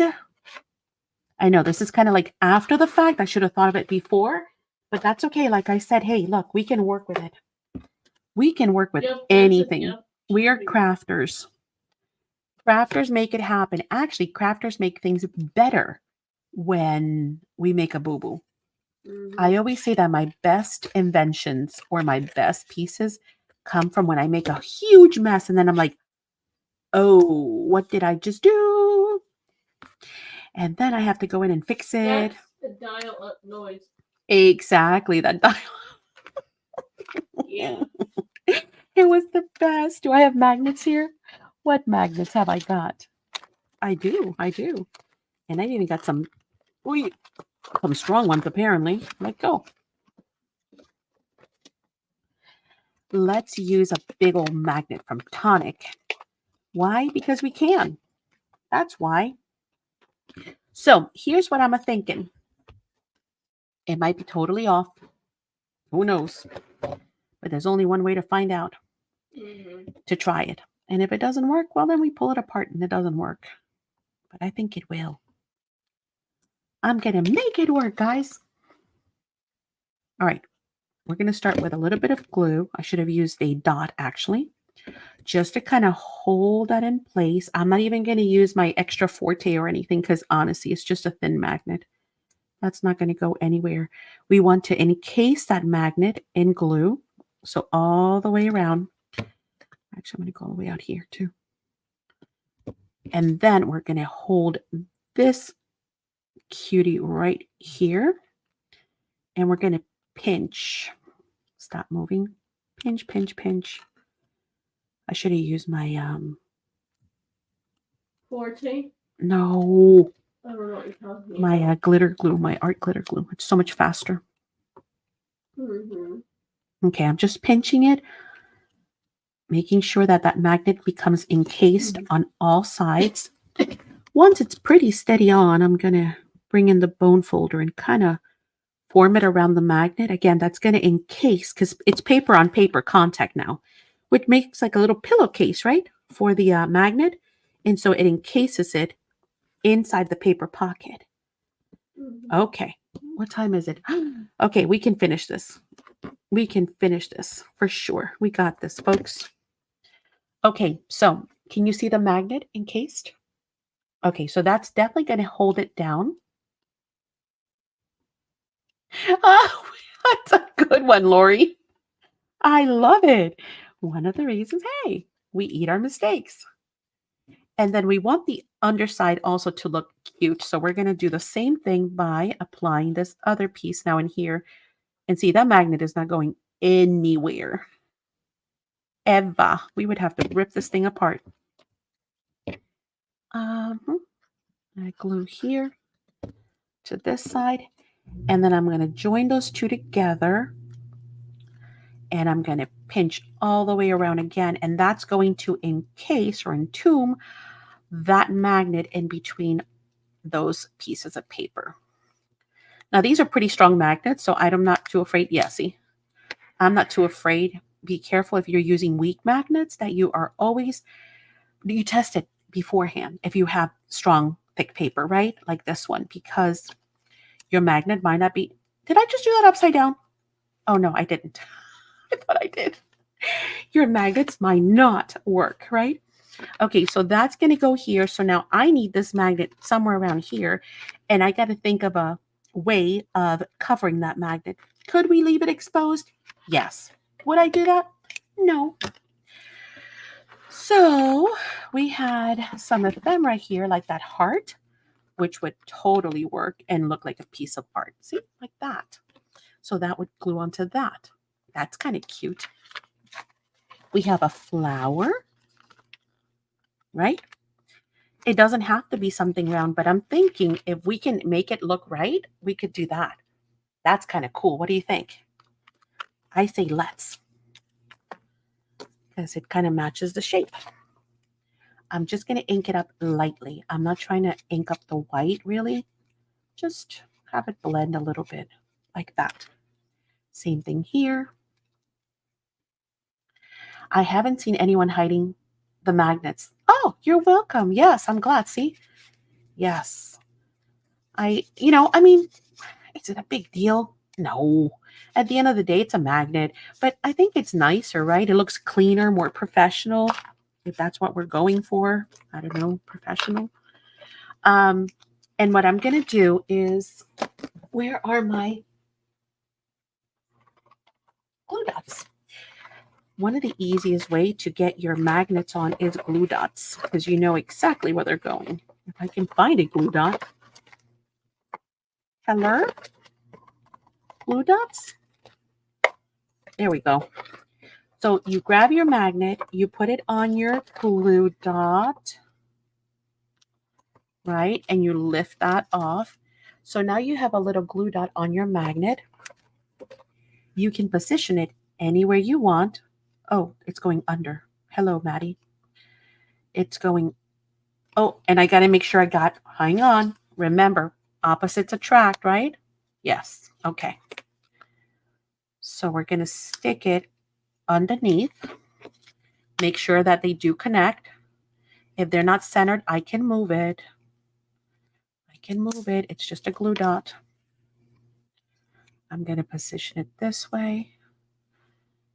I know this is kind of like after the fact. I should have thought of it before, but that's okay. Like I said, hey, look, we can work with it. We can work with Yep, that's it, anything. yep. We are crafters. Crafters make it happen. Actually, crafters make things better when we make a boo-boo. Mhm. I always say that my best inventions or my best pieces come from when I make a huge mess and then I'm like, oh, what did I just do? And then I have to go in and fix it. That's the dial-up noise. Exactly. That dial. Yeah. It was the best. Do I have magnets here? What magnets have I got? I do. And I even got some strong ones apparently. Let go. Let's use a big old magnet from Tonic. Why? Because we can. That's why. So here's what I'm thinking. It might be totally off. Who knows? But there's only one way to find out, to try it. And if it doesn't work, well, then we pull it apart and it doesn't work. But I think it will. I'm going to make it work, guys. All right. We're going to start with a little bit of glue. I should have used a dot, actually, just to kind of hold that in place. I'm not even going to use my extra forte or anything because, honestly, it's just a thin magnet. That's not going to go anywhere. We want to encase that magnet in glue. So all the way around. Actually, I'm going to go all the way out here too. And then we're going to hold this cutie right here. And we're going to pinch. Stop moving. Pinch, pinch, pinch. I should have used my Forte? no. I don't know what you're talking about. My glitter glue, my art glitter glue. It's so much faster. Okay, I'm just pinching it, making sure that that magnet becomes encased on all sides. Once it's pretty steady on, I'm going to bring in the bone folder and kind of form it around the magnet. Again, that's going to encase because it's paper on paper contact now, which makes like a little pillowcase, right, for the magnet. And so it encases it inside the paper pocket. Okay, what time is it? Okay, we can finish this. We can finish this for sure. We got this, folks. Okay, so can you see the magnet encased? Okay, so that's definitely going to hold it down. Oh, that's a good one, Lori. I love it. One of the reasons, hey, we eat our mistakes. And then we want the underside also to look cute. So we're going to do the same thing by applying this other piece now in here. And see, that magnet is not going anywhere. Ever. We would have to rip this thing apart. I glue here to this side. And then I'm going to join those two together. And I'm going to pinch all the way around again. And that's going to encase or entomb that magnet in between those pieces of paper. Now, these are pretty strong magnets, so I'm not too afraid. Yeah, see, I'm not too afraid. Be careful if you're using weak magnets that you test it beforehand if you have strong, thick paper, right? Like this one, because your magnet might not be. Did I just do that upside down? Oh, no, I didn't. I thought I did. Your magnets might not work, right? Okay, so that's going to go here. So now I need this magnet somewhere around here, and I got to think of a way of covering that magnet. Could we leave it exposed? Yes. Would I do that? No. So we had some ephemera here, like that heart, which would totally work and look like a piece of art. See, like that. So that would glue onto that. That's kind of cute. We have a flower, right? It doesn't have to be something round, but I'm thinking if we can make it look right, we could do that. That's kind of cool. What do you think? I say let's, because it kind of matches the shape. I'm just going to ink it up lightly. I'm not trying to ink up the white really. Just have it blend a little bit like that. Same thing here. I haven't seen anyone hiding the magnets. Oh, you're welcome. Yes, I'm glad. See? Yes. I mean, is it a big deal? No. At the end of the day, it's a magnet, but I think it's nicer, right? It looks cleaner, more professional, if that's what we're going for. I don't know, professional. And what I'm going to do is, where are my glue dots? One of the easiest way to get your magnets on is glue dots, because you know exactly where they're going. If I can find a glue dot. Hello? Glue dots? There we go. So you grab your magnet, you put it on your glue dot, right? And you lift that off. So now you have a little glue dot on your magnet. You can position it anywhere you want. Oh, it's going under. Hello, Maddie. It's going, oh, and I got to make sure hang on. Remember, opposites attract, right? Yes. Okay. So we're going to stick it underneath. Make sure that they do connect. If they're not centered, I can move it. It's just a glue dot. I'm going to position it this way.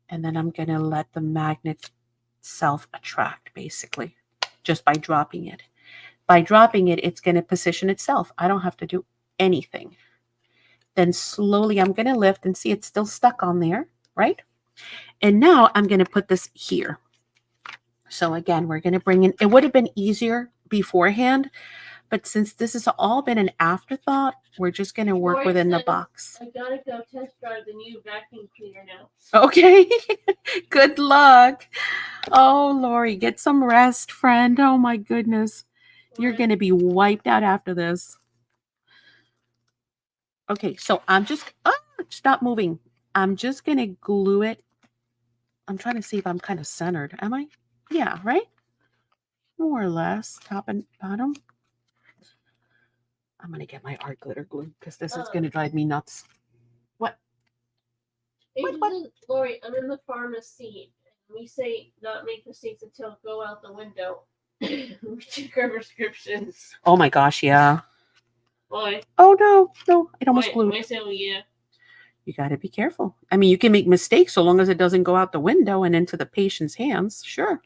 And then I'm going to let the magnet self-attract, basically, just by dropping it. By dropping it, it's going to position itself. I don't have to do anything. Then slowly I'm going to lift and see it's still stuck on there, right? And now I'm going to put this here. So again, we're going to bring in, it would have been easier beforehand, but since this has all been an afterthought, we're just going to work within the box. I gotta go test drive the new vacuum cleaner now. Okay. Good luck. Oh, Lori, get some rest, friend. Oh my goodness. You're going to be wiped out after this. Okay, so I'm just, stop moving. I'm just going to glue it. I'm trying to see if I'm kind of centered. Am I? Yeah, right? More or less, top and bottom. I'm going to get my art glitter glue because this is going to drive me nuts. What? What? Lori, I'm in the pharmacy. We say not make mistakes until go out the window. We took our prescriptions. Oh my gosh, yeah. Why? Oh no, it almost glued. Why say, well, yeah. You got to be careful. I mean, you can make mistakes so long as it doesn't go out the window and into the patient's hands. Sure.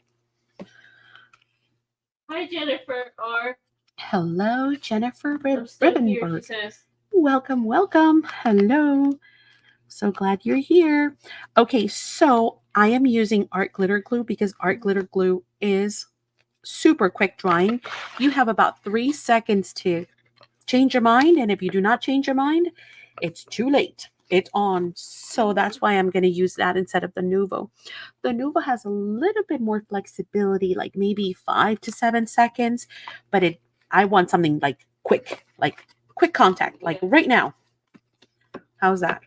Hi, Jennifer R. Hello, Jennifer Ribbenberg. She says. Welcome. Hello. So glad you're here. Okay, so I am using art glitter glue because art glitter glue is super quick drying. You have about 3 seconds to change your mind, and if you do not change your mind, it's too late. It's on. So that's why I'm going to use that instead of the Nuvo. The Nuvo has a little bit more flexibility, like maybe 5 to 7 seconds, but I want something like quick contact, like right now. How's that?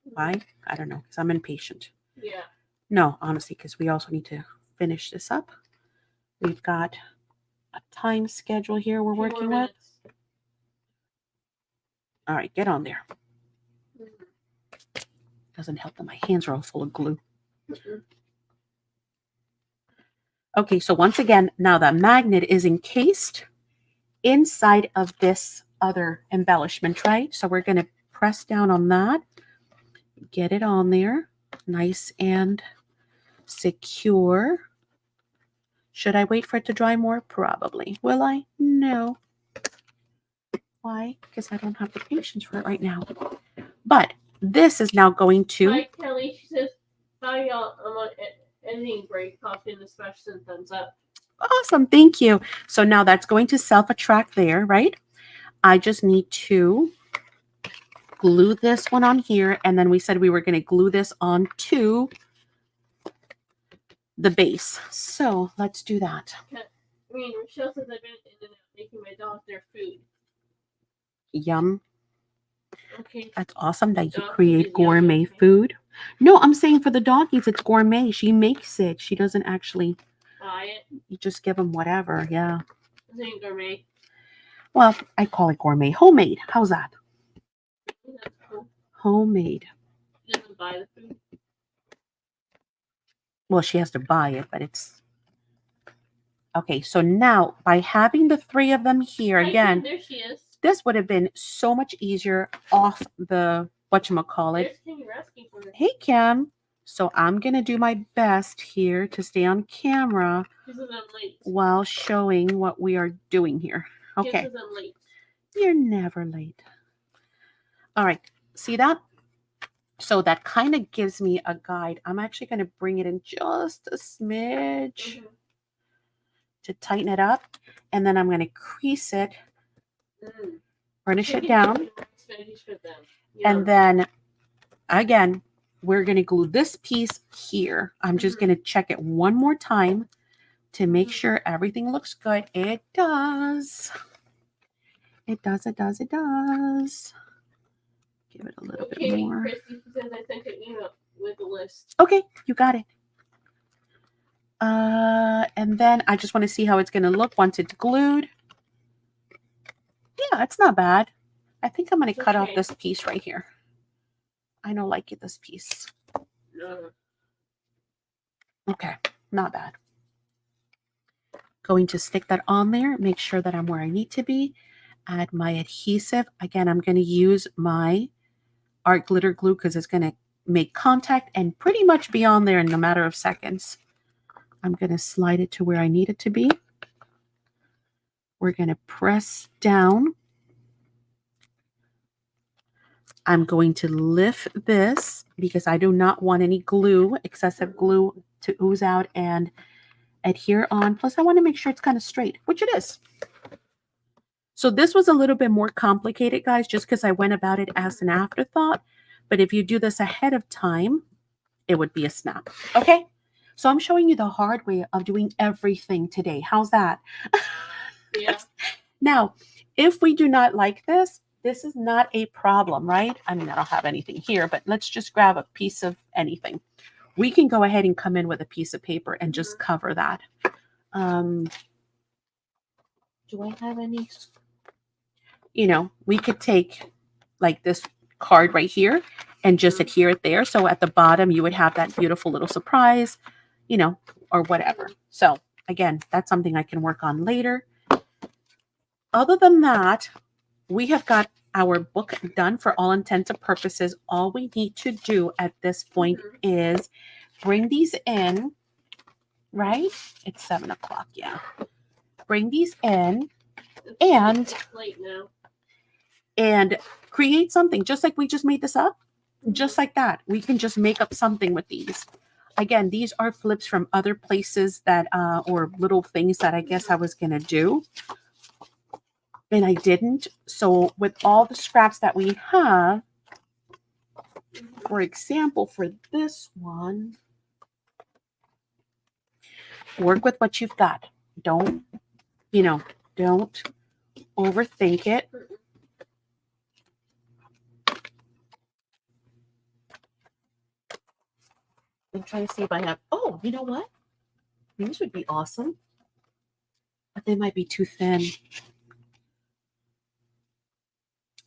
Why? I don't know, because I'm impatient. Yeah. No, honestly, because we also need to finish this up. We've got a time schedule here we're working with. All right, get on there. Doesn't help that my hands are all full of glue. Okay, so once again, now the magnet is encased inside of this other embellishment, right? So we're going to press down on that. get it on there, nice and secure. Should I wait for it to dry more? Probably. Will I? No. Why? Because I don't have the patience for it right now. But this is now going to... Hi, Kelly. She says, "Bye, y'all. I'm on editing break. Coffee and espresso and thumbs up." Awesome. Thank you. So now that's going to self-attract there, right? I just need to glue this one on here. And then we said we were going to glue this onto the base. So let's do that. Rochelle says I've been in and out making my dog their food. Yum. Okay. That's awesome that you Dog create food, gourmet yummy. food. No, I'm saying for the doggies, it's gourmet. She makes it. She doesn't actually... Buy it. You just give them whatever. Yeah. It's ain't gourmet. Well, I call it gourmet. Homemade. How's that? That's cool. Homemade. She doesn't buy the food. Well, she has to buy it, but it's... Okay, so now by having the three of them here, again, There she is. this would have been so much easier off the, whatchamacallit. There's Kim, you're asking for her. Hey, Kim. So I'm going to do my best here to stay on camera She says I'm late. while showing what we are doing here. Kim Okay. says I'm late. You're never late. All right. See that? So that kind of gives me a guide. I'm actually going to bring it in just a smidge to tighten it up. And then I'm going to crease it, burnish it down. And then, again, we're going to glue this piece here. I'm just going to check it one more time to make sure everything looks good. It does. It does, it does, it does. Give it a little bit more. Christy says I sent an email with a list. Okay, you got it. And then I just want to see how it's going to look once it's glued. Yeah, it's not bad. I think I'm going to cut off this piece right here. I don't like it, this piece. Okay, not bad. Going to stick that on there, make sure that I'm where I need to be. Add my adhesive. Again, I'm going to use my art glitter glue because it's going to make contact and pretty much be on there in a matter of seconds. I'm going to slide it to where I need it to be. We're going to press down. I'm going to lift this because I do not want any glue, excessive glue, to ooze out and adhere on. Plus, I want to make sure it's kind of straight, which it is. So this was a little bit more complicated, guys, just because I went about it as an afterthought. But if you do this ahead of time, it would be a snap. Okay? So I'm showing you the hard way of doing everything today. How's that? Yeah. Now, if we do not like this, this is not a problem, right? I mean, I don't have anything here, but let's just grab a piece of anything. We can go ahead and come in with a piece of paper and just cover that. Do I have any? You know, we could take like this card right here and just adhere it there. So at the bottom, you would have that beautiful little surprise, you know, or whatever. So again, that's something I can work on later. Other than that, we have got our book done for all intents and purposes. All we need to do at this point is bring these in, right? It's 7 o'clock, yeah. Bring these in and late now. And create something just like we just made this up. Just like that. We can just make up something with these. Again, these are flips from other places that, or little things that I guess I was going to do. And I didn't. So with all the scraps that we have, for example, for this one, work with what you've got. Don't, you know, don't overthink it. I'm trying to see if I have, oh, you know what? These would be awesome. But they might be too thin.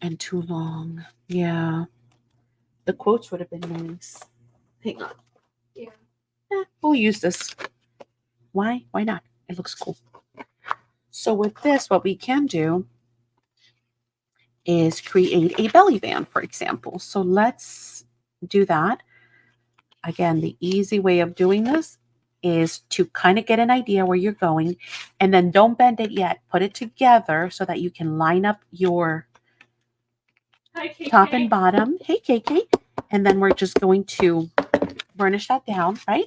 And too long. Yeah. The quotes would have been nice. Hang on. Yeah. We'll use this. Why? Why not? It looks cool. So with this, what we can do is create a belly band, for example. So let's do that, again, the easy way of doing this is to kind of get an idea where you're going, and then don't bend it yet. Put it together so that you can line up your top and bottom. Hey, KK. And then we're just going to burnish that down, right?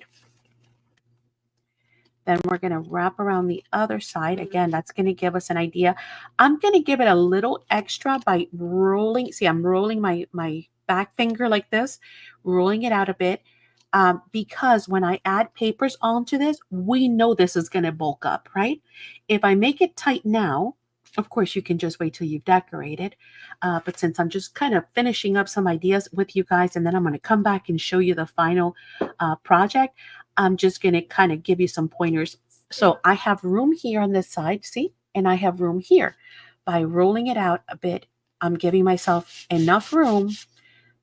Then we're going to wrap around the other side. Again, that's going to give us an idea. I'm going to give it a little extra by rolling. See, I'm rolling my back finger like this, rolling it out a bit. Because when I add papers onto this, we know this is going to bulk up, right? If I make it tight now, of course, you can just wait till you've decorated. But since I'm just kind of finishing up some ideas with you guys, and then I'm going to come back and show you the final project, I'm just going to kind of give you some pointers. So I have room here on this side, see? And I have room here. By rolling it out a bit, I'm giving myself enough room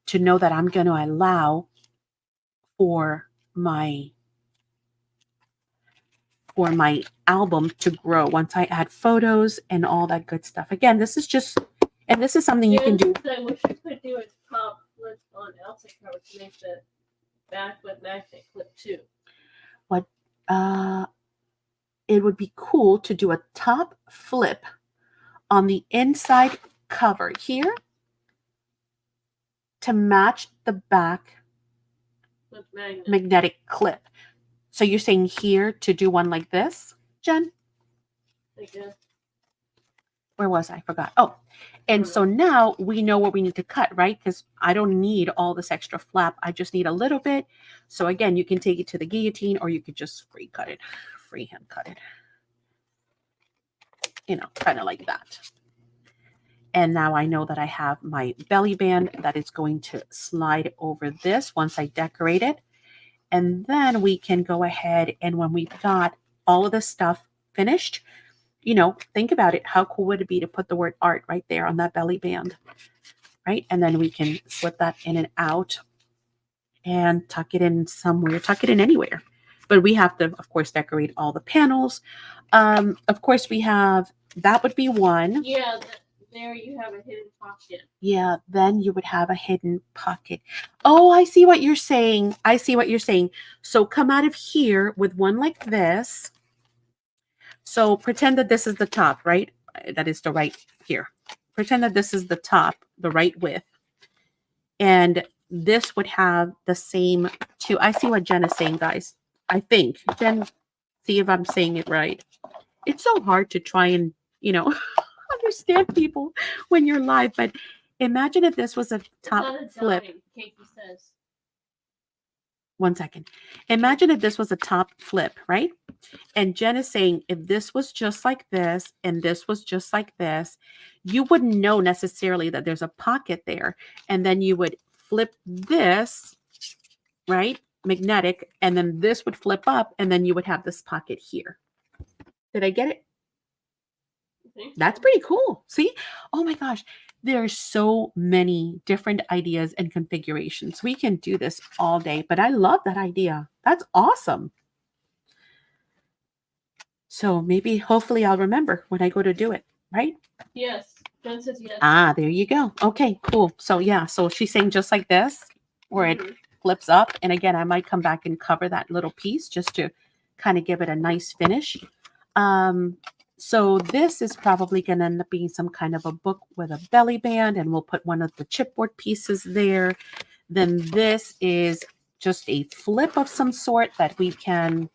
to know that I'm going to allow for my album to grow once I add photos and all that good stuff. Again, this is just, and this is something you can do. I wish I could do a top flip on outside cover to make the back with magnet clip too. What it would be cool to do a top flip on the inside cover here to match the back with magnetic clip. So you're saying here to do one like this, Jen? I guess. Where was I? Forgot. Oh, and so now we know where we need to cut, right? Because I don't need all this extra flap. I just need a little bit. So again, you can take it to the guillotine, or you could just freehand cut it. You know, kind of like that. And now I know that I have my belly band that is going to slide over this once I decorate it. And then we can go ahead, and when we've got all of this stuff finished, you know, think about it. How cool would it be to put the word art right there on that belly band, right? And then we can slip that in and out and tuck it in somewhere, tuck it in anywhere. But we have to, of course, decorate all the panels. Of course, we have, that would be one. Yeah, there you have a hidden pocket. Yeah, then you would have a hidden pocket. Oh, I see what you're saying. I see what you're saying. So come out of here with one like this. So pretend that this is the top, right? That is the right here. Pretend that this is the top, the right width. And this would have the same two. I see what Jen is saying, guys. I think. Jen, see if I'm saying it right. It's so hard to try and, you know, understand people when you're live. But imagine if this was a top flip. Katie says. One second. Imagine if this was a top flip, right? And Jen is saying, if this was just like this and this was just like this, you wouldn't know necessarily that there's a pocket there. And then you would flip this, right? Magnetic. And then this would flip up, and then you would have this pocket here. Did I get it? That's pretty cool. See? Oh my gosh. There are so many different ideas and configurations. We can do this all day, but I love that idea. That's awesome. So maybe, hopefully I'll remember when I go to do it, right? Yes. Jen says yes. Ah, there you go. Okay, cool. So yeah, so she's saying just like this, where it flips up. And again, I might come back and cover that little piece just to kind of give it a nice finish. So this is probably going to end up being some kind of a book with a belly band, and we'll put one of the chipboard pieces there. Then this is just a flip of some sort that we can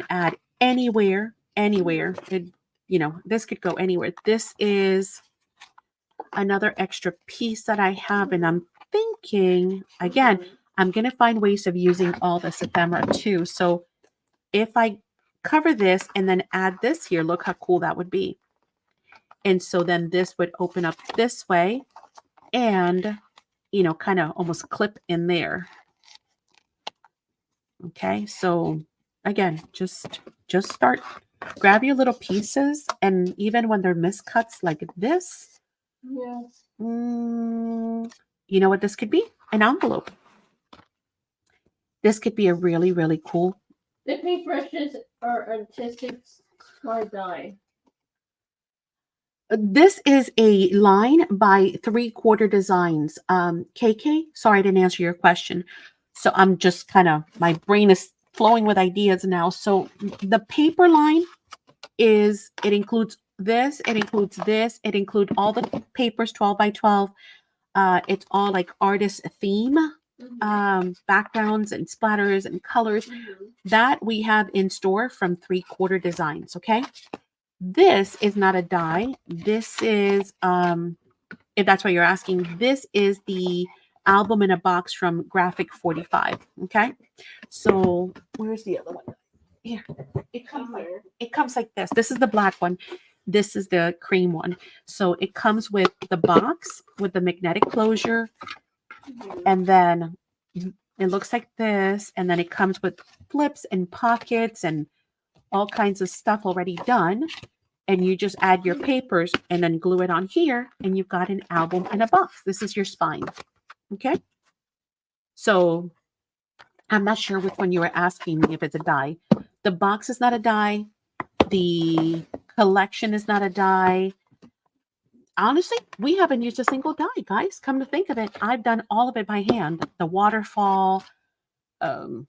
add anywhere. It, you know, this could go anywhere. This is another extra piece that I have, and I'm thinking, again, I'm going to find ways of using all this ephemera too. So if I cover this and then add this here, look how cool that would be. And so then this would open up this way and, you know, kind of almost clip in there. Okay, so again, just start, grab your little pieces, and even when they're miscuts like this, yes. You know what this could be? An envelope. This could be a really, really cool. The paintbrushes are artistic smart dye. This is a line by 3/4 designs. KK, sorry I didn't answer your question. So I'm just kind of, my brain is flowing with ideas now. So the paper line is, it includes this, it includes all the papers 12 by 12. It's all like artist theme, backgrounds and splatters and colors that we have in store from 3/4 designs. Okay. This is not a die. This is, if that's what you're asking, this is the album in a box from Graphic 45. Okay. So where's the other one? Here. It comes like this. This is the black one. This is the cream one. So it comes with the box with the magnetic closure. And then it looks like this. And then it comes with flips and pockets and all kinds of stuff already done. And you just add your papers and then glue it on here. And you've got an album in a box. This is your spine. Okay. So I'm not sure which one you were asking me if it's a die. The box is not a die. The collection is not a die. Honestly, we haven't used a single die, guys. Come to think of it, I've done all of it by hand. The waterfall, the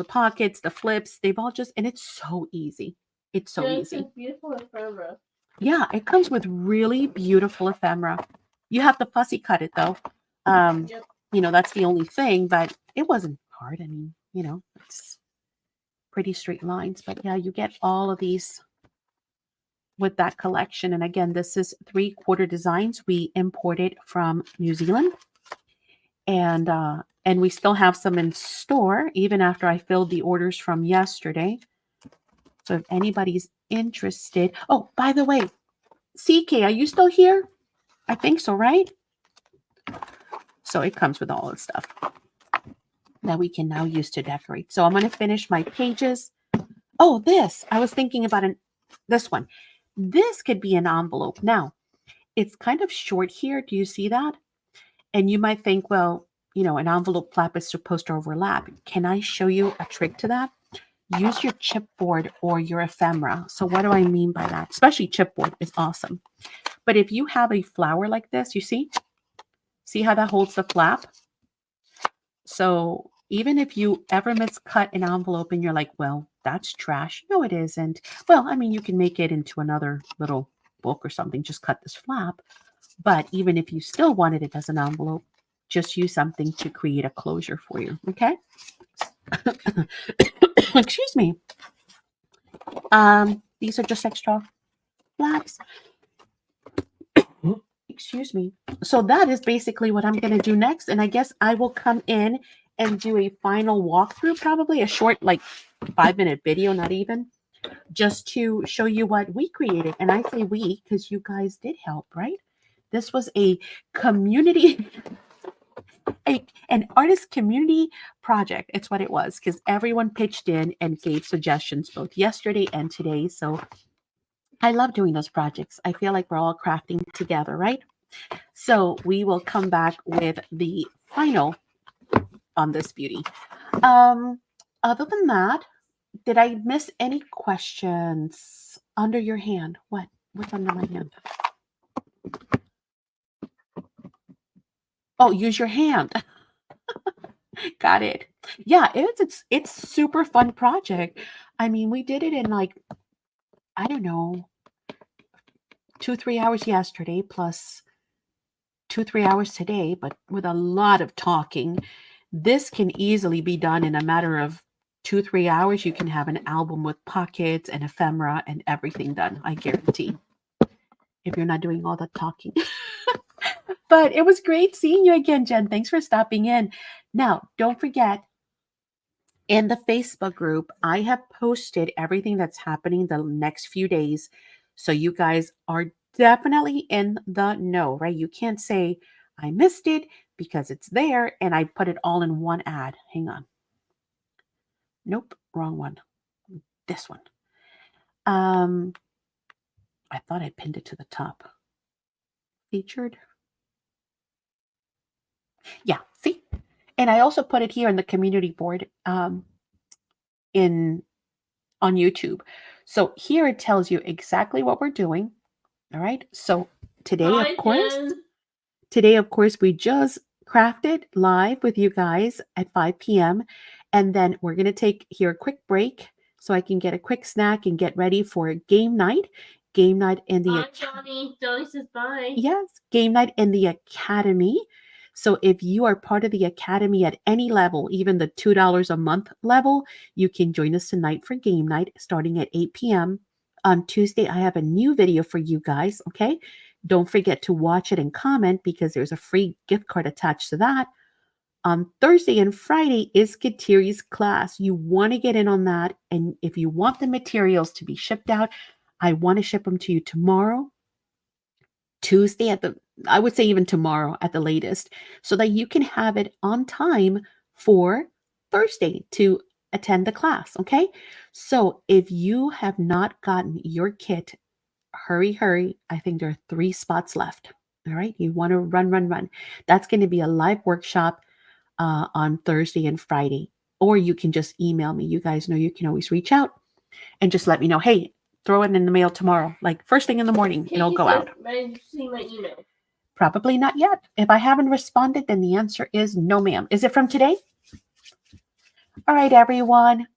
pockets, the flips, they've all just, and it's so easy. It's so easy. It's a beautiful ephemera. Yeah, it comes with really beautiful ephemera. You have to fussy cut it though. Yep. That's the only thing, but it wasn't hard. I mean, it's pretty straight lines, but yeah, you get all of these with that collection. And again, this is 3/4 designs. We imported from New Zealand, and we still have some in store even after I filled the orders from yesterday. So if anybody's interested, oh, by the way, CK, are you still here? I think so, right? So it comes with all the stuff that we can now use to decorate. So I'm going to finish my pages. Oh, this, I was thinking about this one. This could be an envelope. Now, it's kind of short here. Do you see that? And you might think, well, an envelope flap is supposed to overlap. Can I show you a trick to that? Use your chipboard or your ephemera. So what do I mean by that? Especially chipboard is awesome. But if you have a flower like this, you see how that holds the flap? So even if you ever miscut an envelope and you're like, well, that's trash. No, it isn't. Well, I mean, you can make it into another little book or something. Just cut this flap. But even if you still wanted it as an envelope, just use something to create a closure for you. Okay. Excuse me. These are just extra flaps. Excuse me. So that is basically what I'm going to do next. And I guess I will come in and do a final walkthrough, probably a short, like 5-minute video, not even, just to show you what we created. And I say we because you guys did help, right? This was a community, an artist community project. It's what it was, because everyone pitched in and gave suggestions both yesterday and today. So I love doing those projects. I feel like we're all crafting together, right? So we will come back with the final on this beauty. Other than that, did I miss any questions under your hand? What's under my hand? Oh, use your hand. Got it. Yeah, it's super fun project. I mean, we did it in like, I don't know, 2-3 hours yesterday plus 2-3 hours today, but with a lot of talking. This can easily be done in a matter of 2-3 hours. You can have an album with pockets and ephemera and everything done, I guarantee, if you're not doing all the talking. But it was great seeing you again, Jen. Thanks for stopping in. Now, don't forget, in the Facebook group, I have posted everything that's happening the next few days. So you guys are definitely in the know, right? You can't say, I missed it, because it's there and I put it all in one ad. Hang on. Nope, wrong one. This one. I thought I pinned it to the top. Featured. Yeah, see? And I also put it here in the community board on YouTube. So here it tells you exactly what we're doing. All right. So today, Hi, of course, Jen. we just crafted live with you guys at 5 p.m. And then we're going to take here a quick break so I can get a quick snack and get ready for game night. Game night in the Bye, Johnny. Johnny says bye. Yes, game night in the academy. So if you are part of the academy at any level, even the $2 a month level, you can join us tonight for game night starting at 8 p.m. On Tuesday, I have a new video for you guys, okay? Don't forget to watch it and comment because there's a free gift card attached to that. On Thursday and Friday is Katiri's class. You want to get in on that. And if you want the materials to be shipped out, I want to ship them to you tomorrow, Tuesday I would say even tomorrow at the latest, so that you can have it on time for Thursday to attend the class. Okay. So if you have not gotten your kit, hurry. I think there are 3 spots left. All right. You want to run. That's going to be a live workshop on Thursday and Friday. Or you can just email me. You guys know you can always reach out and just let me know, hey, throw it in the mail tomorrow. Like first thing in the morning, it'll go out. I see my email. Probably not yet. If I haven't responded, then the answer is no, ma'am. Is it from today? All right, everyone.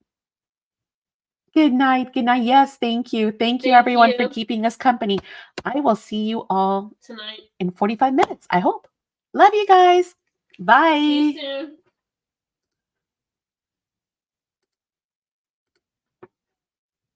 Good night. Good night. Yes, thank you. Thank you, everyone, for keeping us company. I will see you all tonight in 45 minutes, I hope. Love you guys. Bye. See you soon.